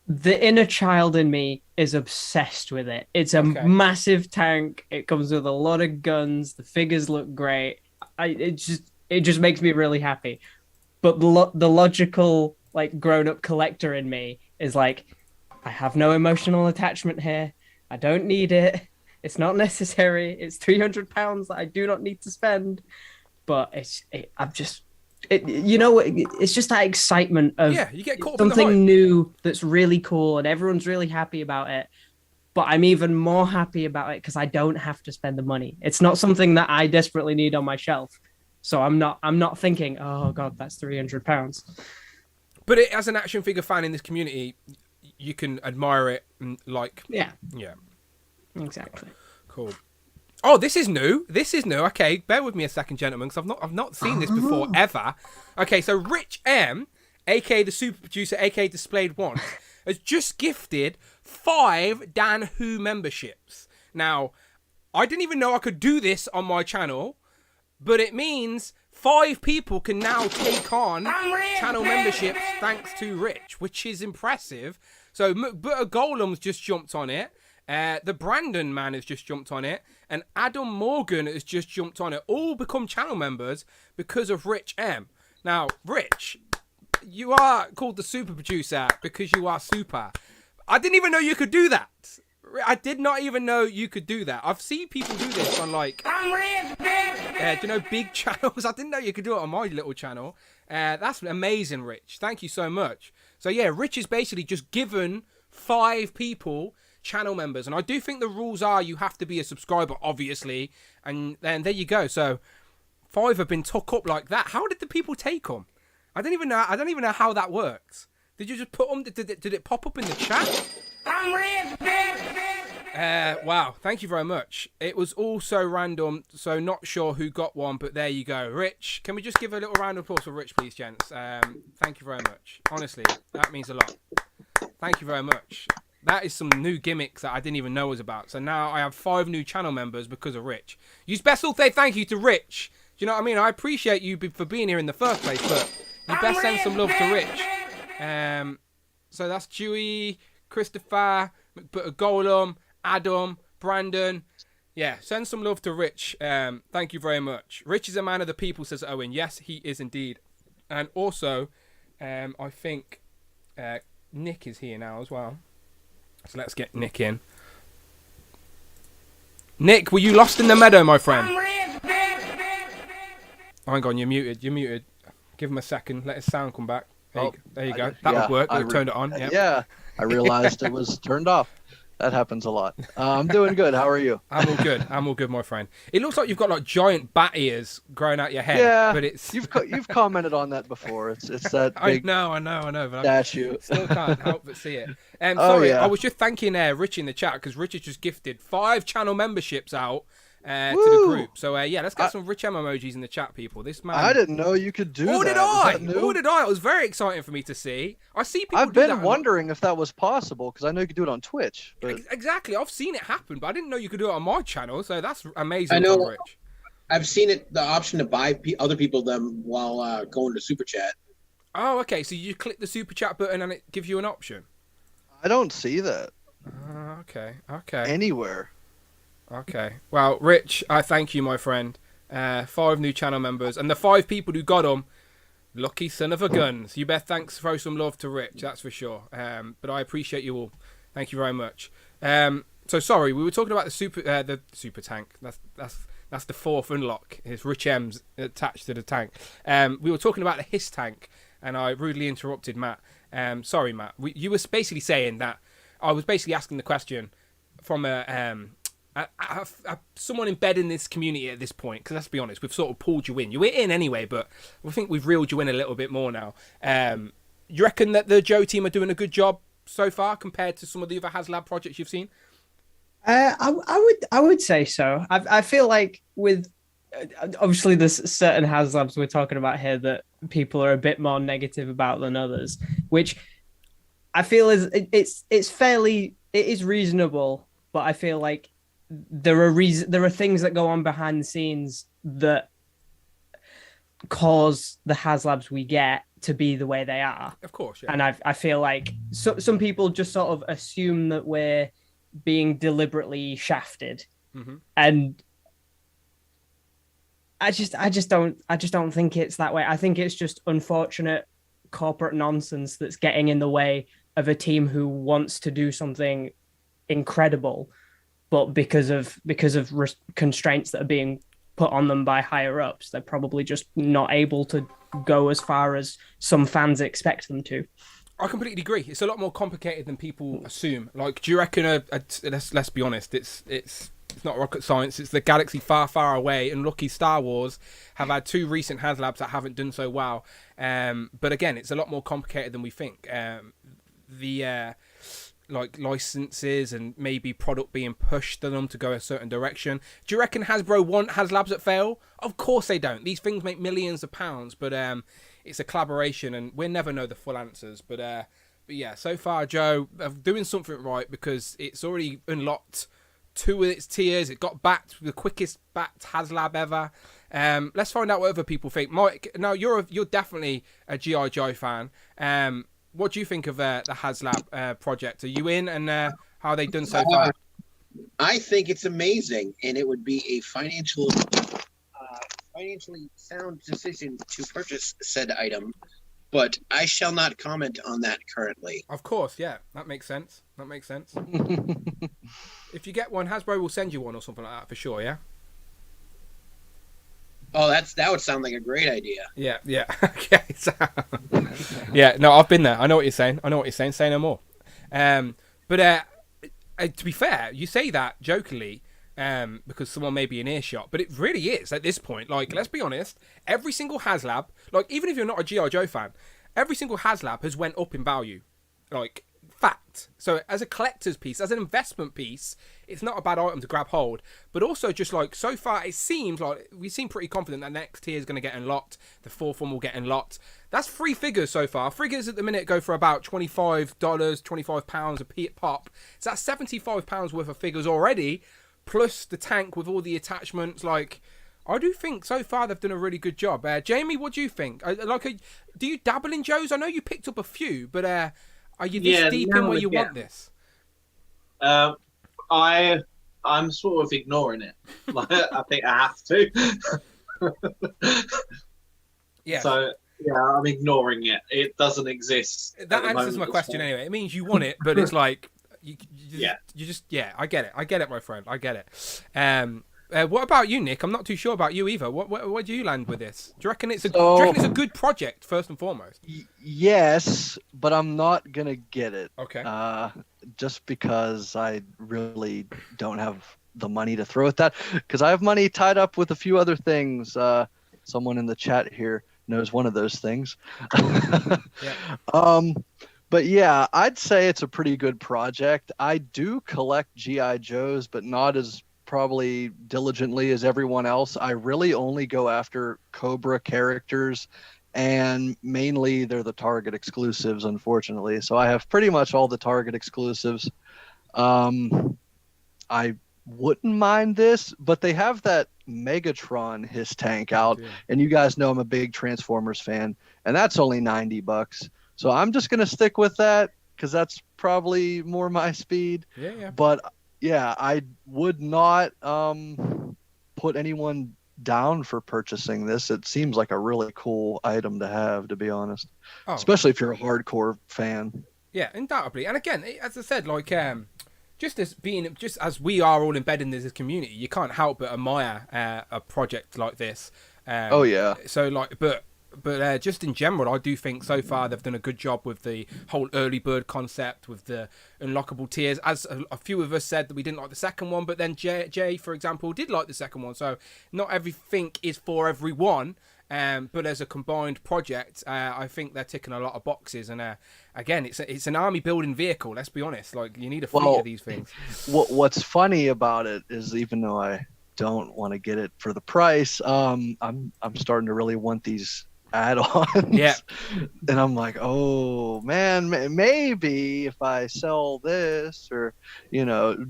The inner child in me is obsessed with it. It's a massive tank. It comes with a lot of guns. The figures look great. It just makes me really happy. But the logical, like, grown-up collector in me is like, I have no emotional attachment here. I don't need it. It's not necessary. It's £300 that I do not need to spend. But it's just that excitement of you get caught something new that's really cool and everyone's really happy about it. But I'm even more happy about it because I don't have to spend the money. It's not something that I desperately need on my shelf. So I'm not thinking, oh God, that's £300. But as an action figure fan in this community, you can admire it and yeah, exactly. Cool. Oh, this is new. Okay, bear with me a second, gentlemen, because I've not seen this before ever. Okay, so Rich M, aka the super producer, aka Displayed One, has just gifted 5 Dan Who memberships. Now, I didn't even know I could do this on my channel, but it means 5 people can now take on channel memberships thanks to Rich, which is impressive. So Butter Golem's just jumped on it. The Brandon man has just jumped on it, and Adam Morgan has just jumped on it. All become channel members because of Rich M. Now, Rich, you are called the super producer because you are super. I didn't even know you could do that. I did not even know you could do that. I've seen people do this on like, do you know, big channels? I didn't know you could do it on my little channel. That's amazing, Rich. Thank you so much. So yeah, Rich is basically just given 5 people channel members, and I do think the rules are you have to be a subscriber, obviously, and then there you go. So 5 have been took up like that. How did the people take them? I don't even know how that works. Did you just put them? Did it pop up in the chat? Wow, thank you very much. It was all so random, so not sure who got one, but there you go. Rich, can we just give a little round of applause for Rich, please, gents? Thank you very much. Honestly, that means a lot. Thank you very much. That is some new gimmicks that I didn't even know was about. So now I have 5 new channel members because of Rich. You best all say thank you to Rich. Do you know what I mean? I appreciate you for being here in the first place, but you best send some love to Rich. So that's Dewey, Christopher, Golem, Adam, Brandon. Yeah, send some love to Rich. Thank you very much. Rich is a man of the people, says Owen. Yes, he is indeed. And also, I think Nick is here now as well. So let's get Nick in. Nick, were you lost in the meadow, my friend? Hang on, you're muted. You're muted. Give him a second. Let his sound come back. There you go. That would work. We've turned it on. Yep. Yeah, I realized it was turned off. That happens a lot. I'm doing good. How are you? I'm all good. I'm all good, my friend. It looks like you've got like giant bat ears growing out your head. Yeah, but it's you've commented on that before. It's that big I know. But statue. I still can't help but see it. Sorry, I was just thanking Rich in the chat because Rich has just gifted 5 channel memberships out to the group. So yeah, let's get some Rich M emojis in the chat, people. This man. I didn't know you could do that. Or did I? It was very exciting for me to see. I see people. I've been wondering if that was possible because I know you could do it on Twitch. But... Exactly, I've seen it happen, but I didn't know you could do it on my channel. So that's amazing. I know. From Rich. I've seen it. The option to buy other people them while going to super chat. Oh, okay. So you click the super chat button and it gives you an option. I don't see that. Okay. Anywhere. Okay. Well, Rich, I thank you, my friend. 5 new channel members. And the 5 people who got them, lucky son of a guns. You best throw some love to Rich, that's for sure. But I appreciate you all. Thank you very much. So, sorry, we were talking about the super tank. That's the 4th unlock. It's Rich M's attached to the tank. We were talking about the Hiss tank, and I rudely interrupted Matt. Sorry, Matt. You were basically saying that I was basically asking the question from someone embedded in this community at this point, because let's be honest, we've sort of pulled you in. You were in anyway, but I think we've reeled you in a little bit more now. You reckon that the Joe team are doing a good job so far compared to some of the other Haslab projects you've seen? I would say so. I feel like with obviously there's certain Haslabs we're talking about here that people are a bit more negative about than others, which I feel is it is reasonable, but I feel like there are things that go on behind the scenes that cause the Haslabs we get to be the way they are. Of course, yeah. And I feel like some people just sort of assume that we're being deliberately shafted, and I just don't think it's that way. I think it's just unfortunate corporate nonsense that's getting in the way of a team who wants to do something incredible, but because of constraints that are being put on them by higher ups, they're probably just not able to go as far as some fans expect them to. I completely agree. It's a lot more complicated than people assume. Like, do you reckon let's be honest, it's not rocket science. It's the galaxy far, far away, and lucky Star Wars have had 2 recent Haslabs that haven't done so well. But again, it's a lot more complicated than we think. Like licenses and maybe product being pushed to them to go a certain direction. Do you reckon Hasbro want Haslabs that fail? Of course they don't. These things make millions of pounds, but it's a collaboration, and we'll never know the full answers. But yeah, so far, Joe, doing something right because it's already unlocked 2 of its tiers. It got backed, the quickest backed Haslab ever. Let's find out what other people think. Mike, now you're definitely a G.I. Joe fan. What do you think of the Haslab project? Are you in, and how are they done so far? I think it's amazing, and it would be a financially sound decision to purchase said item. but I shall not comment on that currently. Of course, yeah, that makes sense. That makes sense. If you get one, Hasbro will send you one or something like that for sure. Yeah. Oh, that would sound like a great idea. Yeah. Okay. So, yeah. No, I've been there. I know what you're saying. Say no more. But to be fair, you say that jokingly. Because someone may be in earshot, but it really is at this point. Like, let's be honest, every single Haslab, like, even if you're not a G.I. Joe fan, every single Haslab has went up in value. Like, fact. So as a collector's piece, as an investment piece, it's not a bad item to grab hold. But also just like, so far, it seems like we seem pretty confident that next tier is going to get unlocked. The fourth one will get unlocked. That's 3 figures so far. Figures at the minute go for about $25, £25 a pop. So that's £75 worth of figures already. Plus the tank with all the attachments. Like, I do think so far they've done a really good job. Jamie, what do you think? Do you dabble in Joes? I know you picked up a few, but are you this deep in where you want this? I'm sort of ignoring it. Like, I think I have to. Yeah. So yeah, I'm ignoring it. It doesn't exist. That answers my question anyway. It means you want it, but it's like. You just I get it, my friend. I get it. What about you, Nick? I'm not too sure about you either. Where do you land with this? Do you reckon it's a good project first and foremost? Yes, but I'm not gonna get it. Okay. Just because I really don't have the money to throw at that, because I have money tied up with a few other things. Someone in the chat here knows one of those things. Yeah. But yeah, I'd say it's a pretty good project. I do collect G.I. Joes, but not as probably diligently as everyone else. I really only go after Cobra characters, and mainly they're the Target exclusives, unfortunately. So I have pretty much all the Target exclusives. I wouldn't mind this, but they have that Megatron his tank out, and you guys know I'm a big Transformers fan, and that's only $90. So I'm just going to stick with that because that's probably more my speed. Yeah. But yeah, I would not put anyone down for purchasing this. It seems like a really cool item to have, to be honest. Especially if you're a hardcore fan. Yeah, undoubtedly. And again, as I said, like just as we are all embedded in this community, you can't help but admire a project like this. Oh yeah. So like, but just in general, I do think so far they've done a good job with the whole early bird concept, with the unlockable tiers. As a few of us said that we didn't like the second one, but then Jay, for example, did like the second one. So not everything is for everyone, but as a combined project, I think they're ticking a lot of boxes. And again, it's an army building vehicle. Let's be honest. Like, you need a fleet of these things. What's funny about it is, even though I don't want to get it for the price, I'm starting to really want these add-ons. Yeah. And I'm like, oh man, maybe if I sell this, or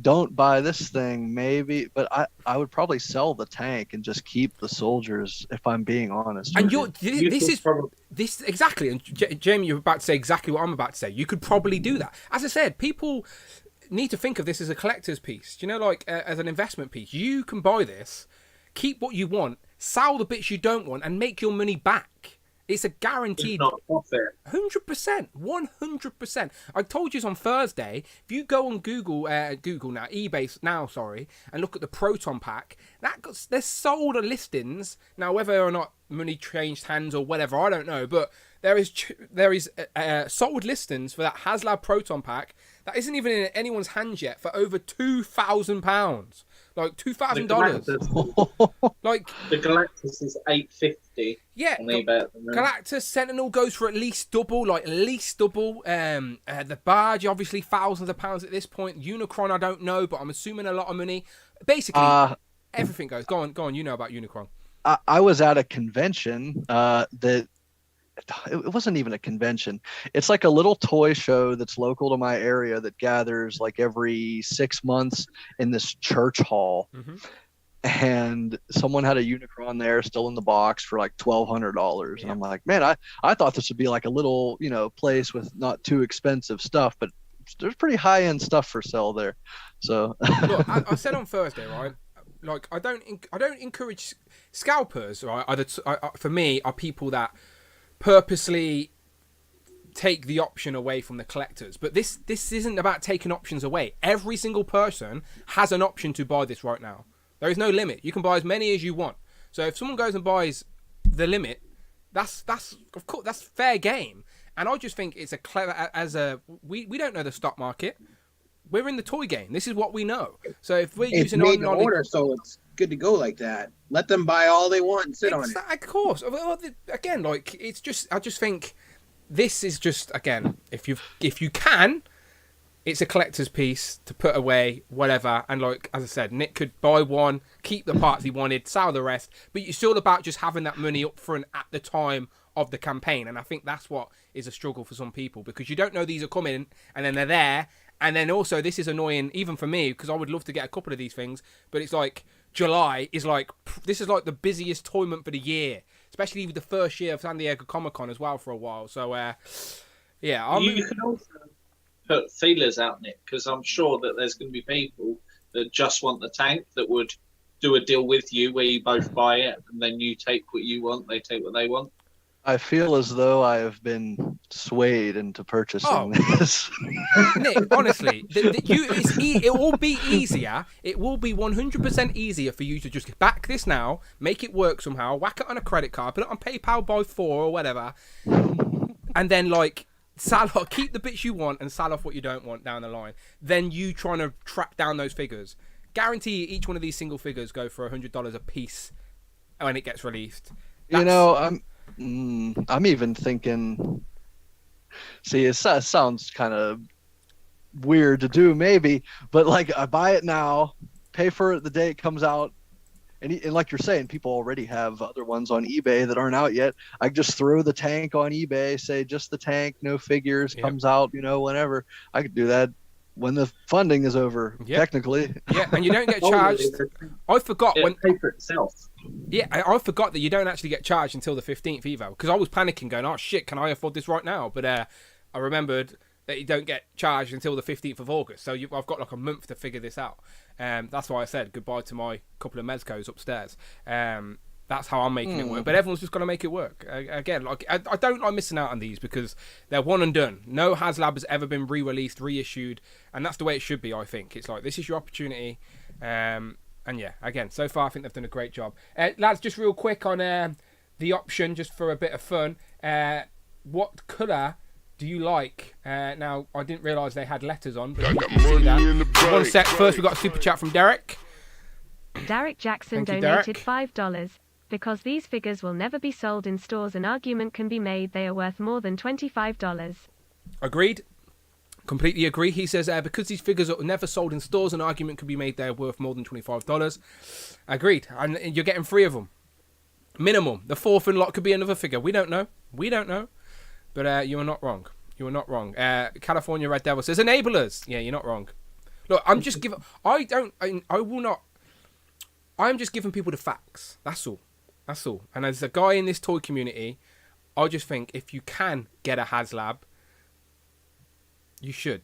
don't buy this thing, maybe, but I would probably sell the tank and just keep the soldiers, if I'm being honest. And this exactly, and Jamie, you're about to say exactly what I'm about to say. You could probably do that. As I said, people need to think of this as a collector's piece, like as an investment piece. You can buy this, keep what you want, sell the bits you don't want, and make your money back. It's a guaranteed 100%, 100%. I told you on Thursday, if you go on eBay now, and look at the Proton pack, there's sold listings. Now, whether or not money changed hands or whatever, I don't know, but there is sold listings for that Haslab Proton pack that isn't even in anyone's hands yet for over £2,000. Like $2,000. Like the Galactus is $850. Yeah, Galactus Sentinel goes for at least double. The Barge, obviously thousands of pounds at this point. Unicron, I don't know, but I'm assuming a lot of money. Basically, everything goes. Go on. You know about Unicron. I was at a convention that. It wasn't even a convention. It's like a little toy show that's local to my area that gathers like every 6 months in this church hall. Mm-hmm. And someone had a Unicron there still in the box for like $1,200. Yeah. And I'm like, man, I thought this would be like a little, place with not too expensive stuff, but there's pretty high end stuff for sale there. So look, I said on Thursday, right? Like, I don't encourage scalpers, right? For me, are people that purposely take the option away from the collectors. But this isn't about taking options away. Every single person has an option to buy this right now. There is no limit. You can buy as many as you want. So if someone goes and buys the limit, that's of course that's fair game. And I just think it's a clever we don't know the stock market. We're in the toy game. This is what we know. So if we're it's using made to knowledge, order, so it's good to go like that. Let them buy all they want and sit on it. Of course. Again, like it's just I just think this is just again if you can. It's a collector's piece to put away, whatever. And like, as I said, Nick could buy one, keep the parts he wanted, sell the rest. But it's all about just having that money up front at the time of the campaign. And I think that's what is a struggle for some people, because you don't know these are coming and then they're there. And then also this is annoying even for me, because I would love to get a couple of these things. But it's like July is like, this is like the busiest toy month of the year, especially with the first year of San Diego Comic-Con as well for a while. So, yeah. You can also put feelers out, Nick, because I'm sure that there's going to be people that just want the tank that would do a deal with you where you both buy it and then you take what you want, they take what they want. I feel as though I have been swayed into purchasing this. Nick, honestly, it will be easier. It will be 100% easier for you to just back this now, make it work somehow, whack it on a credit card, put it on PayPal, buy 4 or whatever, and then like sell off, keep the bits you want and sell off what you don't want down the line. Then you trying to track down those figures. Guarantee each one of these single figures go for $100 a piece when it gets released. You know, I'm even thinking. See, it sounds kind of weird to do, maybe, but like I buy it now, pay for it the day it comes out, and like you're saying, people already have other ones on eBay that aren't out yet. I just throw the tank on eBay, say just the tank, no figures, comes out, whenever. I could do that when the funding is over, technically. Yeah, and you don't get charged. I forgot when pay for itself. Yeah, I forgot that you don't actually get charged until the 15th either, because I was panicking, going, "Oh shit, can I afford this right now?" But I remembered that you don't get charged until the 15th of August, so I've got like a month to figure this out. That's why I said goodbye to my couple of Mezcos upstairs. That's how I'm making it work. But everyone's just got to make it work. Again, like I don't like missing out on these because they're one and done. No Haslab has ever been re-released, reissued, and that's the way it should be, I think. It's like, this is your opportunity. And yeah, again, so far I think they've done a great job. Lads, just real quick on the option, just for a bit of fun. What colour do you like? Now, I didn't realise they had letters on, but you can see that. One sec. First, we've got a super chat from Derek. Derek Jackson Thank you, donated Derek. $5. Because these figures will never be sold in stores, an argument can be made they are worth more than $25. Agreed. Completely agree. He says, because these figures are never sold in stores, an argument can be made they're worth more than $25. Agreed. And you're getting 3 of them. Minimum. The 4th and lot could be another figure. We don't know. But you are not wrong. You are not wrong. California Red Devil says, enablers. Yeah, you're not wrong. Look, I'm just giving... I'm just giving people the facts. That's all. And as a guy in this toy community, I just think if you can get a Haslab, you should.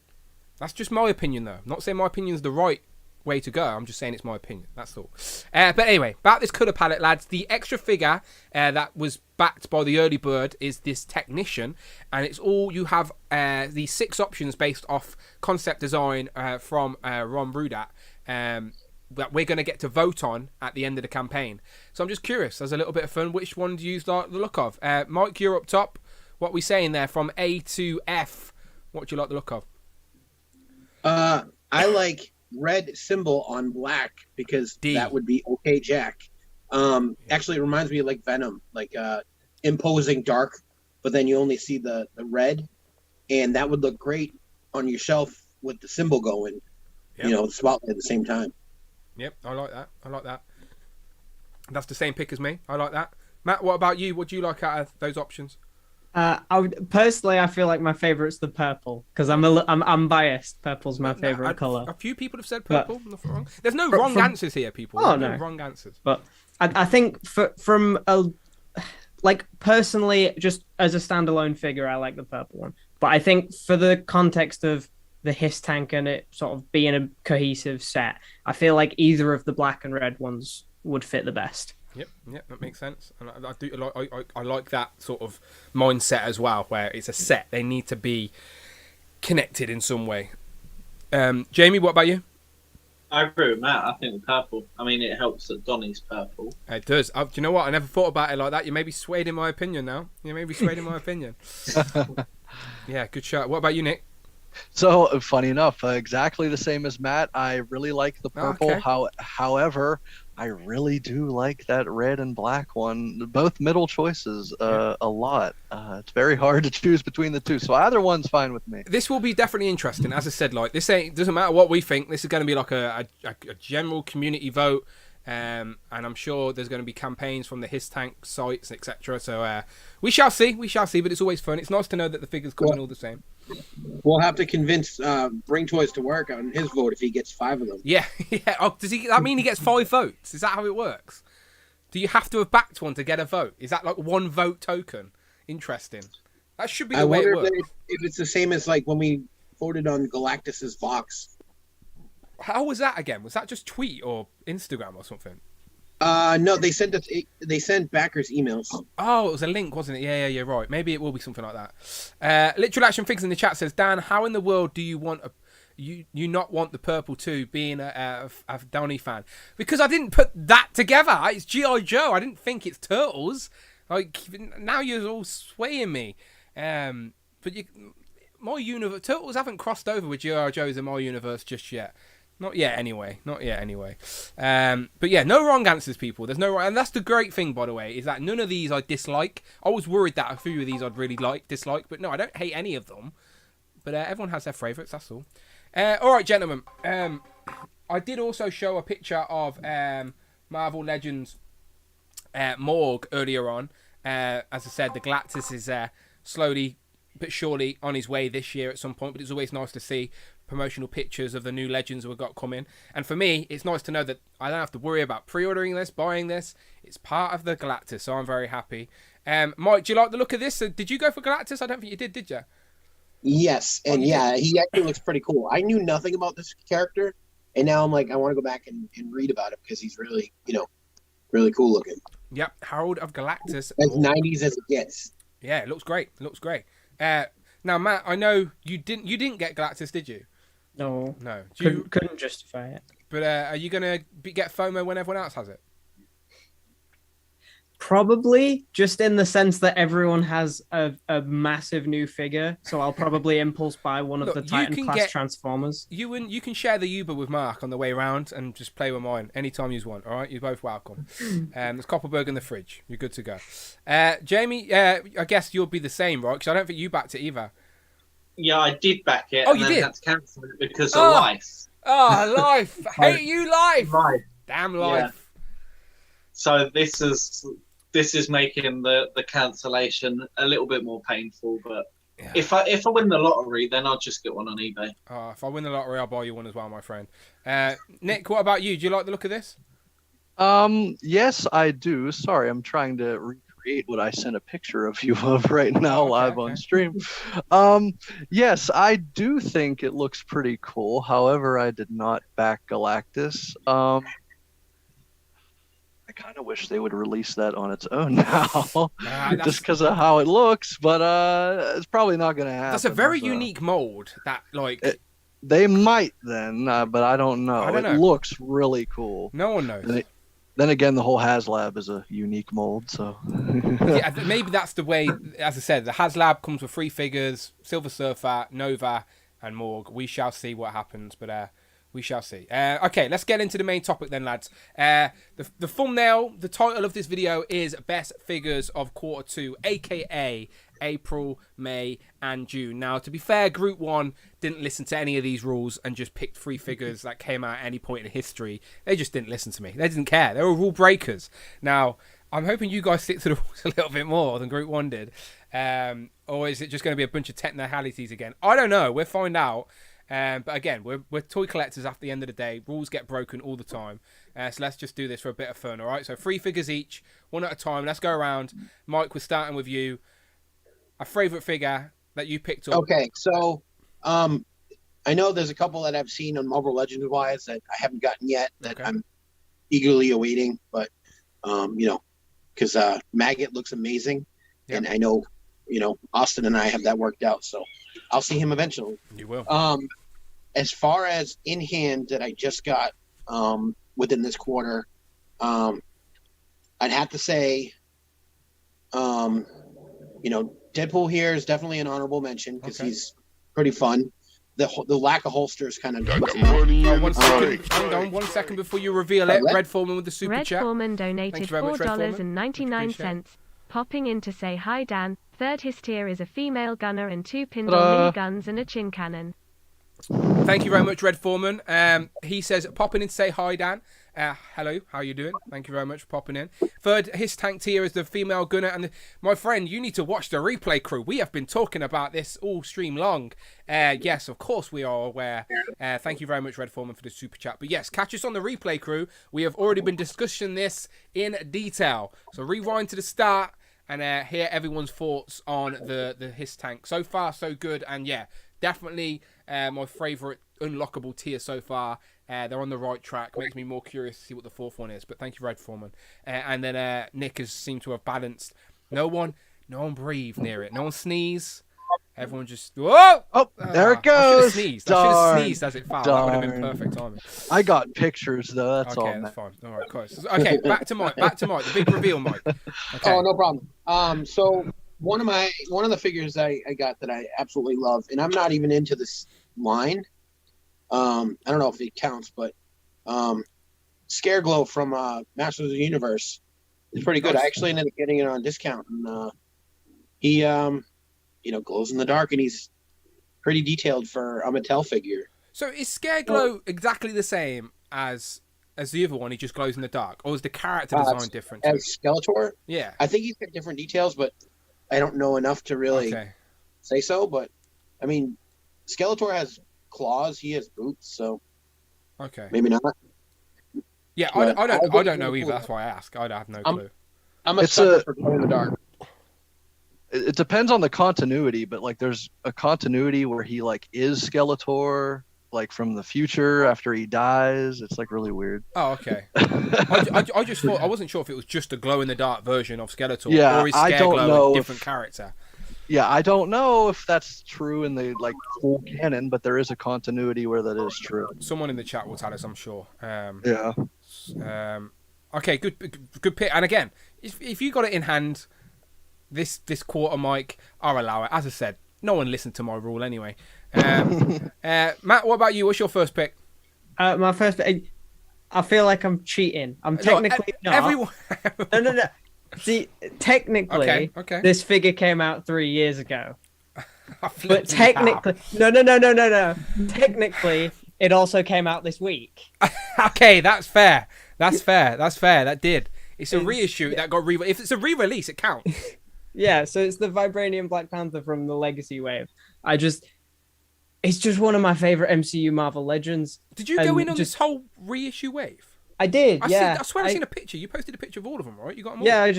That's just my opinion, though. I'm not saying my opinion is the right way to go. I'm just saying it's my opinion. That's all. But anyway, about this colour palette, lads. The extra figure that was backed by the early bird is this Technician, and it's all you have. These 6 options based off concept design from Ron Rudat. That we're going to get to vote on at the end of the campaign. So I'm just curious, as a little bit of fun, which one do you like the look of? Mike, you're up top. What are we saying there from A to F? What do you like the look of? I like red symbol on black because that would be okay, Jack. Actually, it reminds me of like Venom, like imposing dark, but then you only see the red, and that would look great on your shelf with the symbol going, the spotlight at the same time. Yep, I like that. That's the same pick as me. I like that. Matt, what about you? What do you like out of those options? I feel like my favorite's the purple because I'm biased. Purple's my favorite color. A few people have said purple. Nothing wrong. There's no wrong answers here, people. Oh, no wrong answers. But I think personally, just as a standalone figure, I like the purple one. But I think for the context of the Hiss tank and it sort of being a cohesive set, I feel like either of the black and red ones would fit the best. Yep, that makes sense, and I do I like that sort of mindset as well, where it's a set. They need to be connected in some way. Jamie, what about you? I agree with Matt. I think the purple. I mean, it helps that Donnie's purple. It does. Do you know what? I never thought about it like that. You may be swayed in my opinion now. Yeah, good shot. What about you, Nick? So funny enough, exactly the same as Matt. I really like the purple. Okay. However, I really do like that red and black one. Both middle choices a lot. It's very hard to choose between the two, so either one's fine with me. This will be definitely interesting. As I said, like this doesn't matter what we think. This is going to be like a general community vote, and I'm sure there's going to be campaigns from the His Tank sites, etc. So we shall see. But it's always fun. It's nice to know that the figures come in all the same. We'll have to convince Bring Toys to Work on his vote if he gets 5 of them. Yeah. Oh, does that mean he gets 5 votes? Is that how it works? Do you have to have backed one to get a vote? Is that like 1 vote token? Interesting. That should be the way it works. If it's the same as like when we voted on Galactus's box. How was that again? Was that just tweet or Instagram or something? No, they sent backers emails. Oh, it was a link, wasn't it? Yeah, you're right. Maybe it will be something like that. Literal Action Figures in the chat says, Dan, how in the world do you want you not want the purple too, being a Downey fan? Because I didn't put that together. It's G.I. Joe. I didn't think it's Turtles. Like, now you're all swaying me. But my universe, Turtles haven't crossed over with G.I. Joes in my universe just yet. Not yet, anyway. But yeah, no wrong answers, people. There's no wrong, and that's the great thing, by the way, is that none of these I dislike. I was worried that a few of these I'd really dislike, but no, I don't hate any of them. But everyone has their favourites. That's all. All right, gentlemen. I did also show a picture of Marvel Legends Morgue earlier on. As I said, the Galactus is slowly but surely on his way this year at some point. But it's always nice to see promotional pictures of the new Legends we've got coming. And for me, it's nice to know that I don't have to worry about pre-ordering this, buying this. It's part of the Galactus, so I'm very happy. Mike, do you like the look of this? Did you go for Galactus? I don't think you did you? Yes, and he actually looks pretty cool. I knew nothing about this character, and now I'm like, I want to go back and read about him because he's really, really cool looking. Yep, Herald of Galactus. As 90s as it gets. Yeah, it looks great. Now, Matt, I know you didn't get Galactus, did you? No. Couldn't justify it. But are you gonna get FOMO when everyone else has it? Probably, just in the sense that everyone has a massive new figure, so I'll probably impulse buy one of the Titan class Transformers. You can share the Uber with Mark on the way around and just play with mine anytime you want. All right, you're both welcome. There's Copperberg in the fridge. You're good to go. Jamie, I guess you'll be the same, right? Because I don't think you backed it either. Yeah, I did back it. Oh, and you then did? had to cancel it because of life. Oh, life! Hate you, life! Damn life! Yeah. So this is making the cancellation a little bit more painful. But if I win the lottery, then I'll just get one on eBay. Oh, if I win the lottery, I'll buy you one as well, my friend. Nick, what about you? Do you like the look of this? Yes, I do. Sorry, I'm trying to recreate what I sent a picture of you of right now live on stream. Yes, I do think it looks pretty cool. However, I did not back Galactus. I kind of wish they would release that on its own now, just because of how it looks. But it's probably not going to happen. That's a very unique mold. That they might then, but I don't know. It looks really cool. No one knows. Then again, the whole Haslab is a unique mold, so yeah, maybe that's the way. As I said, the Haslab comes with 3 figures: Silver Surfer, Nova, and Morgue. We shall see what happens, but we shall see. Okay, let's get into the main topic then, lads. The thumbnail, the title of this video is Best Figures of Quarter 2, aka April, May, and June. Now, to be fair, Group 1 didn't listen to any of these rules and just picked 3 figures that came out at any point in history. They just didn't listen to me. They didn't care. They were rule breakers. Now, I'm hoping you guys stick to the rules a little bit more than Group 1 did. Or is it just going to be a bunch of technicalities again? I don't know. We'll find out. But again, we're toy collectors at the end of the day. Rules get broken all the time. So let's just do this for a bit of fun, all right? So 3 figures each, one at a time. Let's go around. Mike, we're starting with you. A favourite figure that you picked up. Okay, so I know there's a couple that I've seen on Marvel Legends wise that I haven't gotten yet that I'm eagerly awaiting. But Because Maggot looks amazing, Yep. and I know, Austin and I have that worked out, so I'll see him eventually. You will. As far as in hand that I just got within this quarter, I'd have to say, Deadpool here is definitely an honorable mention because he's pretty fun. The lack of holsters kind of. Hang on 1 second before you reveal it. Red Foreman with the super Red chat. Foreman donated $4.99, popping in to say hi Dan. Third his tier is a female gunner and 2 Pindle miniguns and a chin cannon. Thank you very much, Red Foreman. He says, popping in to say hi, Dan. Hello, how you doing? Thank you very much for popping in. Third, his tank tier is the female gunner. And my friend, you need to watch the replay crew. We have been talking about this all stream long. Yes, of course we are aware. Thank you very much, Red Foreman, for the super chat. But yes, catch us on the replay crew. We have already been discussing this in detail. So rewind to the start and hear everyone's thoughts on the his tank. So far, so good. And yeah, definitely my favourite unlockable tier so far. They're on the right track. Makes me more curious to see what the fourth one is. But thank you, Red Foreman. And then Nick has seemed to have balanced. No one breathe near it. No one sneeze. Everyone just whoa! Oh, there it goes. I should have sneezed as it fell. That would have been perfect timing. I got pictures though. That's okay, that's fine. All right, close. Okay, back to Mike. The big reveal, Mike. Okay. Oh, no problem. So one of the figures I got that I absolutely love, and I'm not even into this line. I don't know if it counts, but Scareglow from Masters of the Universe is pretty good. I actually ended up getting it on discount, and he glows in the dark, and he's pretty detailed for a Mattel figure. So is Scareglow exactly the same as the other one? He just glows in the dark, or is the character design different? As Skeletor? Yeah, I think he's got different details, but I don't know enough to really say so. But I mean, Skeletor has claws, he has boots, so maybe not. Yeah, I don't know either. That's why I ask. I have no clue. I'm a sucker for glow in the dark. It depends on the continuity, but like there's a continuity where he like is Skeletor, like from the future after he dies. It's like really weird. Oh, okay. I just thought, I wasn't sure if it was just a glow in the dark version of Skeletor, yeah, or is I don't Scareglow know a different character. Yeah, I don't know if that's true in the like full canon, but there is a continuity where that is true. Someone in the chat will tell us, I'm sure. Yeah. Okay, good pick. And again, if you got it in hand, this quarter, Mike, I'll allow it. As I said, no one listened to my rule anyway. Matt, what about you? What's your first pick? My first pick. I feel like I'm cheating. I'm technically not. Everyone. No. See, technically, this figure came out 3 years ago. But technically, no. Technically, it also came out this week. Okay, that's fair. That did. It's a reissue that got if it's a re-release, it counts. Yeah, so it's the Vibranium Black Panther from the Legacy Wave. It's just one of my favorite MCU Marvel Legends. Did you go in on this whole reissue wave? I did, yeah. I swear I've seen a picture. You posted a picture of all of them, right? You got them all? Yeah,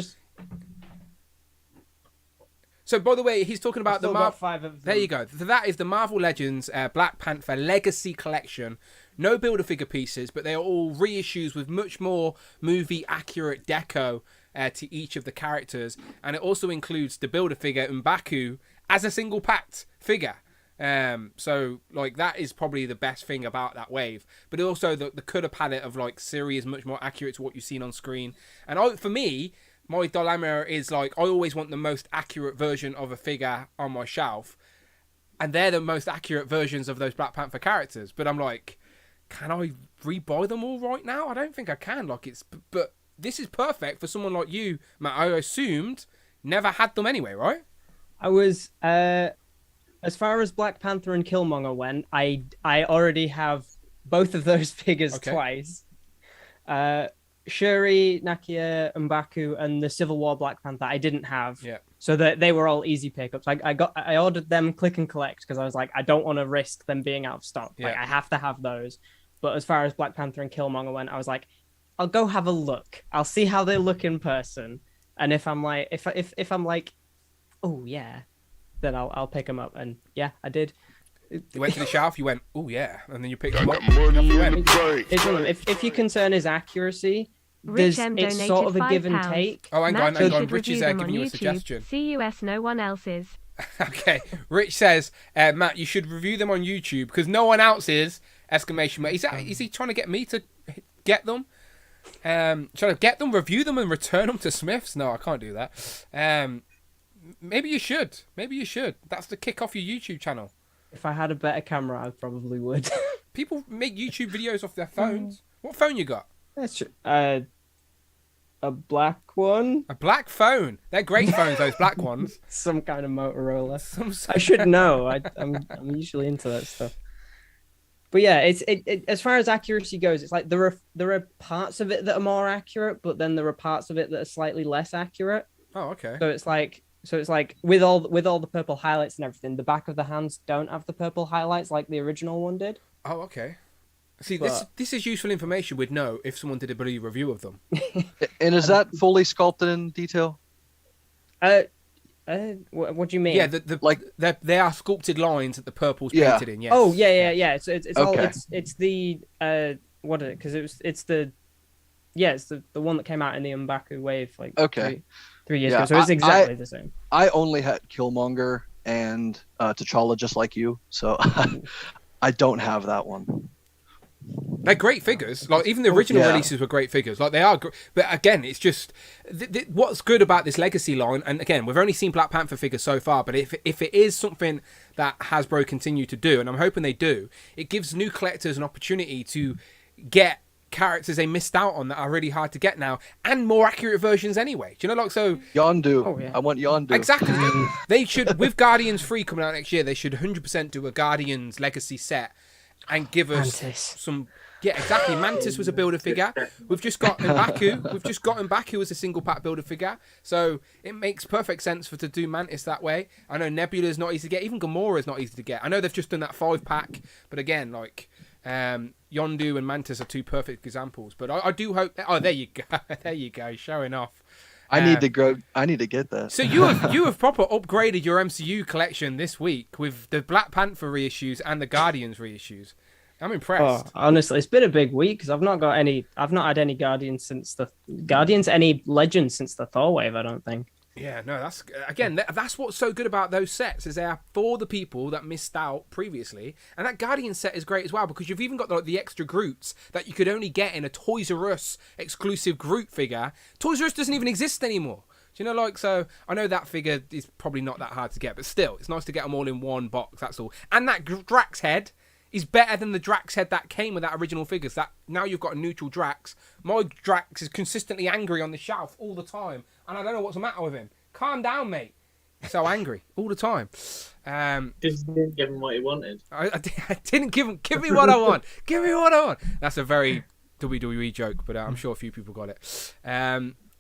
So, by the way, he's talking about the Marvel. 5 of them. There you go. So that is the Marvel Legends Black Panther Legacy Collection. No Build-A-Figure pieces, but they are all reissues with much more movie-accurate deco to each of the characters. And it also includes the Build-A-Figure M'Baku as a single-packed figure. So like that is probably the best thing about that wave, but also the colour palette of like Siri is much more accurate to what you've seen on screen. And for me, my dilemma is like I always want the most accurate version of a figure on my shelf, and they're the most accurate versions of those Black Panther characters. But I'm like, can I rebuy them all right now? I don't think I can. But this is perfect for someone like you, Matt. I assumed never had them anyway, right? I was. As far as Black Panther and Killmonger went, I already have both of those figures twice. Shuri, Nakia, M'Baku, and the Civil War Black Panther I didn't have. Yeah. So that they were all easy pickups. I ordered them click and collect because I was like, I don't want to risk them being out of stock. Yeah. Like I have to have those. But as far as Black Panther and Killmonger went, I was like, I'll go have a look. I'll see how they look in person. And if I'm like, if I'm like, oh yeah, then I'll pick them up. And yeah, I did. You went to the shelf, you went, oh yeah, and then you picked them up. If your concern is accuracy, it's sort of a give and take. Oh, hang on. Rich is giving giving you a suggestion. CUS, no one else's. Okay, Rich says, Matt, you should review them on YouTube because no one else is! Exclamation mark. Is he trying to get me to get them? Trying to get them, review them, and return them to Smiths? No, I can't do that. Maybe you should. That's the kick off your YouTube channel. If I had a better camera, I probably would. People make YouTube videos off their phones. What phone you got? That's true. A black one. A black phone. They're great phones, those black ones. Some kind of Motorola. I should know. I'm usually into that stuff. But yeah, it's as far as accuracy goes, it's like there are parts of it that are more accurate, but then there are parts of it that are slightly less accurate. Oh, okay. So it's like with all the purple highlights and everything, the back of the hands don't have the purple highlights like the original one did. Oh, okay. See, this is useful information we'd know if someone did a bloody review of them. And is that fully sculpted in detail? What do you mean? Yeah, they are sculpted lines that the purple's painted in. Yes. Oh, yeah. It's okay. all it's the what is it? Because it's the one that came out in the M'Baku wave like three years ago. So it's exactly the same. I only had Killmonger and T'Challa just like you, so I don't have that one. They're great figures. Like even the original releases were great figures. Like they are, but again, it's just what's good about this Legacy line. And again, we've only seen Black Panther figures so far, but if it is something that Hasbro continue to do, and I'm hoping they do, it gives new collectors an opportunity to get characters they missed out on that are really hard to get now, and more accurate versions anyway. Do you know, like so? Yondu. Oh, yeah. I want Yondu. Exactly. They should, with Guardians 3 coming out next year, they should 100% do a Guardians Legacy set and give us some. Yeah, exactly. Mantis was a builder figure. We've just got M'Baku as a single pack builder figure. So it makes perfect sense to do Mantis that way. I know Nebula's not easy to get. Even Gamora's not easy to get. I know they've just done that 5-pack, but again, like Yondu and Mantis are two perfect examples. But I do hope. Oh, there you go. There you go. Showing off. I need to get that. So you have proper upgraded your MCU collection this week with the Black Panther reissues and the Guardians reissues. I'm impressed. Oh, honestly, it's been a big week because I've not had any any Legends since the Thor wave. I don't think. Yeah, no, that's what's so good about those sets is they are for the people that missed out previously, and that Guardian set is great as well because you've even got the extra Groots that you could only get in a Toys R Us exclusive Groot figure. Toys R Us doesn't even exist anymore. Do you know, like, so I know that figure is probably not that hard to get, but still, it's nice to get them all in one box. That's all. And that Drax head is better than the Drax head that came with that original figures. That now you've got a neutral Drax. My Drax is consistently angry on the shelf all the time, and I don't know what's the matter with him. Calm down, mate. He's so angry all the time. Didn't give him what he wanted. I didn't give him. Give me what I want. Give me what I want. That's a very WWE joke, but I'm sure a few people got it.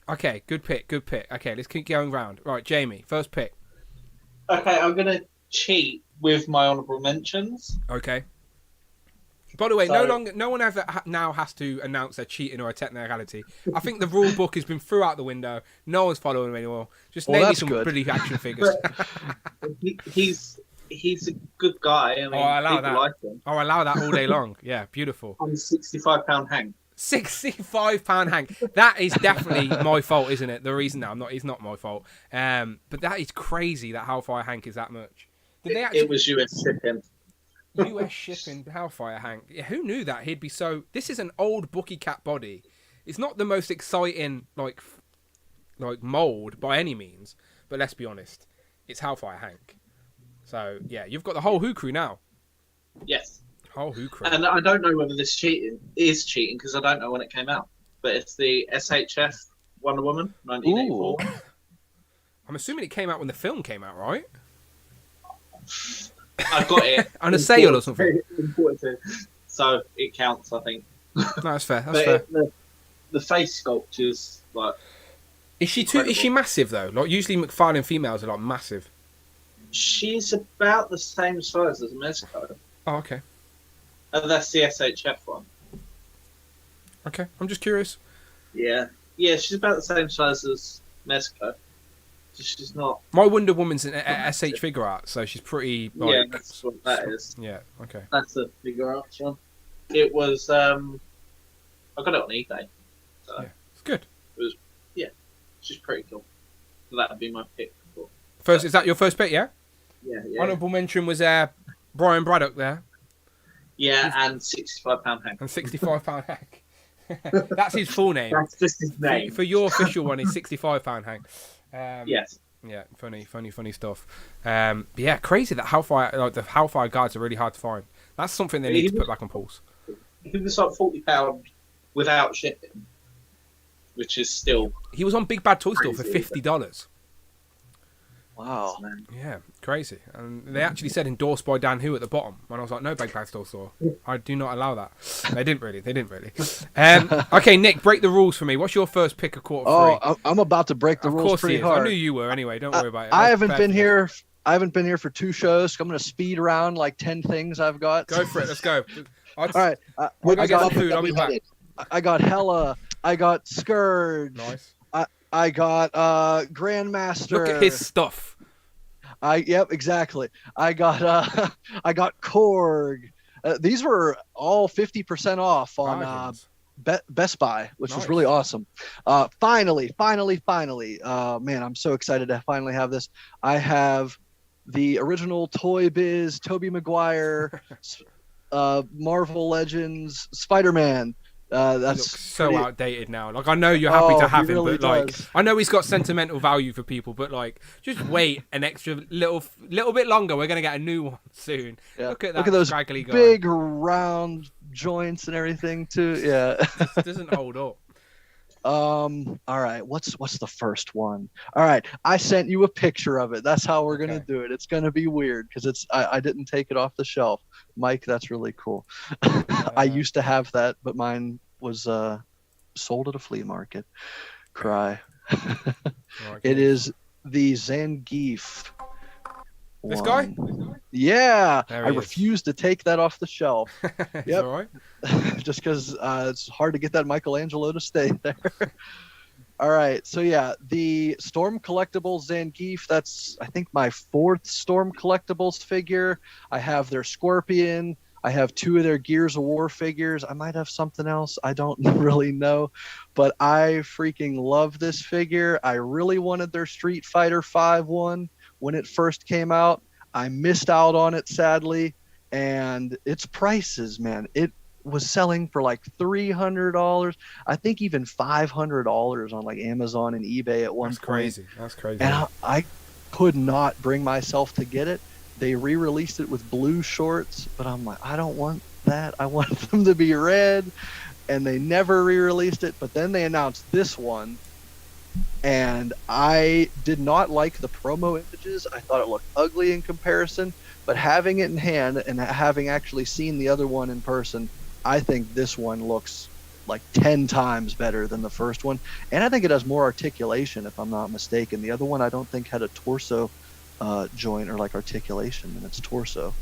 Okay, good pick. Okay, let's keep going round. Right, Jamie, first pick. Okay, I'm gonna cheat with my honourable mentions. Okay. By the way, no one ever now has to announce they're cheating or a technicality. I think the rule book has been threw out the window. No one's following them anymore. Just name me some pretty action figures. He's a good guy. I mean, I allow that. Like him. I allow that all day long. Yeah, beautiful. I'm £65 Hank. £65 Hank. That is definitely my fault, isn't it? The reason it's not my fault. But that is crazy that Hellfire Hank is that much. Did they actually... It was US shipping. US shipping Hellfire Hank. Yeah, who knew that he'd be so... This is an old Bookie Cat body. It's not the most exciting like mold by any means, but let's be honest, it's Hellfire Hank. So yeah, you've got the whole Who crew now. Yes. Whole Who crew. And I don't know whether this is cheating because I don't know when it came out, but it's the SHF Wonder Woman 1984. Ooh. I'm assuming it came out when the film came out, right? I got it on a sale or something. So it counts, I think. No, that's fair. That's fair. The face sculptures, like, is she massive though? Like usually McFarlane females are like massive. She's about the same size as Mezco. Oh, okay. And that's the SHF one. Okay, I'm just curious. Yeah, she's about the same size as Mezco. She's not. My Wonder Woman's an SH figure art, so she's pretty. Like, yeah, that's what that is. Yeah, okay. That's a figure art one. It was. I got it on eBay. So. Yeah. It's good. It was, yeah, it's just pretty cool. So that'd be my pick. First, is that your first pick? Yeah. Yeah. Honourable mention was Brian Braddock there. Yeah, and £65 Hank. And £65 Hank. That's his full name. That's just his name. For your official one, is £65 Hank. Yes. Yeah, funny stuff. Yeah, crazy that the Hellfire guides are really hard to find. That's something they need to put back on Pulse. He was like £40 without shipping, which is still. He was on Big Bad Toy Store for $50. Wow. Yeah, crazy. And they actually said endorsed by Dan Who at the bottom. And I was like, no, Big Bad Toy Store. I do not allow that. They didn't really. Okay, Nick, break the rules for me. What's your first pick of quarter three? Oh, I'm about to break the rules pretty hard. I knew you were anyway. Don't worry about it. I haven't been here for 2 shows, so I'm going to speed around like 10 things I've got. Go for it. Let's go. All right. We're going to get some food. I'll be back. I got Hella. I got Scourge. Nice. I got Grandmaster. Look at his stuff. Yep, exactly. I got Korg. These were all 50% off on Best Buy, which was really awesome. Finally, man, I'm so excited to finally have this. I have the original Toy Biz, Tobey Maguire, Marvel Legends, Spider-Man. That's so outdated now. Like, I know you're happy to have him, really but like, I know he's got sentimental value for people, but like, just wait an extra little bit longer. We're gonna get a new one soon. Yeah. Look at that. Look at those scraggly guy. big round joints and everything too. Yeah. This doesn't hold up. All right. What's the first one? All right. I sent you a picture of it. That's how we're gonna do it. It's gonna be weird because I didn't take it off the shelf. Mike, that's really cool. I used to have that, but mine was sold at a flea market. Cry. It is the Zangief. This guy? Yeah. I refuse to take that off the shelf. Yep. All right. Just because it's hard to get that Michelangelo to stay there. All right. So yeah, the Storm Collectibles Zangief, that's I think my 4th Storm Collectibles figure. I have their Scorpion. I have 2 of their Gears of War figures. I might have something else. I don't really know. But I freaking love this figure. I really wanted their Street Fighter V one when it first came out. I missed out on it, sadly. And its prices, man, it was selling for like $300. I think even $500 on like Amazon and eBay at one point. That's crazy. And I could not bring myself to get it. They re-released it with blue shorts, but I'm like, I don't want that. I want them to be red. And they never re-released it. But then they announced this one. And I did not like the promo images. I thought it looked ugly in comparison. But having it in hand and having actually seen the other one in person, I think this one looks like 10 times better than the first one. And I think it has more articulation, if I'm not mistaken. The other one I don't think had a torso joint or like articulation in its torso.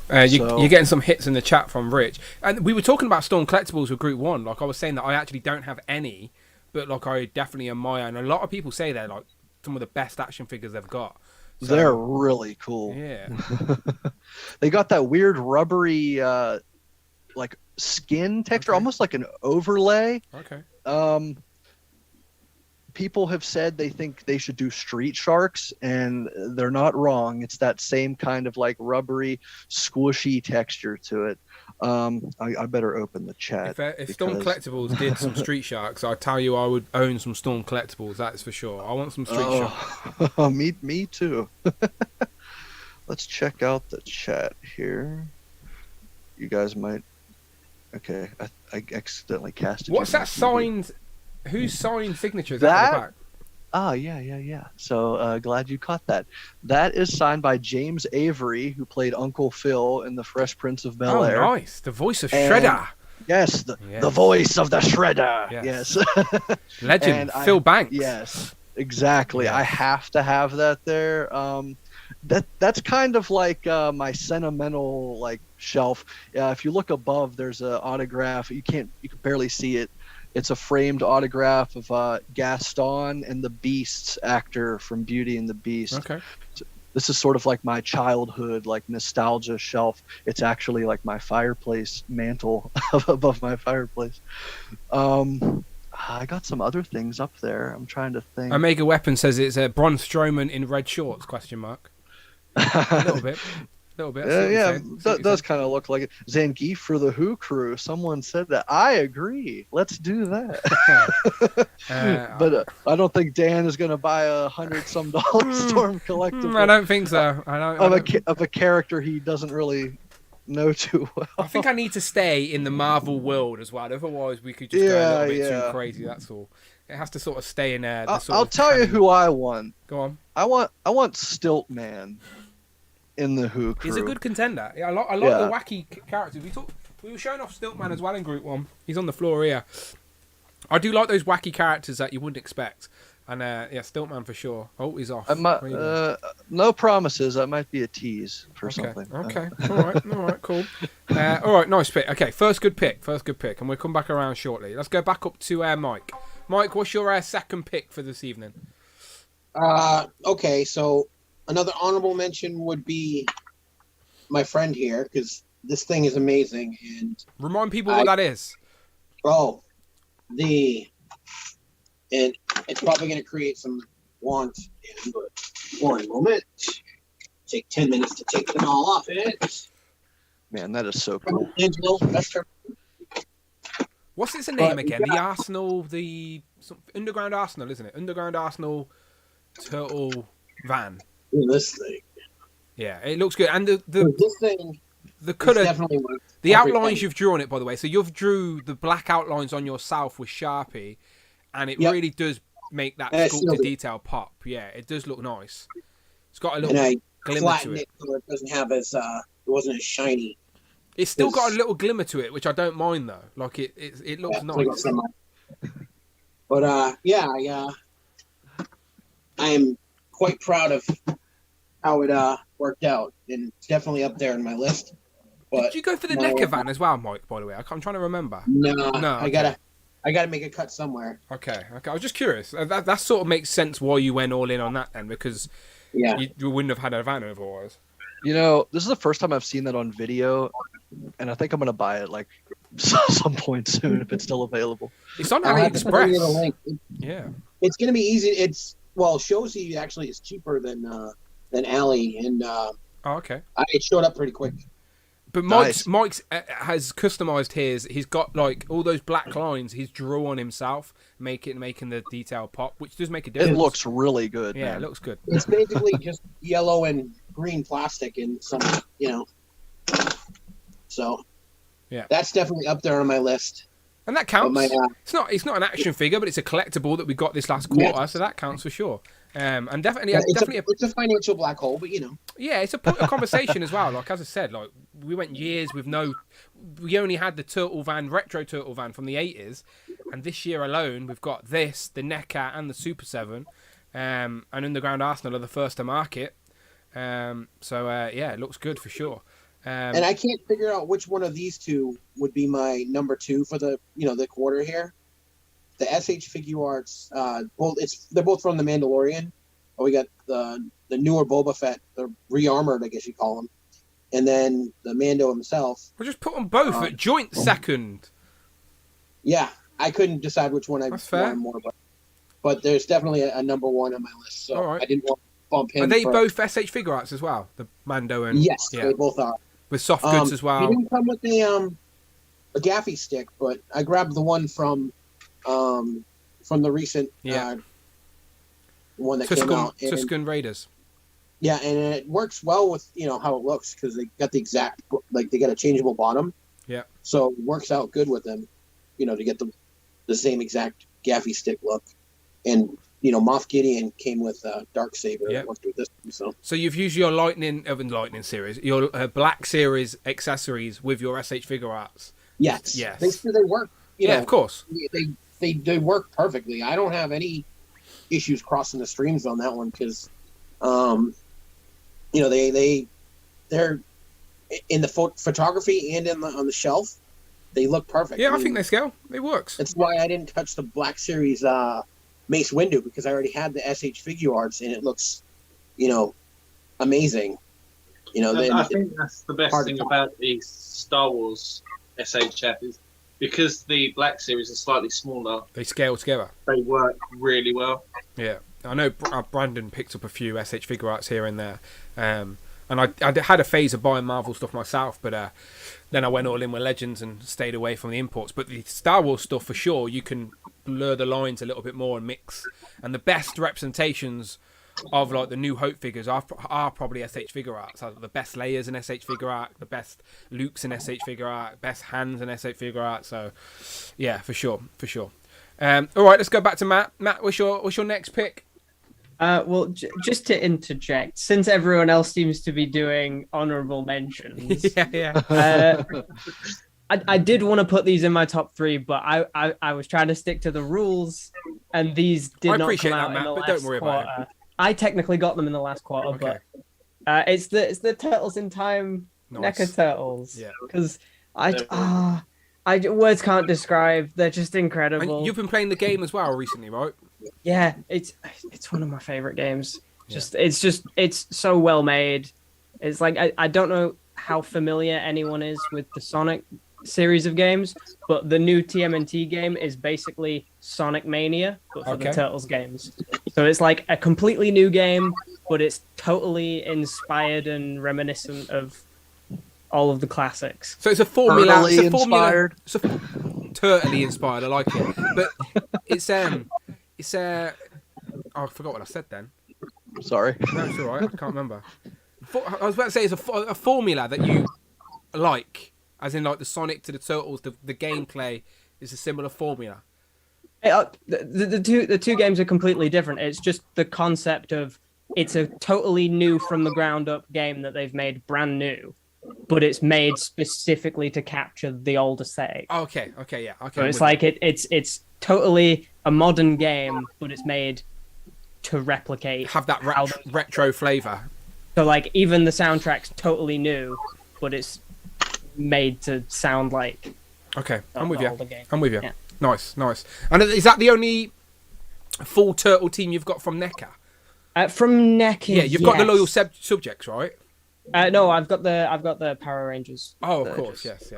You're getting some hits in the chat from Rich. And we were talking about Storm Collectibles with Group 1. Like, I was saying that I actually don't have any, but like I definitely admire. And a lot of people say they're like some of the best action figures they've got. So, they're really cool. Yeah. They got that weird rubbery like skin texture, almost like an overlay. Okay. People have said they think they should do Street Sharks, and they're not wrong. It's that same kind of like rubbery, squishy texture to it. I better open the chat. If Storm Collectibles did some Street Sharks, I tell you, I would own some Storm Collectibles. That's for sure. I want some Street Sharks. Me too. Let's check out the chat here. You guys might. Okay, I accidentally casted. What's that signed? Whose signed signature is that at the back? Oh, yeah. So glad you caught that. That is signed by James Avery, who played Uncle Phil in The Fresh Prince of Bel-Air. Oh, nice. The voice of Shredder. Yes, the voice of the Shredder. Yes. Legend, Phil Banks. Yes, exactly. Yes. I have to have that there. That's kind of like my sentimental like shelf. If you look above, there's an autograph. You can barely see it. It's a framed autograph of Gaston and the Beast's actor from Beauty and the Beast. Okay. So this is sort of like my childhood, like nostalgia shelf. It's actually like my fireplace mantle above my fireplace. I got some other things up there. I'm trying to think. Omega Weapon says it's a Braun Strowman in red shorts? Question mark. A little bit. Yeah, that does kind of look like it. Zangief for the Who crew. Someone said that. I agree. Let's do that. But I don't think Dan is going to buy $100-some Storm collectible. I don't think so. Of a character he doesn't really know too well. I think I need to stay in the Marvel world as well. Otherwise, we could just go a little bit too crazy. That's all. It has to sort of stay in there. I'll tell you who I want. Go on. I want Stiltman in the Who crew. He's a good contender. Yeah, I like the wacky characters. We were showing off Stiltman as well in Group 1. He's on the floor here. I do like those wacky characters that you wouldn't expect. And Stiltman for sure. Oh, he's off. No promises. That might be a tease for something. Okay. All right. Cool. All right. Nice pick. Okay. First good pick. And we'll come back around shortly. Let's go back up to Mike. Mike, what's your second pick for this evening? Okay. So another honorable mention would be my friend here, because this thing is amazing. And remind people what that is. Oh, and it's probably going to create some want, but one moment. Take 10 minutes to take them all off it. Man, that is so cool. Angelo, that's her. What's its name again? The Arsenal, Underground Arsenal, isn't it? Underground Arsenal Turtle Van. This thing. Yeah, it looks good. And this thing, the colour, the outlines you've drawn it, by the way. So you've drew the black outlines on yourself with Sharpie. And it really does make that sculpted detail pop. Yeah, it does look nice. It's got a little glimmer to it. So it doesn't have it wasn't as shiny. It's still got a little glimmer to it, which I don't mind though. Like it looks nice. But I am quite proud of how it worked out, and it's definitely up there in my list. But did you go for the NECA van as well, Mike? By the way, I'm trying to remember. No, okay. I gotta make a cut somewhere. Okay. I was just curious. That sort of makes sense why you went all in on that then, because you wouldn't have had a van otherwise. You know, this is the first time I've seen that on video, and I think I'm gonna buy it like some point soon if it's still available. It's on AliExpress. Yeah. It's gonna be easy. Shozy actually is cheaper than Ali, and okay. It showed up pretty quick. But Mike's has customized his. He's got like all those black lines. He's drawn himself, making the detail pop, which does make a difference. It looks really good. Yeah, man. It looks good. It's basically just yellow and green plastic and some, So, that's definitely up there on my list. And that counts. It's not an action figure, but it's a collectible that we got this last quarter, so that counts for sure. And definitely, it's a financial black hole, but Yeah, it's a point of conversation as well. Like as I said, like we went years with we only had the retro Turtle Van from the 80s, and this year alone we've got this, the NECA, and the Super 7, and Underground Arsenal are the first to market. It looks good for sure. And I can't figure out which one of these two would be my number 2 for the the quarter here. The SH Figure Arts, they're both from the Mandalorian. We got the newer Boba Fett, the re-armored, I guess you call him, and then the Mando himself. We'll just put them both at joint second. Yeah, I couldn't decide which one I wanted more, but there's definitely a number 1 on my list. So I didn't want to bump him. Are they both SH Figure Arts as well? The Mando and yes, they both are with soft goods as well. He didn't come with a gaffy stick, but I grabbed the one from the recent one that came out. Tusken Raiders. Yeah, and it works well with how it looks, because they got the exact, like they got a changeable bottom. Yeah. So it works out good with them, to get the same exact gaffy stick look. And Moff Gideon came with Darksaber. Yeah. Worked with this one, so you've used your Lightning series, your Black Series accessories with your SH Figure Arts. Yes. They work. Of course. They work perfectly. I don't have any issues crossing the streams on that one, because, they're in the photography and on the shelf, they look perfect. Yeah, I think they scale. It works. That's why I didn't touch the Black Series Mace Windu, because I already had the SH Figure Arts, and it looks, amazing. I think that's the best thing about the Star Wars SHF is because the Black Series is slightly smaller. They scale together. They work really well. Yeah, I know Brandon picked up a few SH figure arts here and there, and I had a phase of buying Marvel stuff myself, but then I went all in with Legends and stayed away from the imports. But the Star Wars stuff, for sure, you can blur the lines a little bit more and mix. And the best representations of like the New Hope figures are probably SH figure arts. The best layers in SH figure art, the best Lukes in SH figure art, best hands in SH figure art. So, yeah, for sure. All right, let's go back to Matt. Matt, what's your next pick? Well, just to interject, since everyone else seems to be doing honorable mentions, I did want to put these in my top 3, but I was trying to stick to the rules, and these did not come out in the last quarter. I technically got them in the last quarter, but it's the Turtles in Time NECA Turtles. Yeah, because words can't describe. They're just incredible. And you've been playing the game as well recently, right? Yeah, it's one of my favorite games. It's so well made. It's like I don't know how familiar anyone is with the Sonic series of games, but the new TMNT game is basically Sonic Mania, but for the Turtles games. So it's like a completely new game, but it's totally inspired and reminiscent of all of the classics. So it's a formula. Turtly inspired. It's turtly inspired. I like it, but it's I forgot what I said then. Sorry. No, it's all right. I can't remember. I was about to say it's a formula that you like, as in like the Sonic to the Turtles. The gameplay is a similar formula. The two games are completely different. It's just the concept of it's a totally new from the ground up game that they've made brand new, but it's made specifically to capture the old aesthetic. Okay, yeah. Okay. So it's like it's totally a modern game, but it's made to replicate have that retro flavor. So like even the soundtrack's totally new, but it's made to sound like. Okay, I'm with you. Yeah. Nice. And is that the only full turtle team you've got from NECA? From NECA, yeah, you've got the loyal subjects, right? No, I've got the Power Rangers. Oh, of course, yes.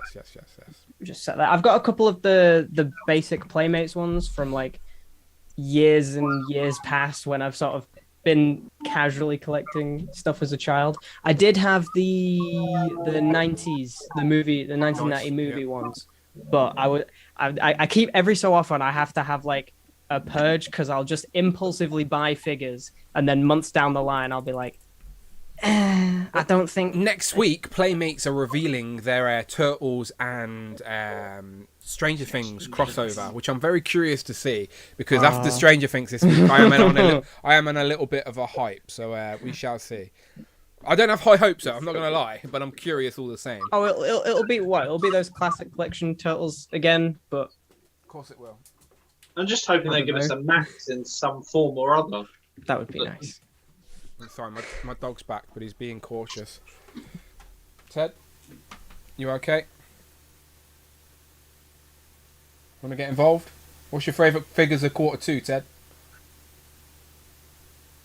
Just set that. I've got a couple of the basic Playmates ones from like years and years past when I've sort of been casually collecting stuff as a child. I did have the 90s, the 1990 movie ones, but I keep every so often I have to have like a purge because I'll just impulsively buy figures and then months down the line I'll be like, I don't think. Next week, Playmates are revealing their Turtles and Stranger Things crossover, which I'm very curious to see because after Stranger Things this week, I am on a little bit of a hype. So we shall see. I don't have high hopes, though, I'm not going to lie, but I'm curious all the same. Oh, it'll be what? It'll be those classic collection Turtles again, but of course it will. I'm just hoping they give us a Max in some form or other. That would be nice. I'm sorry, my dog's back, but he's being cautious. Ted, you okay? Want to get involved? What's your favourite figures of Q2, Ted?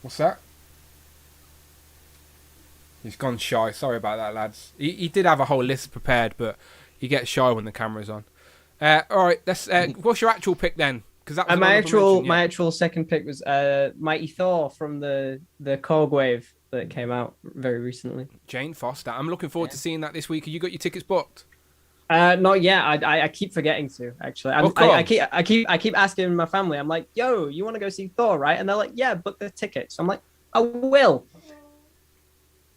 What's that? He's gone shy. Sorry about that, lads. He did have a whole list prepared, but he gets shy when the camera's on. All right, let's. What's your actual pick then? Because that was my actual second pick was Mighty Thor from the Korg Wave that came out very recently. Jane Foster. I'm looking forward to seeing that this week. Have you got your tickets booked? Not yet. I keep forgetting to actually. I keep asking my family. I'm like, yo, you want to go see Thor, right? And they're like, yeah, book the tickets. I'm like, I will.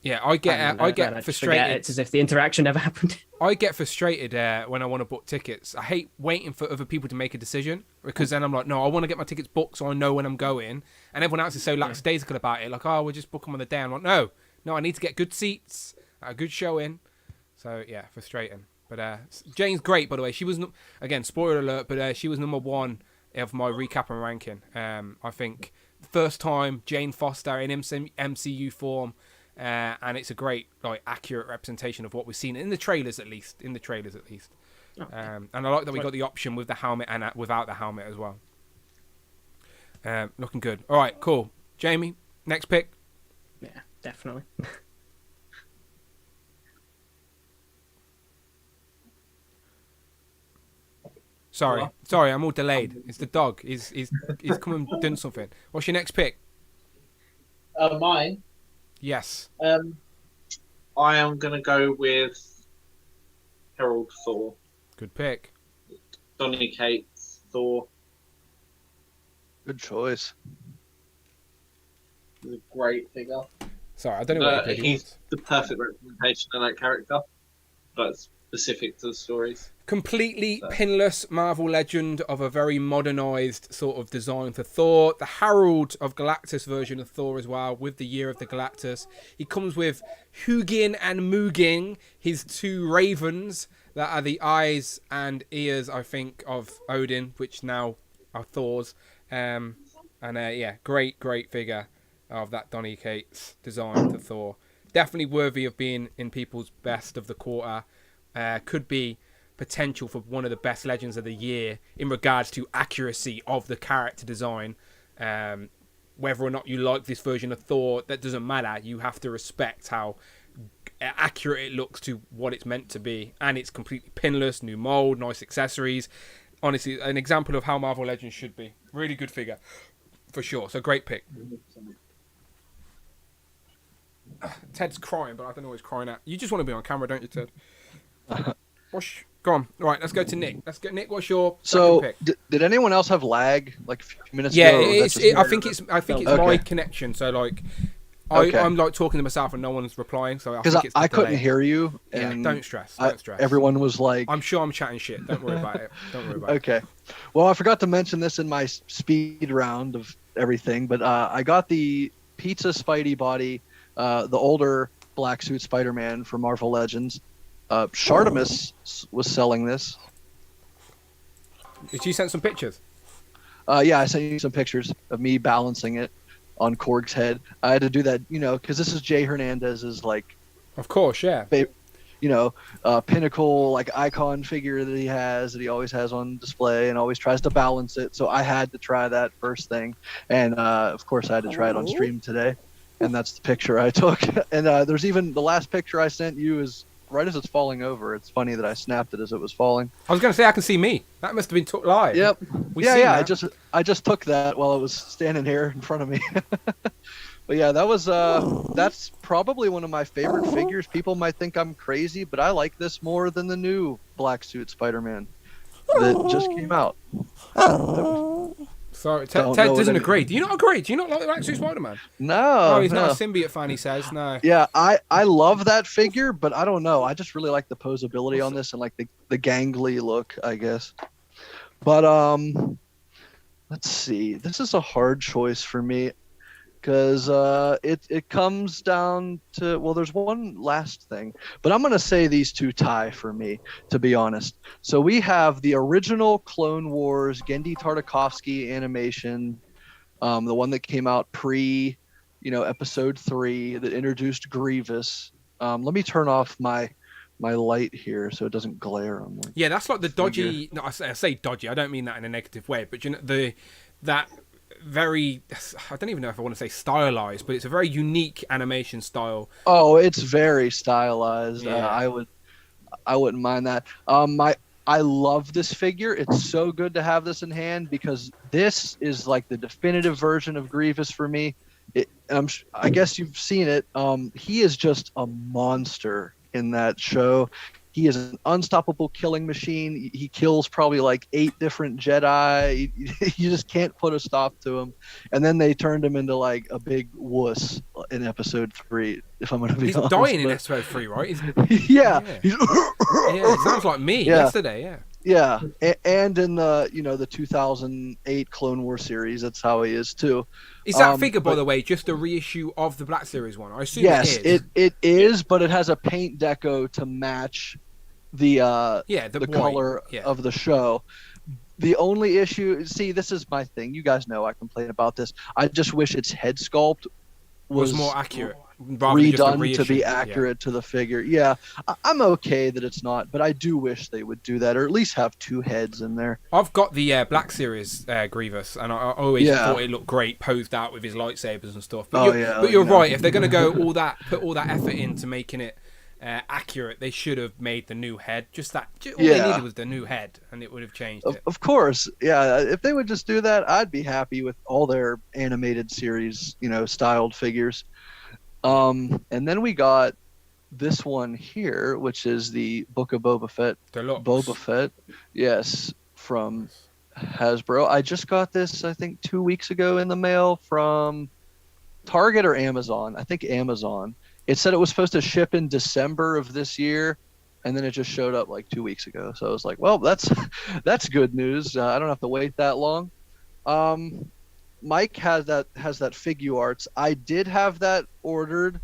Yeah, I get frustrated. It's as if the interaction never happened. I get frustrated when I want to book tickets. I hate waiting for other people to make a decision because then I'm like, no, I want to get my tickets booked so I know when I'm going. And everyone else is so lackadaisical about it. Like, oh, we'll just book them on the day. I'm like, no, I need to get good seats, a good showing. So, yeah, frustrating. But Jane's great, by the way. She was, again, spoiler alert, but she was number 1 of my recap and ranking. I think first time Jane Foster in MCU form. And it's a great, accurate representation of what we've seen in the trailers, at least. Oh. And I like that we got the option with the helmet and without the helmet as well. Looking good. All right, cool. Jamie, next pick. Yeah, definitely. Sorry, I'm all delayed. It's the dog. He's come and done something. What's your next pick? Mine. Yes. I am gonna go with Herald Thor. Good pick. Donny Cates Thor. Good choice. He's a great figure. Sorry, I don't know what he's the perfect representation of that character, but specific to the stories. Completely pinless Marvel legend of a very modernised sort of design for Thor. The Harold of Galactus version of Thor as well, with the Year of the Galactus. He comes with Hugin and Mugin, his two ravens that are the eyes and ears, I think, of Odin, which now are Thor's. Great figure of that Donny Cates design for Thor. Definitely worthy of being in people's best of the quarter. Could be potential for one of the best legends of the year in regards to accuracy of the character design. Whether or not you like this version of Thor, that doesn't matter. You have to respect how accurate it looks to what it's meant to be, and it's completely pinless, new mold, nice accessories. Honestly, an example of how Marvel Legends should be. Really good figure, for sure. So great pick. Ted's crying, but I don't know what he's crying at. You just want to be on camera, don't you, Ted? Go on. Right, let's go to Nick. Nick, what's your second pick? Did anyone else have lag like a few minutes ago? Yeah, I think it's my connection. So like, I'm like talking to myself and no one's replying. So because I couldn't hear you. And don't stress. Don't stress. Everyone was like, I'm sure I'm chatting shit. Don't worry about it. Okay. Well, I forgot to mention this in my speed round of everything, but I got the Pizza Spidey body, the older black suit Spider-Man from Marvel Legends. Shartimus was selling this. Did you send some pictures? Yeah, I sent you some pictures of me balancing it on Korg's head. I had to do that, because this is Jay Hernandez's, like... Of course, yeah. Pinnacle, like, icon figure that he always has on display and always tries to balance it. So I had to try that first thing. And, of course, I had to try it on stream today. And that's the picture I took. And there's even... The last picture I sent you is... right as it's falling over. It's funny that I snapped it as it was falling. I was going to say I can see me. That must have been took live. Yep. I just took that while it was standing here in front of me. But yeah, that was that's probably one of my favorite figures. People might think I'm crazy, but I like this more than the new black suit Spider-Man that just came out. Sorry, Ted doesn't agree. Do you not agree? Do you not like the black suit Spider-Man? No. Oh, he's not a symbiote fan, he says. No. Yeah, I love that figure, but I don't know. I just really like the posability on this and like the gangly look, I guess. But let's see. This is a hard choice for me because it comes down to, well, there's one last thing, but I'm going to say these two tie for me, to be honest. So we have the original Clone Wars Genndy Tartakovsky animation, the one that came out pre, episode 3 that introduced Grievous. Let me turn off my light here so it doesn't glare on me. Yeah, that's like the dodgy. No, I say dodgy. I don't mean that in a negative way, but that very, I don't even know if I want to say stylized, but it's a very unique animation style. Oh, it's very stylized. Yeah. I wouldn't mind that. I love this figure. It's so good to have this in hand because this is like the definitive version of Grievous for me. I guess you've seen it. He is just a monster in that show. He is an unstoppable killing machine. He kills probably like 8 different Jedi. You just can't put a stop to him. And then they turned him into like a big wuss in episode 3, if I'm going to be honest. He's dying in episode 3, right? Yeah. It sounds like me yesterday, yeah. Yeah, and in the 2008 Clone War series, that's how he is too. Is that figure, by the way, just a reissue of the Black Series one? I assume it is. it is, but it has a paint deco to match the color of the show. The only issue, this is my thing. You guys know I complain about this. I just wish its head sculpt was more accurate, redone to be accurate to the figure. Yeah, I'm okay that it's not, but I do wish they would do that, or at least have 2 heads in there. I've got the Black Series Grievous, and I always thought it looked great, posed out with his lightsabers and stuff. But you're right. If they're going to go put all that effort into making it accurate, they should have made the new head. Just that. All they needed was the new head, and it would have changed it. Of course, yeah. If they would just do that, I'd be happy with all their animated series, styled figures. And then we got this one here, which is the Book of Boba Fett. Deluxe. Boba Fett, yes, from Hasbro. I just got this, I think, 2 weeks ago in the mail from Target or Amazon. I think Amazon. It said it was supposed to ship in December of this year, and then it just showed up like 2 weeks ago. So I was like, well, that's good news. I don't have to wait that long. Mike has that Figuarts. I did have that ordered,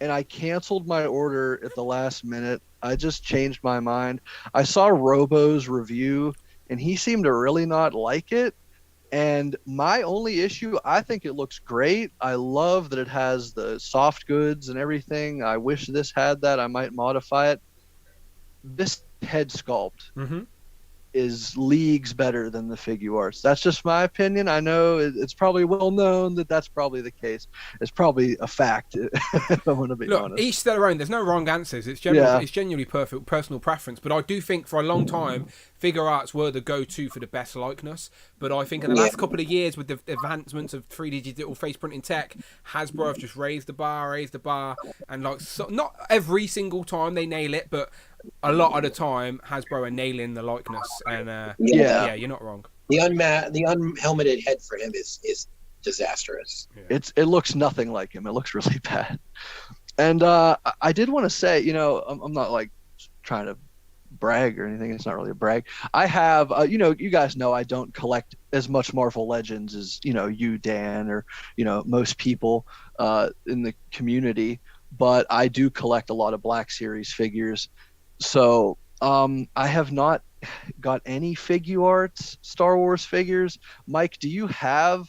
and I canceled my order at the last minute. I just changed my mind. I saw Robo's review, and he seemed to really not like it. And my only issue, I think it looks great. I love that it has the soft goods and everything. I wish this had that. I might modify it. This head sculpt is leagues better than the Figuarts. That's just my opinion. I know it's probably well known that that's probably the case. It's probably a fact, if I'm going to be honest. Each their own. There's no wrong answers. It's genuinely perfect personal preference. But I do think for a long time, Figuarts were the go-to for the best likeness. But I think in the last couple of years, with the advancements of 3D digital face printing tech, Hasbro have just raised the bar, and not every single time they nail it, but a lot of the time, Hasbro are nailing the likeness, and you're not wrong. The unhelmeted head for him is disastrous. Yeah. It looks nothing like him. It looks really bad. And I did want to say, I'm not like trying to brag or anything. It's not really a brag. I have, you guys know I don't collect as much Marvel Legends as you, Dan, or most people in the community, but I do collect a lot of Black Series figures. So I have not got any Figuarts Star Wars figures. Mike, do you have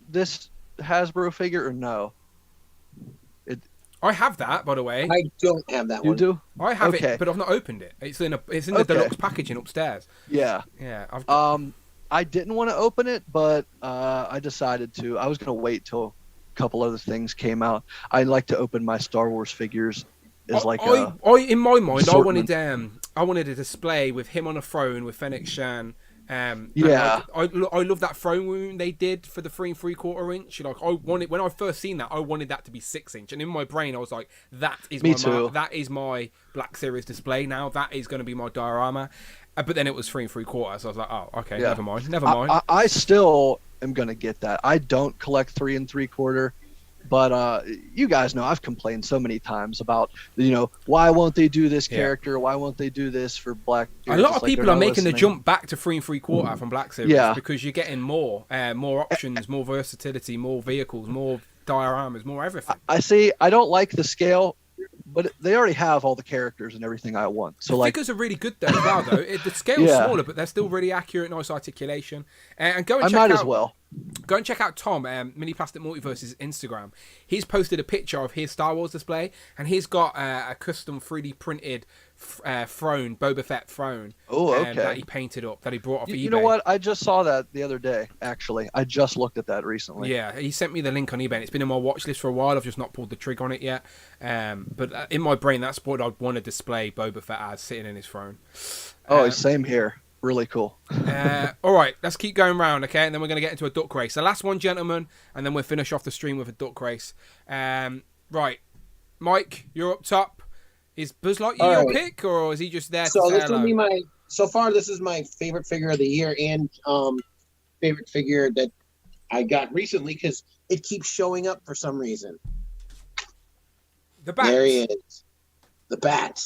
this Hasbro figure or no? I have that, by the way. I don't have that one. You do? I have it, but I've not opened it. It's in the deluxe packaging upstairs. Yeah. Yeah. I didn't want to open it, but I decided to. I was going to wait till a couple other things came out. I like to open my Star Wars figures. In my mind, I wanted a display with him on a throne with Fennec Shan. I love that throne room they did for the 3 3/4 inch. When I first seen that, I wanted that to be 6 inch, and in my brain I was like, that is my Black Series display now. That is going to be my diorama. But then it was 3 3/4, so I was like, oh, okay, never mind. I still am going to get that. I don't collect 3 3/4. But you guys know I've complained so many times about, why won't they do this character? Why won't they do this for Black Series? A lot of people are making the jump back to 3 3/4 from Black Series because you're getting more options, more versatility, more vehicles, more dioramas, more everything. I see. I don't like the scale, but they already have all the characters and everything I want. So the figures are really good though, as well. Though the scale's smaller, but they're still really accurate, nice articulation. And go and check out. Go and check out Tom, Mini Plastic Multiverse's Instagram. He's posted a picture of his Star Wars display, and he's got a custom 3D printed throne, Boba Fett throne. Oh, okay. That he painted up, that he brought off eBay. You know what? I just saw that the other day, actually. I just looked at that recently. Yeah, he sent me the link on eBay, and it's been in my watch list for a while. I've just not pulled the trigger on it yet. But in my brain, that's what I'd want to display Boba Fett as, sitting in his throne. Same here. Really cool. All right, let's keep going round, okay? And then we're going to get into a duck race. The last one, gentlemen, and then we'll finish off the stream with a duck race. Right, Mike, you're up top. Is Buzz Lightyear your pick, or is he just there to say hello? So far, this is my favorite figure of the year and favorite figure that I got recently because it keeps showing up for some reason. The bat. There he is. The bat.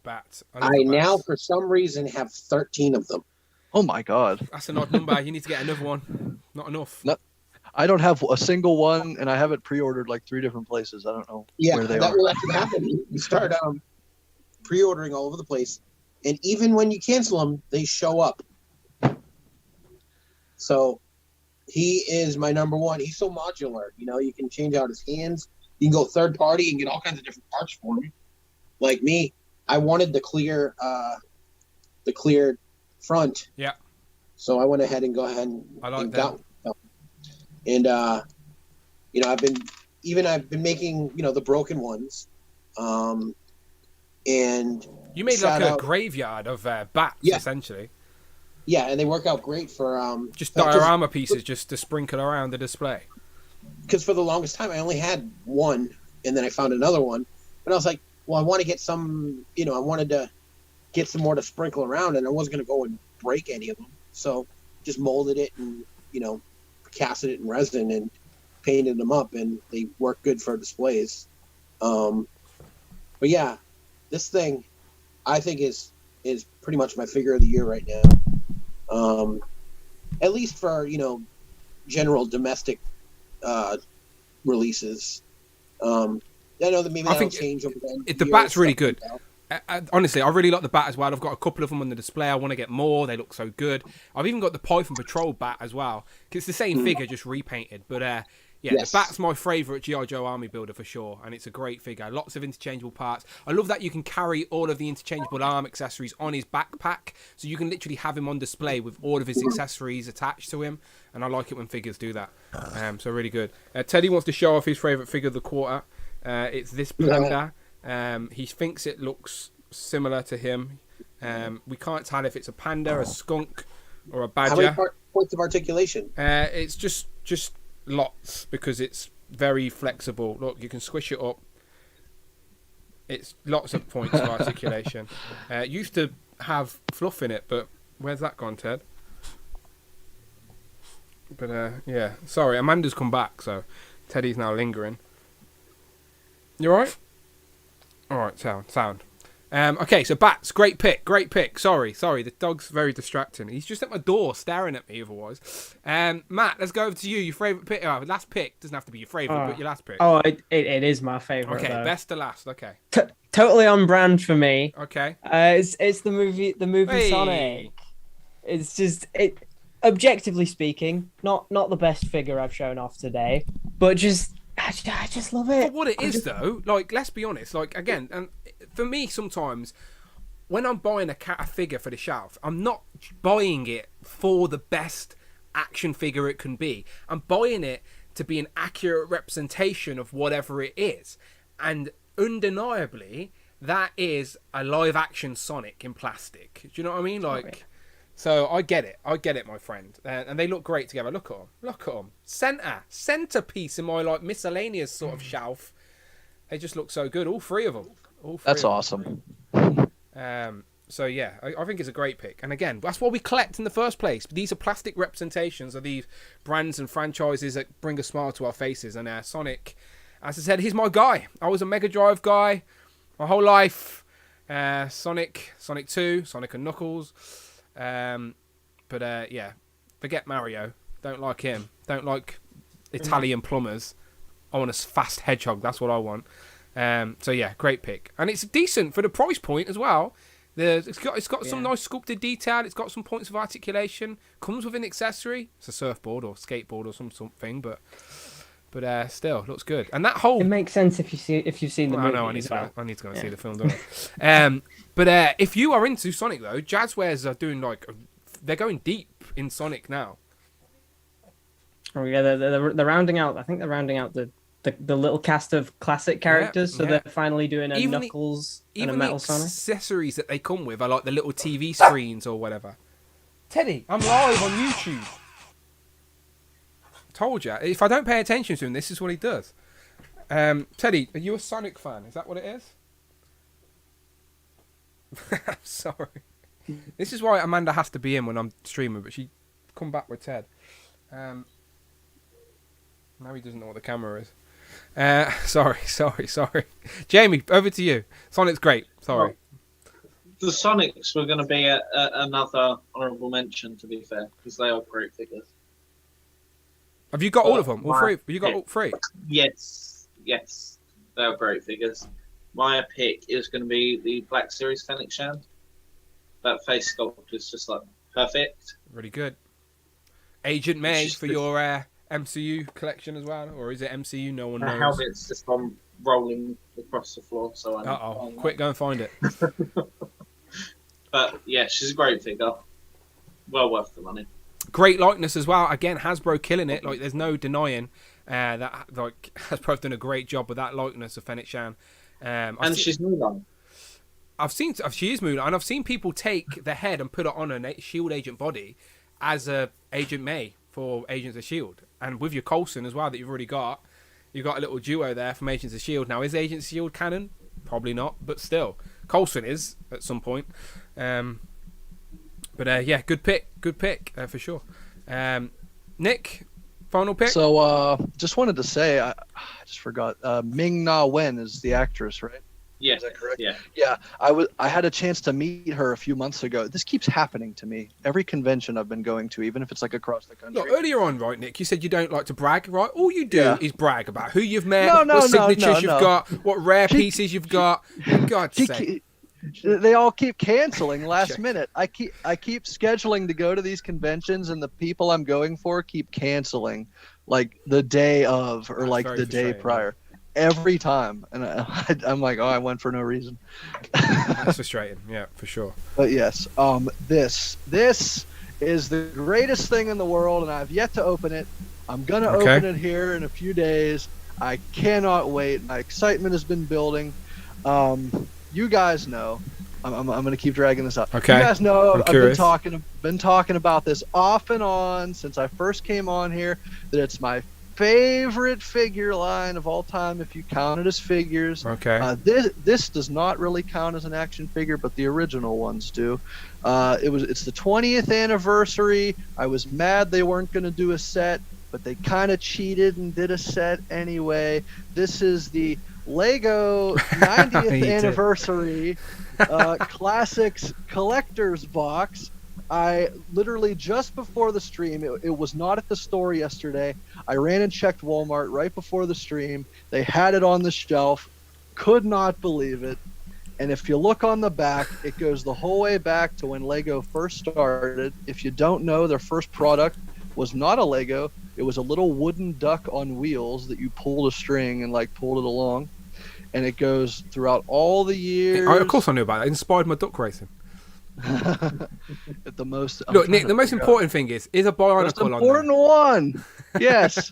I now, for some reason, have 13 of them. Oh my god, that's an odd number. You need to get another one. Not enough. No, I don't have a single one, and I have it pre-ordered like 3 different places. I don't know where they are. Will actually happen. You start pre-ordering all over the place, and even when you cancel them, they show up. So he is my number one. He's so modular. You can change out his hands. You can go third party and get all kinds of different parts for him. Like me. I wanted the clear front. Yeah. So I went ahead and got one. And I've been making the broken ones. and you made shout like a out, graveyard of bats, essentially. Yeah, and they work out great for just diorama pieces just to sprinkle around the display. Because for the longest time I only had one, and then I found another one, and I was like, well, I want to get some, I wanted to get some more to sprinkle around, and I wasn't going to go and break any of them, so just molded it and casted it in resin and painted them up, and they work good for displays. But yeah, this thing I think is pretty much my figure of the year right now. At least for general domestic releases. I know that maybe that'll change over the bat's really good. Honestly, I really like the bat as well. I've got a couple of them on the display. I want to get more. They look so good. I've even got the Python Patrol bat as well. It's the same figure, just repainted. But the bat's my favourite G.I. Joe Army builder for sure. And it's a great figure. Lots of interchangeable parts. I love that you can carry all of the interchangeable arm accessories on his backpack. So you can literally have him on display with all of his accessories attached to him. And I like it when figures do that. So really good. Teddy wants to show off his favourite figure of the quarter. It's this panda. He thinks it looks similar to him. We can't tell if it's a panda, a skunk, or a badger. How many points of articulation? It's just lots, because it's very flexible. Look, you can squish it up. It's lots of points of articulation. It used to have fluff in it, but where's that gone, Ted? But yeah, sorry, Amanda's come back, so Teddy's now lingering. You alright? Alright, sound. Okay, so bats, great pick. Sorry, the dog's very distracting. He's just at my door staring at me otherwise. Matt, let's go over to you. Your favourite pick, last pick, doesn't have to be your favourite, but your last pick. Oh, it is my favourite. Okay, though. Best to last, okay. Totally on brand for me. Okay. It's the movie Hey. Sonic. It's just, objectively speaking, not the best figure I've shown off today, but I just love it. But what it is, though, like, let's be honest, like, again, and for me, sometimes, when I'm buying a figure for the shelf, I'm not buying it for the best action figure it can be. I'm buying it to be an accurate representation of whatever it is. And undeniably, that is a live-action Sonic in plastic. Do you know what I mean? Like... So I get it, my friend, and they look great together. Look at them. Centerpiece in my like miscellaneous sort of shelf. They just look so good, all three of them. That's awesome. So yeah, I think it's a great pick, and again, that's what we collect in the first place. These are plastic representations of these brands and franchises that bring a smile to our faces. And Sonic, as I said, he's my guy. I was a Mega Drive guy my whole life. Sonic 2, Sonic and Knuckles. Yeah, forget Mario. Don't like him. Don't like Italian plumbers. I want a fast hedgehog. That's what I want. So yeah, great pick, and it's decent for the price point as well. It's got some nice sculpted detail. It's got some points of articulation. Comes with an accessory. It's a surfboard or skateboard or something, but still looks good. And that whole it makes sense if you've seen the movie. I know. I need to go and see the film, don't I? But if you are into Sonic though, Jazzwares are doing they're going deep in Sonic now. Oh yeah, they're rounding out. I think they're rounding out the little cast of classic characters. They're finally doing a Knuckles and a Metal Sonic. Even the accessories that they come with are like the little TV screens or whatever. Teddy, I'm live on YouTube. Told you. If I don't pay attention to him, this is what he does. Teddy, are you a Sonic fan? Is that what it is? Sorry. This is why Amanda has to be in when I'm streaming, but she come back with Ted. Now he doesn't know what the camera is. Sorry. Jamie, over to you. Sonic's great. Sorry. The Sonics were going to be another honourable mention, to be fair, because they are great figures. Have you got all of them? All three? Have you got all three? Yes. They are great figures. My pick is going to be the Black Series Fennec Shand. That face sculpt is just like perfect. Really good. Agent May for your MCU collection as well, or is it MCU? No one knows. The helmet's just on rolling across the floor, so quick, go and find it. But yeah, she's a great figure. Well worth the money. Great likeness as well. Again, Hasbro killing it. Like, there's no denying that. Like, Hasbro's done a great job with that likeness of Fennec Shand. And she's new line. she is Moon, and I've seen people take the head and put it on a Shield agent body as a Agent May for Agents of Shield, and with your Coulson as well that you've already got, you've got a little duo there from Agents of Shield. Now, is Agents of Shield canon? Probably not, but still, Coulson is at some point. But yeah, good pick for sure. Nick, final pick. So just wanted to say, I just forgot. Ming-Na Wen is the actress, right? Yeah. Is that correct? Yeah. Yeah. I had a chance to meet her a few months ago. This keeps happening to me. Every convention I've been going to, even if it's like across the country. Look, earlier on, right, Nick, you said you don't like to brag, right? All you do is brag about who you've met, what signatures you've got, what rare pieces you've got. For God's sake. They all keep canceling last minute. I keep scheduling to go to these conventions, and the people I'm going for keep canceling, like the day of or like the day prior. Every time, and I'm like, oh, I went for no reason. That's frustrating, yeah, for sure. But yes, this is the greatest thing in the world, and I've yet to open it. I'm gonna open it here in a few days. I cannot wait. My excitement has been building. You guys know, I'm gonna keep dragging this up. Okay. You guys know I'm I've curious. been talking about this off and on since I first came on here. That it's my favorite figure line of all time, if you count it as figures. Okay. This does not really count as an action figure, but the original ones do. It's the 20th anniversary. I was mad they weren't going to do a set, but they kind of cheated and did a set anyway. This is the Lego 90th anniversary Classics Collector's Box. I literally, just before the stream, it was not at the store yesterday. I ran and checked Walmart right before the stream. They had it on the shelf. Could not believe it. And if you look on the back, it goes the whole way back to when Lego first started. If you don't know, their first product was not a Lego. It was a little wooden duck on wheels that you pulled a string and like pulled it along. And it goes throughout all the years. Of course I knew about it. It inspired my duck racing. At the most, look, Nick, the most important thing is a Bionicle on there. Most important one, yes,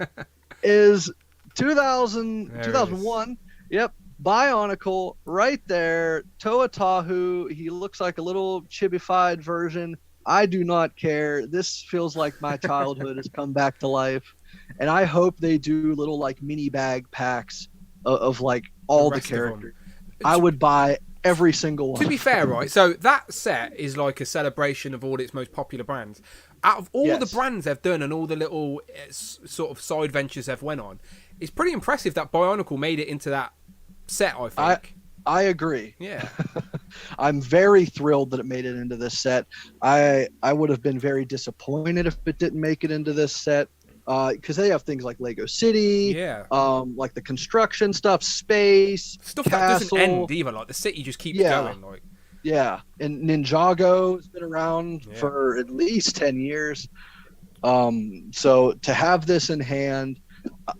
is 2001. Yep, Bionicle right there. Toa Tahu. He looks like a little chibified version. I do not care. This feels like my childhood has come back to life, and I hope they do little like mini bag packs of like all the characters. I would buy every single one. To be fair, right, so that set is like a celebration of all its most popular brands. Out of all the brands they've done and all the little sort of side ventures they've went on, it's pretty impressive that Bionicle made it into that set, I think. I agree. Yeah. I'm very thrilled that it made it into this set. I would have been very disappointed if it didn't make it into this set. Because they have things like Lego City, like the construction stuff, space, stuff castle. that doesn't end either. Like the city just keeps going. Like, and Ninjago has been around for at least 10 years. So to have this in hand,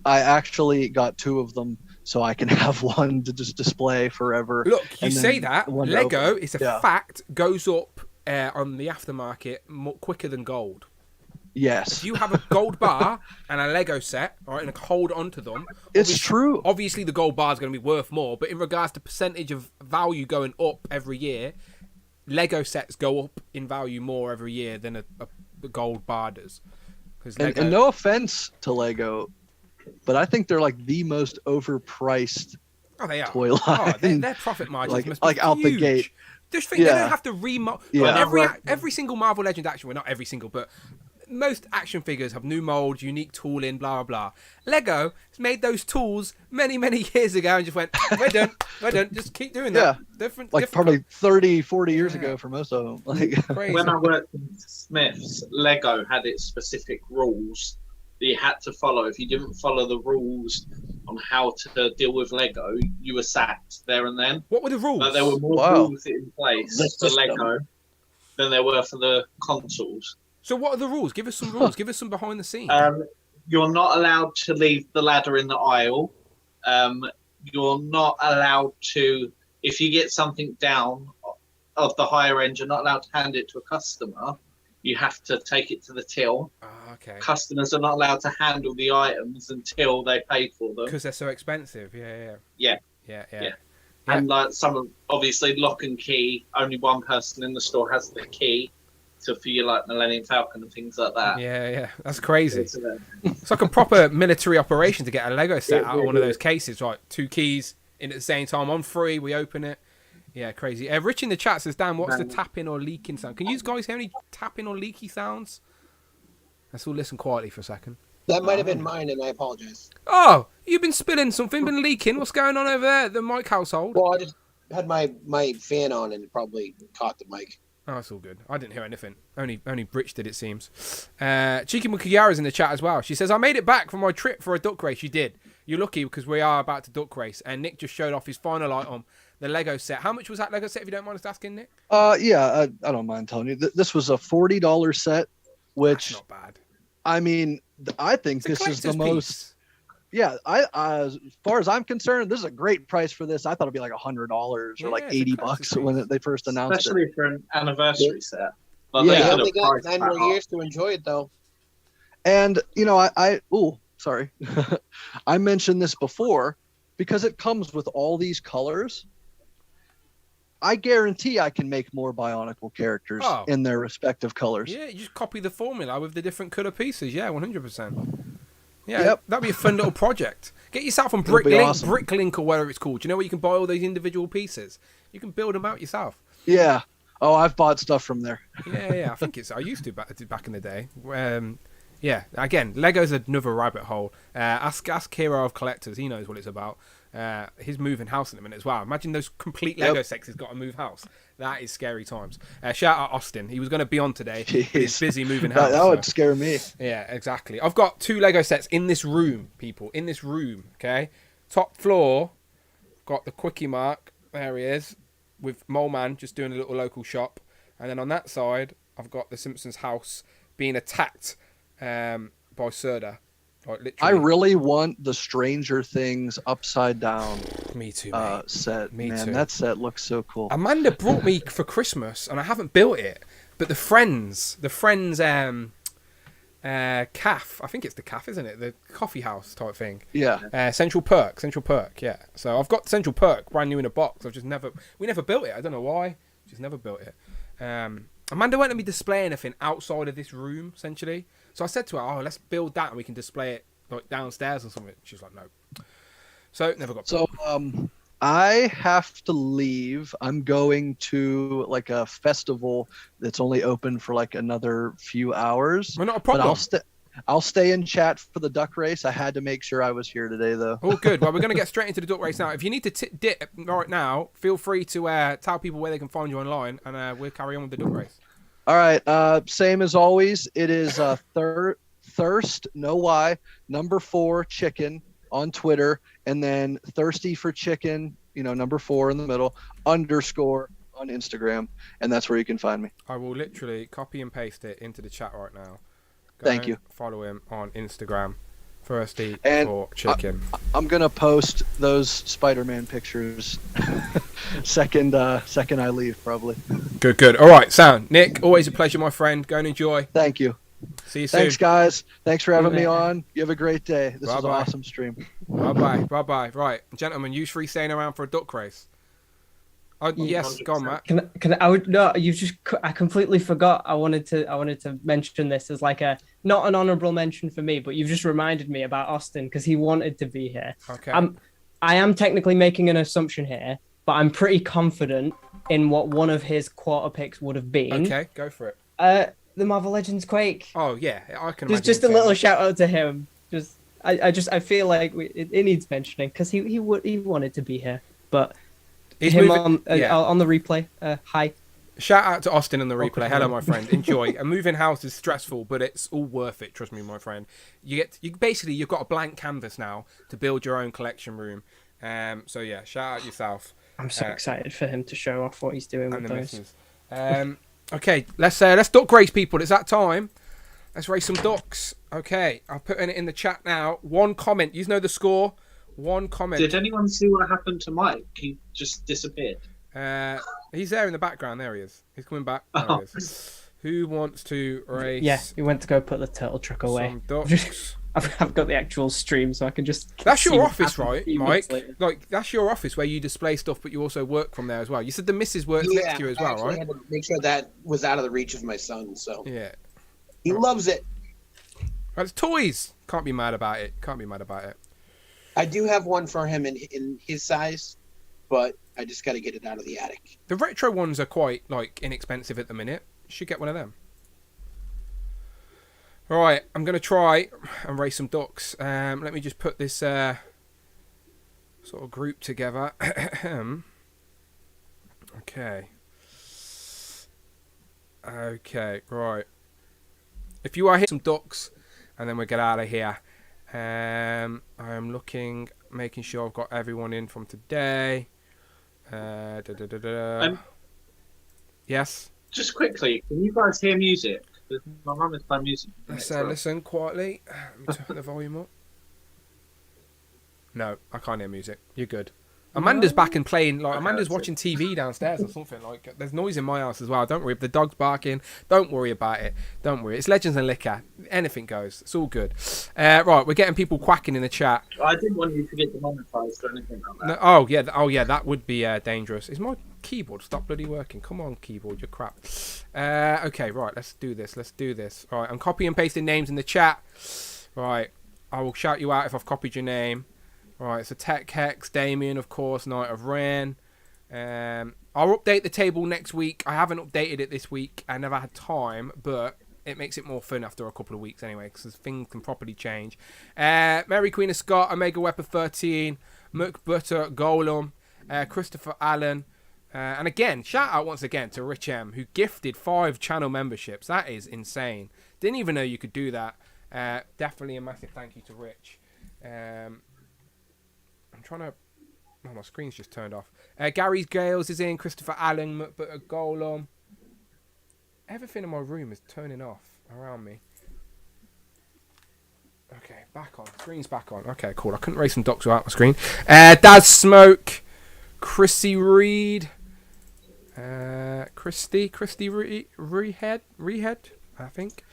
I actually got 2 of them, so I can have one to just display forever. Look, you say that Lego is a fact goes up on the aftermarket quicker than gold. Yes. If you have a gold bar and a Lego set, all right, and hold onto them, it's true. Obviously, the gold bar is going to be worth more, but in regards to percentage of value going up every year, Lego sets go up in value more every year than a gold bar does. And no offense to Lego, but I think they're like the most overpriced toy line. Oh, their profit margins must be like out the gate. Just think they're going to have to remodel every single Marvel Legends action. Well, not every single, but most action figures have new molds, unique tooling, blah, blah, blah. Lego has made those tools many, many years ago and just went, we're done, just keep doing that. Different, probably 30, 40 years ago for most of them. Like, crazy. When I worked in Smith's, Lego had its specific rules that you had to follow. If you didn't follow the rules on how to deal with Lego, you were sacked there and then. What were the rules? There were more rules in place for Lego than there were for the consoles. So what are the rules? Give us some rules. Give us some behind the scenes. You're not allowed to leave the ladder in the aisle. You're not allowed to, if you get something down of the higher end, you're not allowed to hand it to a customer. You have to take it to the till. Okay. Customers are not allowed to handle the items until they pay for them. Because they're so expensive. Yeah. And like obviously lock and key. Only one person in the store has the key. So for you like Millennium Falcon and things like that. Yeah, that's crazy. It's like a proper military operation to get a Lego set out of one of those cases, right? 2 keys in at the same time. On 3, we open it. Yeah, crazy. Rich in the chat says, Dan, what's the tapping or leaking sound? Can you guys hear any tapping or leaky sounds? Let's all listen quietly for a second. That might have been mine, and I apologize. Oh, you've been spilling something, been leaking. What's going on over there at the mic household? Well, I just had my fan on and it probably caught the mic. Oh, that's all good. I didn't hear anything. Only Rich did, it seems. Chiki Mukiyara's in the chat as well. She says, I made it back from my trip for a duck race. You did. You're lucky because we are about to duck race. And Nick just showed off his final item, the Lego set. How much was that Lego set, if you don't mind us asking, Nick? Yeah, I don't mind telling you. This was a $40 set, which... That's not bad. I mean, I think this is the most... Piece. Yeah, as far as I'm concerned, this is a great price for this. I thought it'd be like $100 or like $80 when they first announced Especially it. for an anniversary set. Like they only got 9 more years to enjoy it, though. And, sorry. I mentioned this before because it comes with all these colors. I guarantee I can make more Bionicle characters in their respective colors. Yeah, you just copy the formula with the different color pieces. Yeah, 100%. Yeah, that'd be a fun little project. Get yourself on Bricklink or whatever it's called. Do you know where you can buy all those individual pieces? You can build them out yourself. Yeah. Oh, I've bought stuff from there. Yeah. I think I used to back in the day. Yeah. Again, Lego's another rabbit hole. Ask Hero of Collectors. He knows what it's about. His moving house in a minute as well. Imagine those complete Lego sets he's got to move house. That is scary times. Shout out Austin. He was going to be on today. He's busy moving house. That would scare me. Yeah, exactly. I've got 2 Lego sets in this room, people. In this room, okay? Top floor, got the Quickie Mark. There he is. With Mole Man just doing a little local shop. And then on that side, I've got the Simpsons house being attacked by Serda. Like literally. I really want the Stranger Things upside down. Me too, mate. Set. Me Man, too. that set looks so cool. Amanda brought me for Christmas, and I haven't built it. But the Friends CAF, I think it's the CAF, isn't it? The coffee house type thing. Yeah. Central Perk, yeah. So I've got Central Perk brand new in a box. We never built it. I don't know why. Just never built it. Amanda won't let me display anything outside of this room, essentially. So I said to her, let's build that and we can display it like downstairs or something. She's like, no. So never got built. So I have to leave. I'm going to like a festival that's only open for like another few hours. Well, not a problem. But I'll stay in chat for the duck race. I had to make sure I was here today, though. Oh, good. Well, we're going to get straight into the duck race now. If you need to dip right now, feel free to tell people where they can find you online, and we'll carry on with the duck race. All right. Same as always. It is Thirst, no Y, number 4 chicken on Twitter, and then Thirsty for Chicken, number 4 in the middle, _. On Instagram, and that's where you can find me. I will literally copy and paste it into the chat right now. Thank you. Follow him on Instagram. Thirsty and for Chicken. I'm gonna post those Spider-Man pictures second I leave, probably. Good. All right, sound. Nick, always a pleasure, my friend. Go and enjoy. Thank you. See you soon. Thanks, guys. Thanks for having me on. You have a great day. This was an awesome stream. Bye-bye. Right, gentlemen, you 3 staying around for a duck race. Yes, go on, Matt. I completely forgot. I wanted to mention this as like not an honorable mention for me, but you've just reminded me about Austin because he wanted to be here. Okay. I am technically making an assumption here, but I'm pretty confident in what one of his quarter picks would have been. Okay, go for it. The Marvel Legends Quake. Oh yeah, I can imagine. Just a little shout out to him. I feel like it needs mentioning because he wanted to be here, but. He's him moving, on the replay. Hi. Shout out to Austin on the replay. Hello, my friend. Enjoy. A moving house is stressful, but it's all worth it. Trust me, my friend. You've got a blank canvas now to build your own collection room. So yeah, shout out yourself. I'm so excited for him to show off what he's doing with those. Okay, let's duck race, people. It's that time. Let's race some ducks. Okay, I'll put it in the chat now. 1 comment. You know the score. 1 comment. Did anyone see what happened to Mike? He just disappeared. He's there in the background. There he is. He's coming back. There he is. Who wants to race? Yeah, he went to go put the turtle truck away. Some ducks. I've got the actual stream, so I can just. That's your office, right, Mike? Like that's your office where you display stuff, but you also work from there as well. You said the missus works next to you as well, right? I had to make sure that was out of the reach of my son. So yeah, he loves it. It's toys. Can't be mad about it. Can't be mad about it. I do have one for him in his size, but I just got to get it out of the attic. The retro ones are quite like inexpensive at the minute. You should get one of them. All right, I'm gonna try and race some ducks. Let me just put this sort of group together. Okay. Okay, right. If you are here, some ducks, and then we'll get out of here. I am looking, making sure I've got everyone in from today. Yes. Just quickly, can you guys hear music? My mum is playing music. Let's listen quietly. Let me turn the volume up. No, I can't hear music. You're good. Amanda's back and playing. Like Amanda's watching TV downstairs or something. Like there's noise in my house as well. Don't worry if the dog's barking. Don't worry about it. Don't worry. It's Legends and Liquor. Anything goes. It's all good. Right, we're getting people quacking in the chat. I didn't want you to get demonetized or anything like that. No, oh yeah, that would be dangerous. Is my keyboard stop bloody working? Come on, keyboard, you're crap. Okay, right, let's do this. Right, I'm copy and pasting names in the chat. Right, I will shout you out if I've copied your name. Right, so Tech Hex, Damien, of course, Knight of Ren. I'll update the table next week. I haven't updated it this week. I never had time, but it makes it more fun after a couple of weeks anyway, because things can properly change. Mary Queen of Scott, Omega Weapon 13, McButter, Golem, Christopher Allen. And again, shout out once again to Rich M, who gifted 5 channel memberships. That is insane. Didn't even know you could do that. Definitely a massive thank you to Rich. I'm trying to... Oh, my screen's just turned off. Gary's Gales is in. Christopher Allen, Golem. Everything in my room is turning off around me. Okay, back on. Screen's back on. Okay, cool. I couldn't raise some docs without my screen. Daz Smoke. Chrissy Reed. Christy Rehead, I think.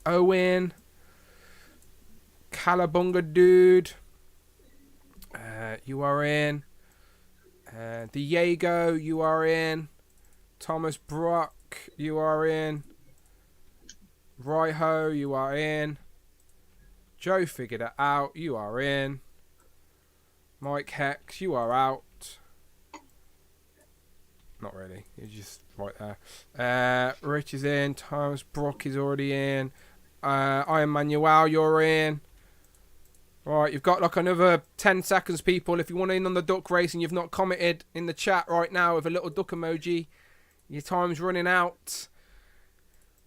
Owen. Calabunga Dude. You are in. Diego, you are in. Thomas Brock, you are in. Riho, you are in. Joe figured it out, you are in. Mike Hex, you are out. Not really, you're just right there. Rich is in. Thomas Brock is already in. Iron Manuel, you're in. Right, you've got like another 10 seconds, people. If you want in on the duck race and you've not commented in the chat right now with a little duck emoji, your time's running out.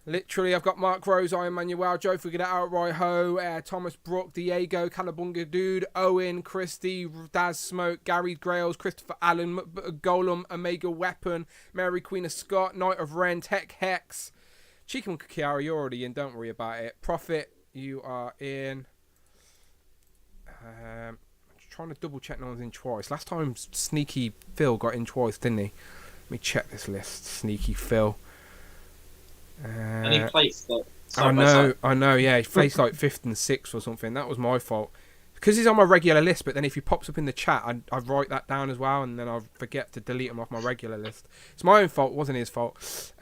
Literally, I've got Mark Rose, Iron Manuel, Joe Figured It Out, Ho, Thomas Brook, Diego, Calabunga Dude, Owen, Christy, Daz Smoke, Gary Grails, Christopher Allen, Golem, Omega Weapon, Mary Queen of Scott, Knight of Ren, Tech Hex, Chicken Kiara, you're already in, don't worry about it. Prophet, you are in. I'm trying to double check no one's in twice. Last time Sneaky Phil got in twice, didn't he? Let me check this list. Sneaky Phil. And he placed that. I know, yeah. He placed like 5th and 6th or something. That was my fault. Because he's on my regular list, but then if he pops up in the chat, I write that down as well, and then I forget to delete him off my regular list. It's my own fault, wasn't his fault.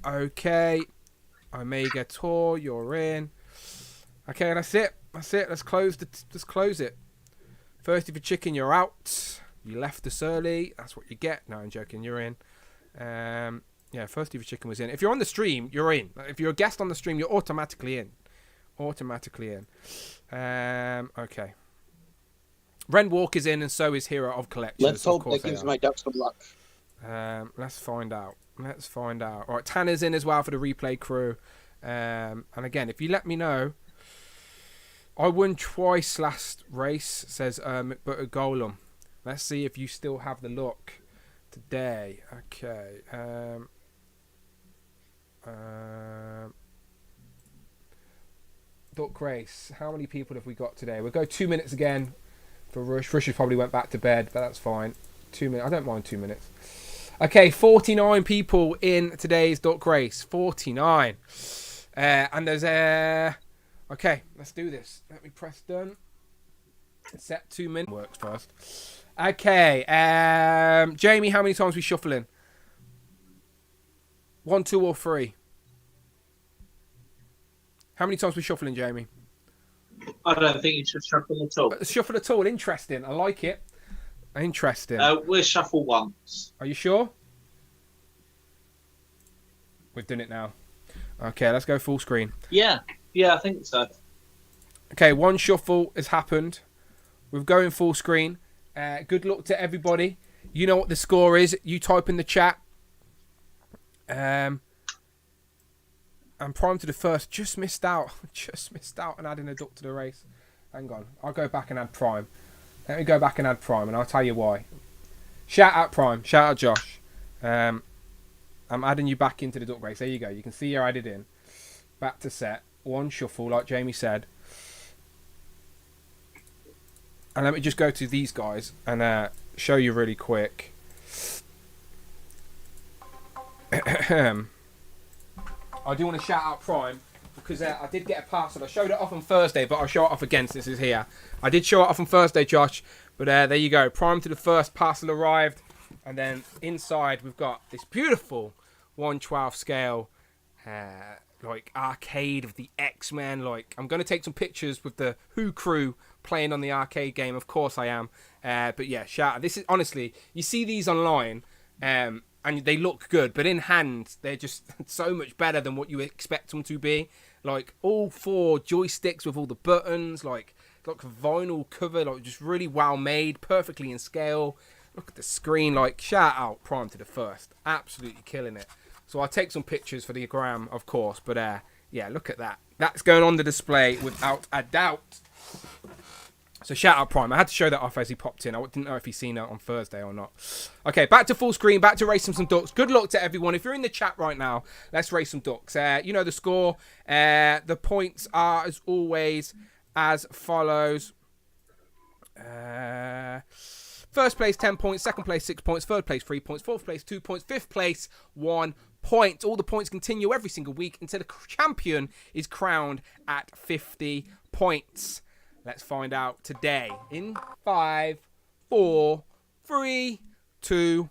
Okay. Omega Tour, you're in. Okay, that's it. Let's close it. Thirsty for chicken, you're out. You left us early. That's what you get. No, I'm joking. You're in. Yeah, Thirsty for chicken was in. If you're on the stream, you're in. If you're a guest on the stream, you're automatically in. Okay. Ren Walk is in, and so is Hero of Collectors. Let's hope that gives my ducks some luck. Let's find out. All right, Tanner's in as well for the replay crew. And again, if you let me know. I won twice last race, says McButter Golem. Let's see if you still have the luck today. Okay. Duck race. How many people have we got today? We'll go 2 minutes again for Rush. Rush probably went back to bed, but that's fine. 2 minutes. I don't mind 2 minutes. Okay, 49 people in today's duck race. 49. And there's a... Okay, let's do this. Let me press done. Set 2 minutes. Works first. Okay. Jamie, how many times we shuffling? 1, 2, or 3? How many times we shuffling, Jamie? I don't think you should shuffle at all. Shuffle at all. Interesting. I like it. Interesting. We'll shuffle once. Are you sure? We've done it now. Okay, let's go full screen. Yeah, I think so. Okay, 1 shuffle has happened. We're going full screen. Good luck to everybody. You know what the score is. You type in the chat. And Prime to the first. Just missed out. Just missed out on adding a duck to the race. Hang on. I'll go back and add Prime. Let me go back and add Prime, and I'll tell you why. Shout out Prime. Shout out Josh. I'm adding you back into the duck race. There you go. You can see you're added in. Back to set. 1 shuffle, like Jamie said. And let me just go to these guys and show you really quick. I do want to shout out Prime because I did get a parcel. I showed it off on Thursday, but I'll show it off again since it's here. I did show it off on Thursday, Josh, but there you go. Prime to the first, parcel arrived. And then inside we've got this beautiful 1/12 scale like arcade of the X-Men. Like, I'm going to take some pictures with the Who crew playing on the arcade game. Of course I am. But yeah, shout out. This is honestly, you see these online and they look good, but in hand they're just so much better than what you expect them to be. Like, all 4 joysticks with all the buttons, like vinyl cover, like just really well made, perfectly in scale. Look at the screen. Like, shout out Prime to the first, absolutely killing it. So I'll take some pictures for the gram, of course, but yeah, look at that. That's going on the display without a doubt. So shout out Prime. I had to show that off as he popped in. I didn't know if he's seen it on Thursday or not. Okay, back to full screen. Back to racing some ducks. Good luck to everyone. If you're in the chat right now, let's race some ducks. You know the score. The points are, as always, as follows. First place, 10 points. Second place, 6 points. Third place, 3 points. Fourth place, 2 points. Fifth place, 1 point. All the points continue every single week until the champion is crowned at 50 points. Let's find out today in 5, 4, 3, 2,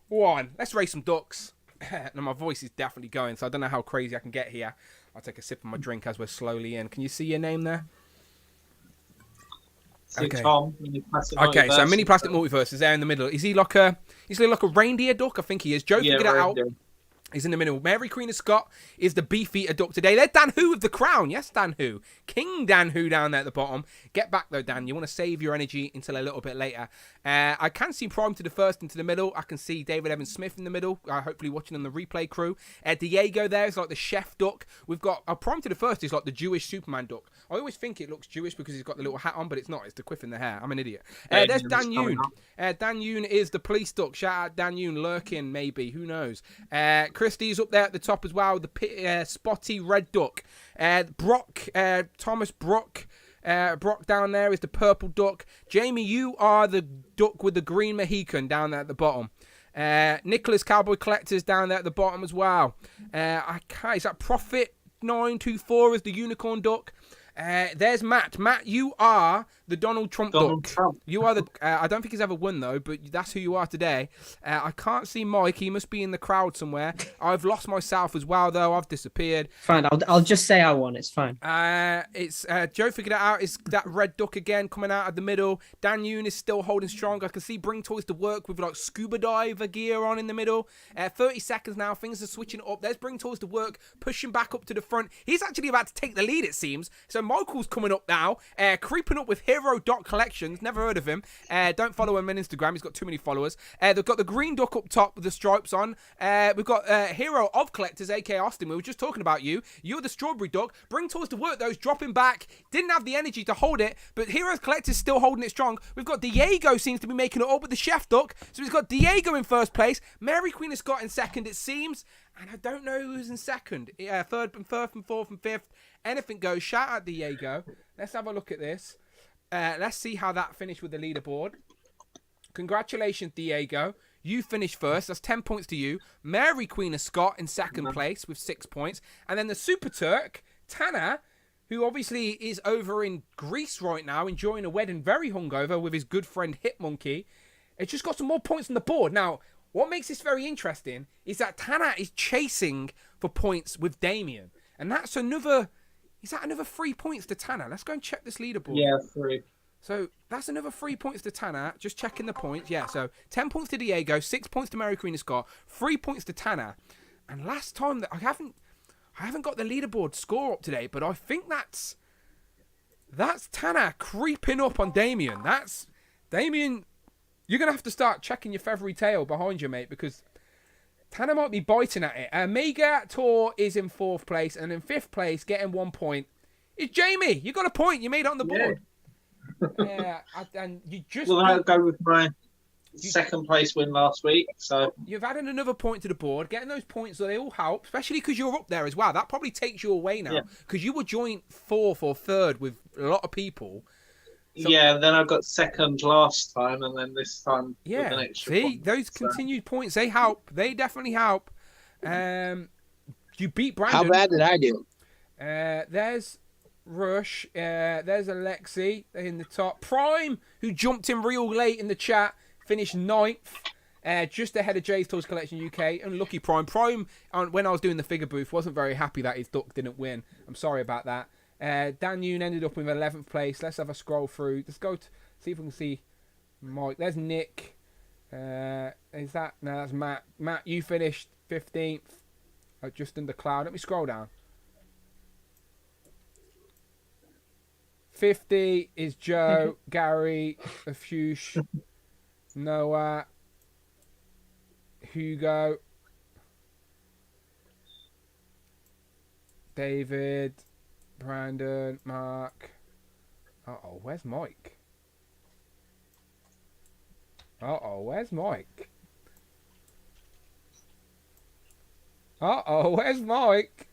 1. Let's race some ducks. Now, my voice is definitely going, so I don't know how crazy I can get here. I'll take a sip of my drink as we're slowly in. Can you see your name there? Okay. Tom, okay, so Mini Plastic Multiverse is there in the middle. Is he like a reindeer duck? I think he is. Joe figured that out. He's in the middle. Mary Queen of Scott is the Beefeater duck today. There's Dan Who with the crown. Yes, Dan Who. King Dan Who down there at the bottom. Get back, though, Dan. You want to save your energy until a little bit later. I can see Prime to the first into the middle. I can see David Evan Smith in the middle, hopefully watching on the replay crew. Diego there is like the chef duck. We've got Prime to the first is like the Jewish Superman duck. I always think it looks Jewish because he's got the little hat on, but it's not. It's the quiff in the hair. I'm an idiot. There's Dan Yoon. Dan Yoon is the police duck. Shout out Dan Yoon lurking, maybe. Who knows? Christie's up there at the top as well. The spotty red duck. Brock, Thomas Brock. Brock down there is the purple duck. Jamie, you are the duck with the green Mohican down there at the bottom. Nicholas Cowboy Collectors down there at the bottom as well. Is that Profit 924 is the unicorn duck. There's Matt. Matt, you are the Donald Trump duck. You are the. I don't think he's ever won though, but that's who you are today. I can't see Mike. He must be in the crowd somewhere. I've lost myself as well though. I've disappeared. Fine. I'll just say I won. It's fine. It's Joe figured it out. It's that red duck again coming out of the middle. Dan Yoon is still holding strong. I can see Bring Toys to Work with like scuba diver gear on in the middle. 30 seconds now. Things are switching up. There's Bring Toys to Work pushing back up to the front. He's actually about to take the lead. It seems. So Michael's coming up now. Creeping up with Hero Dot Collections. Never heard of him. Don't follow him on Instagram. He's got too many followers. They've got the green duck up top with the stripes on. We've got Hero of Collectors, aka Austin. We were just talking about you. You're the strawberry duck. Bring Toys to Work, though, dropping back. Didn't have the energy to hold it, but Heroes Collectors still holding it strong. We've got Diego seems to be making it up with the chef duck. So we've got Diego in first place. Mary Queen of Scott in second, it seems. And I don't know who's in second. Third and fourth and fifth. Anything goes. Shout out Diego. Let's have a look at this. Let's see how that finished with the leaderboard. Congratulations, Diego. you finished first. That's 10 points to you. Mary Queen of Scott in second place with 6 points. And then the Super Turk, Tanner, who obviously is over in Greece right now, enjoying a wedding, very hungover with his good friend Hit Monkey. It's just got some more points on the board. Now, what makes this very interesting is that Tanner is chasing for points with Damien. And that's another... Is that another 3 points to Tanner? Let's go and check this leaderboard. Yeah, 3. So that's another 3 points to Tanner. Just checking the points. Yeah, so 10 points to Diego, 6 points to Mary Queen of Scott, 3 points to Tanner. And last time that I haven't got the leaderboard score up today, but I think that's Tanner creeping up on Damien. That's Damien. You're gonna have to start checking your feathery tail behind you, mate, because Tanner might be biting at it. Mega Tour is in 4th place, and in 5th place, getting 1 point, is Jamie. You got a point. You made it on the board. Yeah, and you just... Well, I'll go with my second place win last week. So you've added another point to the board. Getting those points, they all help, especially because you're up there as well. That probably takes you away now, because you were joint 4th or 3rd with a lot of people. So, yeah, then I got second last time, and then this time with an extra point. Those continued points, they help. They definitely help. You beat Brandon. How bad did I do? There's Rush. There's Alexi in the top. Prime, who jumped in real late in the chat, finished 9th. Just ahead of Jay's Toys Collection UK. And lucky Prime. Prime, when I was doing the figure booth, wasn't very happy that his duck didn't win. I'm sorry about that. Dan Yoon ended up with 11th place. Let's have a scroll through. Let's go to see if we can see Mike. There's Nick. Is that? No, that's Matt. Matt, you finished 15th. Just under Cloud. Let me scroll down. 50 is Joe, Gary, Afush, Noah, Hugo, David, Brandon, Mark. Uh-oh, where's Mike? Uh-oh, where's Mike? Uh-oh, where's Mike?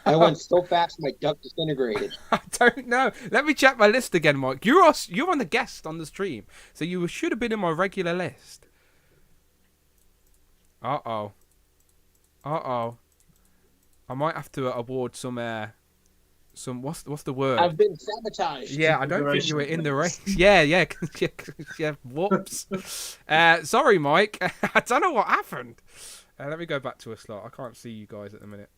I went so fast my duck disintegrated. I don't know. Let me check my list again, Mike. You're on the guest on the stream, so you should have been in my regular list. Uh-oh. Uh-oh. I might have to award some what's the word? I've been sabotaged. Yeah, I don't think you were in the race. Yeah. Whoops. Sorry, Mike. I don't know what happened. Let me go back to a slot. I can't see you guys at the minute.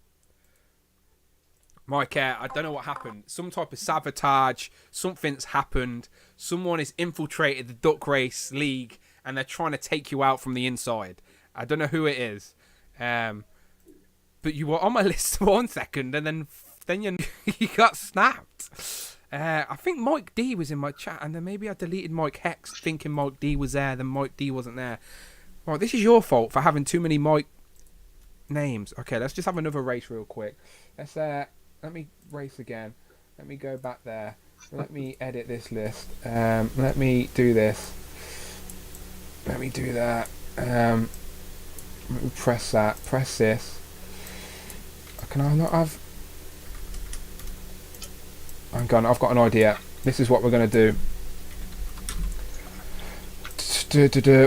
Mike, I don't know what happened. Some type of sabotage. Something's happened. Someone has infiltrated the Duck Race League, and they're trying to take you out from the inside. I don't know who it is. But you were on my list for 1 second, and then you got snapped. I think Mike D was in my chat, and then maybe I deleted Mike Hex thinking Mike D was there, then Mike D wasn't there. Right, this is your fault for having too many Mike names. Okay, let's just have another race real quick. Let me race again. Let me go back there. Let me edit this list. Let me do this. Let me do that. Let me press that. Press this. Can I not have... I've got an idea. This is what we're going to do.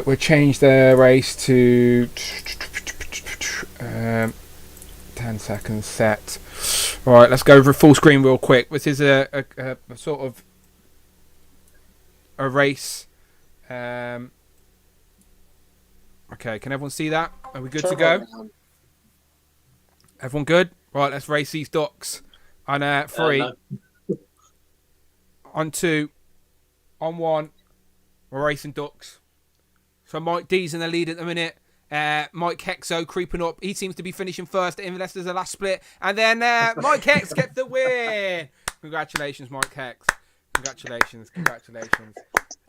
We'll change the race to 10 seconds set. Alright, let's go over full screen real quick. This is a sort of a race. Okay, can everyone see that? Are we good to go? Everyone good? Right, let's race these ducks. On 3. On 2. On 1. We're racing ducks. So Mike D's in the lead at the minute. Mike Hexo creeping up. He seems to be finishing first unless there's a last split. And then Mike Hex gets the win. Congratulations, Mike Hex. Congratulations.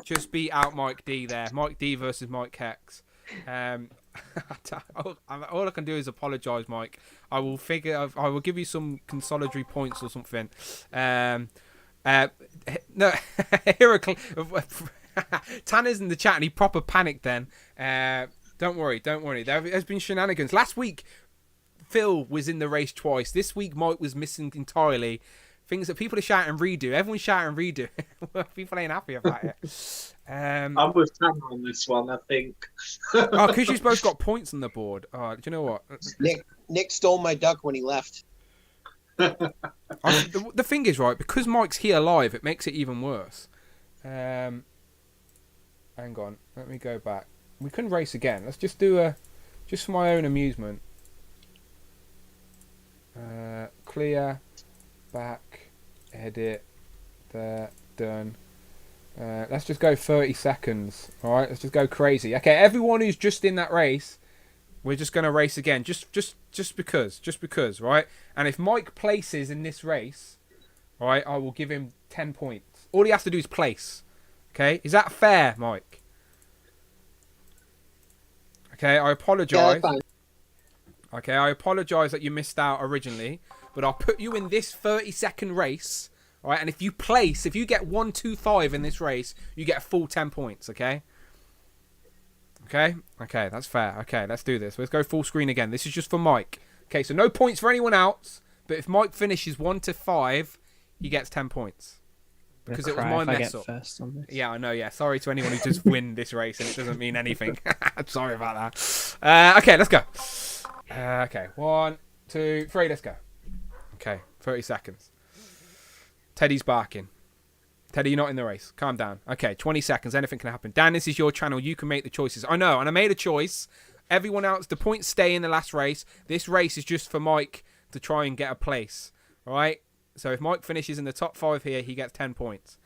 Just beat out Mike D there. Mike D versus Mike Hex. All I can do is apologise, Mike. I will give you some consolatory points or something. No, Tanner's in the chat and he proper panicked then. Don't worry. There has been shenanigans. Last week, Phil was in the race twice. This week, Mike was missing entirely. things that people are shouting redo. Everyone's shouting redo. People ain't happy about it. I'm with Tanner on this one, I think. Oh, because you've both got points on the board. Oh, do you know what? Nick stole my duck when he left. The thing is, right, because Mike's here live, it makes it even worse. Hang on, let me go back. We can race again. Let's just do just for my own amusement. Clear, back, edit, there, done. Let's just go 30 seconds. All right, let's just go crazy. Okay, everyone who's just in that race, we're just gonna race again, just because, right? And if Mike places in this race, all right, I will give him 10 points. All he has to do is place. Okay, is that fair, Mike? Okay, I apologise. Yeah, okay, I apologise that you missed out originally, but I'll put you in this 30-second race, all right? And if you place, if you get 1, 2, 5 in this race, you get a full 10 points, okay? Okay, that's fair. Okay, let's do this. Let's go full screen again. This is just for Mike. Okay, so no points for anyone else, but if Mike finishes 1 to 5, he gets 10 points. Because it was my mess up. First on this. Yeah, I know, yeah. Sorry to anyone who just win this race and it doesn't mean anything. Sorry about that. Okay, let's go. Okay, 1, 2, 3, let's go. Okay, 30 seconds. Teddy's barking. Teddy, you're not in the race. Calm down. Okay, 20 seconds. Anything can happen. Dan, this is your channel. You can make the choices. I know, and I made a choice. Everyone else, the points stay in the last race. This race is just for Mike to try and get a place. All right? So if Mike finishes in the top 5 here, he gets 10 points.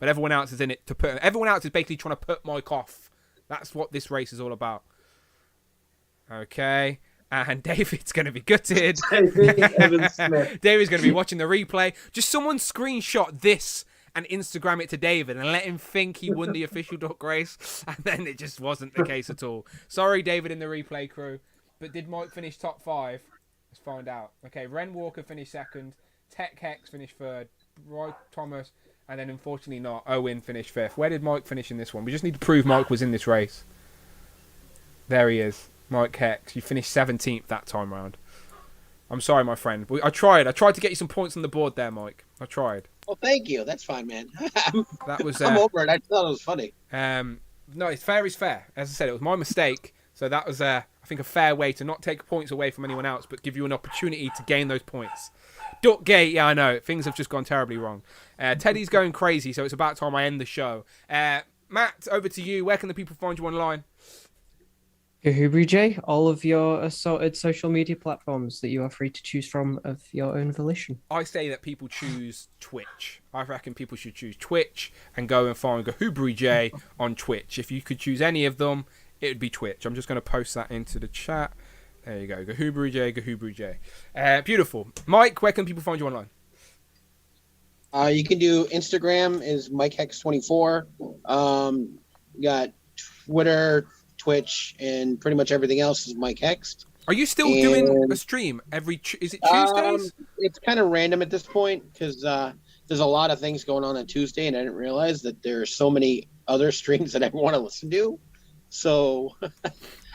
But everyone else is in it to put... Everyone else is basically trying to put Mike off. That's what this race is all about. Okay. And David's going to be gutted. David's going to be watching the replay. Just someone screenshot this and Instagram it to David and let him think he won the official duck race. And then it just wasn't the case at all. Sorry, David, in the replay crew. But did Mike finish top 5? Let's find out. Okay, Ren Walker finished 2nd. Tech Hex finished 3rd. Roy Thomas. And then, unfortunately not, Owen finished 5th. Where did Mike finish in this one? We just need to prove Mike was in this race. There he is. Mike Hex. You finished 17th that time round. I'm sorry, my friend. I tried. I tried to get you some points on the board there, Mike. I tried. Well, thank you. That's fine, man. That was. I'm over it. I thought it was funny. No, it's fair is fair. As I said, it was my mistake. So that was, I think, a fair way to not take points away from anyone else, but give you an opportunity to gain those points. Duckgate, yeah, I know. Things have just gone terribly wrong. Teddy's going crazy, so it's about time I end the show. Matt, over to you. Where can the people find you online? J, all of your assorted social media platforms that you are free to choose from of your own volition. I say that people choose Twitch. I reckon people should choose Twitch and go and find J on Twitch. If you could choose any of them, it would be Twitch. I'm just going to post that into the chat. There you go. J. Beautiful. Mike, where can people find you online? You can do Instagram is MikeHex24. You got Twitter, Twitch, and pretty much everything else is Mike Hex. Are you still doing a stream is it Tuesdays? It's kind of random at this point because there's a lot of things going on Tuesday, and I didn't realize that there are so many other streams that I want to listen to. So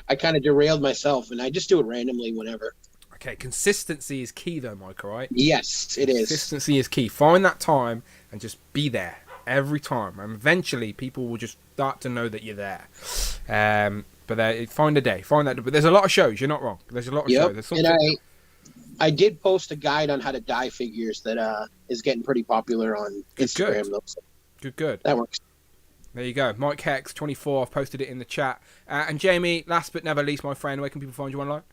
I kind of derailed myself, and I just do it randomly whenever. Okay, consistency is key though, Mike, all right? Yes, it is. Consistency is key. Find that time and just be there every time. And eventually people will just start to know that you're there. But find a day. Find that. But there's a lot of shows. You're not wrong. There's a lot of shows. There's something... And I did post a guide on how to dye figures that is getting pretty popular on Instagram. Good. That works. There you go. Mike Hex 24. I've posted it in the chat. And Jamie, last but never least, my friend, where can people find you online?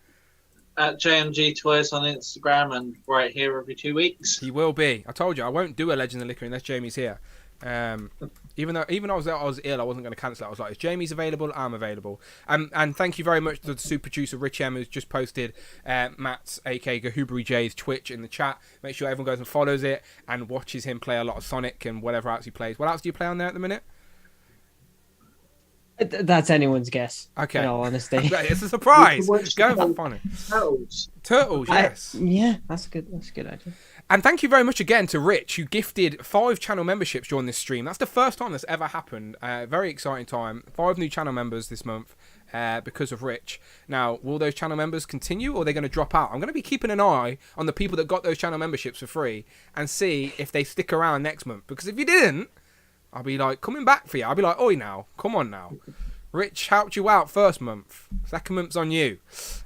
At JMG Toys on Instagram and right here every 2 weeks. He will be. I told you I won't do a Legend of Liquor unless Jamie's here. Even though I was ill, I wasn't going to cancel it. I was like, if Jamie's available, I'm available. And thank you very much to the super producer Rich M, who's just posted Matt's, aka J's Twitch in the chat. Make sure everyone goes and follows it and watches him play a lot of Sonic and whatever else he plays. What else do you play on there at the minute? That's anyone's guess. Okay. In all honesty, it's a surprise. Go for fun. Turtles, yes. Yeah, that's a good idea. And thank you very much again to Rich, who gifted 5 channel memberships during this stream. That's the first time that's ever happened. Very exciting time. 5 new channel members this month. because of Rich. Now, will those channel members continue, or are they going to drop out? I'm going to be keeping an eye on the people that got those channel memberships for free and see if they stick around next month. Because if you didn't, I'll be like, coming back for you. I'll be like, oi now, come on now. Rich helped you out first month. Second month's on you.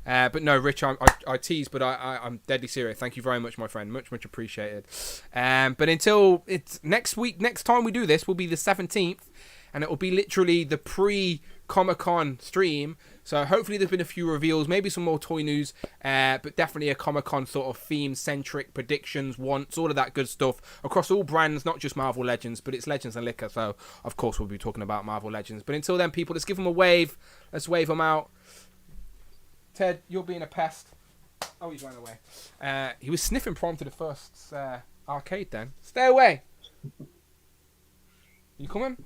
But no, Rich, I tease, but I'm deadly serious. Thank you very much, my friend. Much, much appreciated. But until it's next week, next time we do this will be the 17th, and it will be literally the pre-Comic-Con stream. So hopefully there's been a few reveals, maybe some more toy news, but definitely a Comic-Con sort of theme-centric predictions, wants, all of that good stuff across all brands, not just Marvel Legends, but it's Legends and Liquor. So, of course, we'll be talking about Marvel Legends. But until then, people, let's give them a wave. Let's wave them out. Ted, you're being a pest. Oh, he's running away. He was sniffing prime to the first arcade then. Stay away. You coming?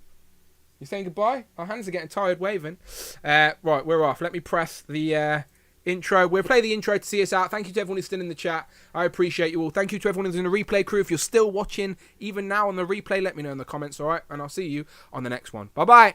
You saying goodbye? Our hands are getting tired waving. Right, we're off. Let me press the intro. We'll play the intro to see us out. Thank you to everyone who's still in the chat. I appreciate you all. Thank you to everyone who's in the replay crew. If you're still watching, even now on the replay, let me know in the comments, all right? And I'll see you on the next one. Bye-bye.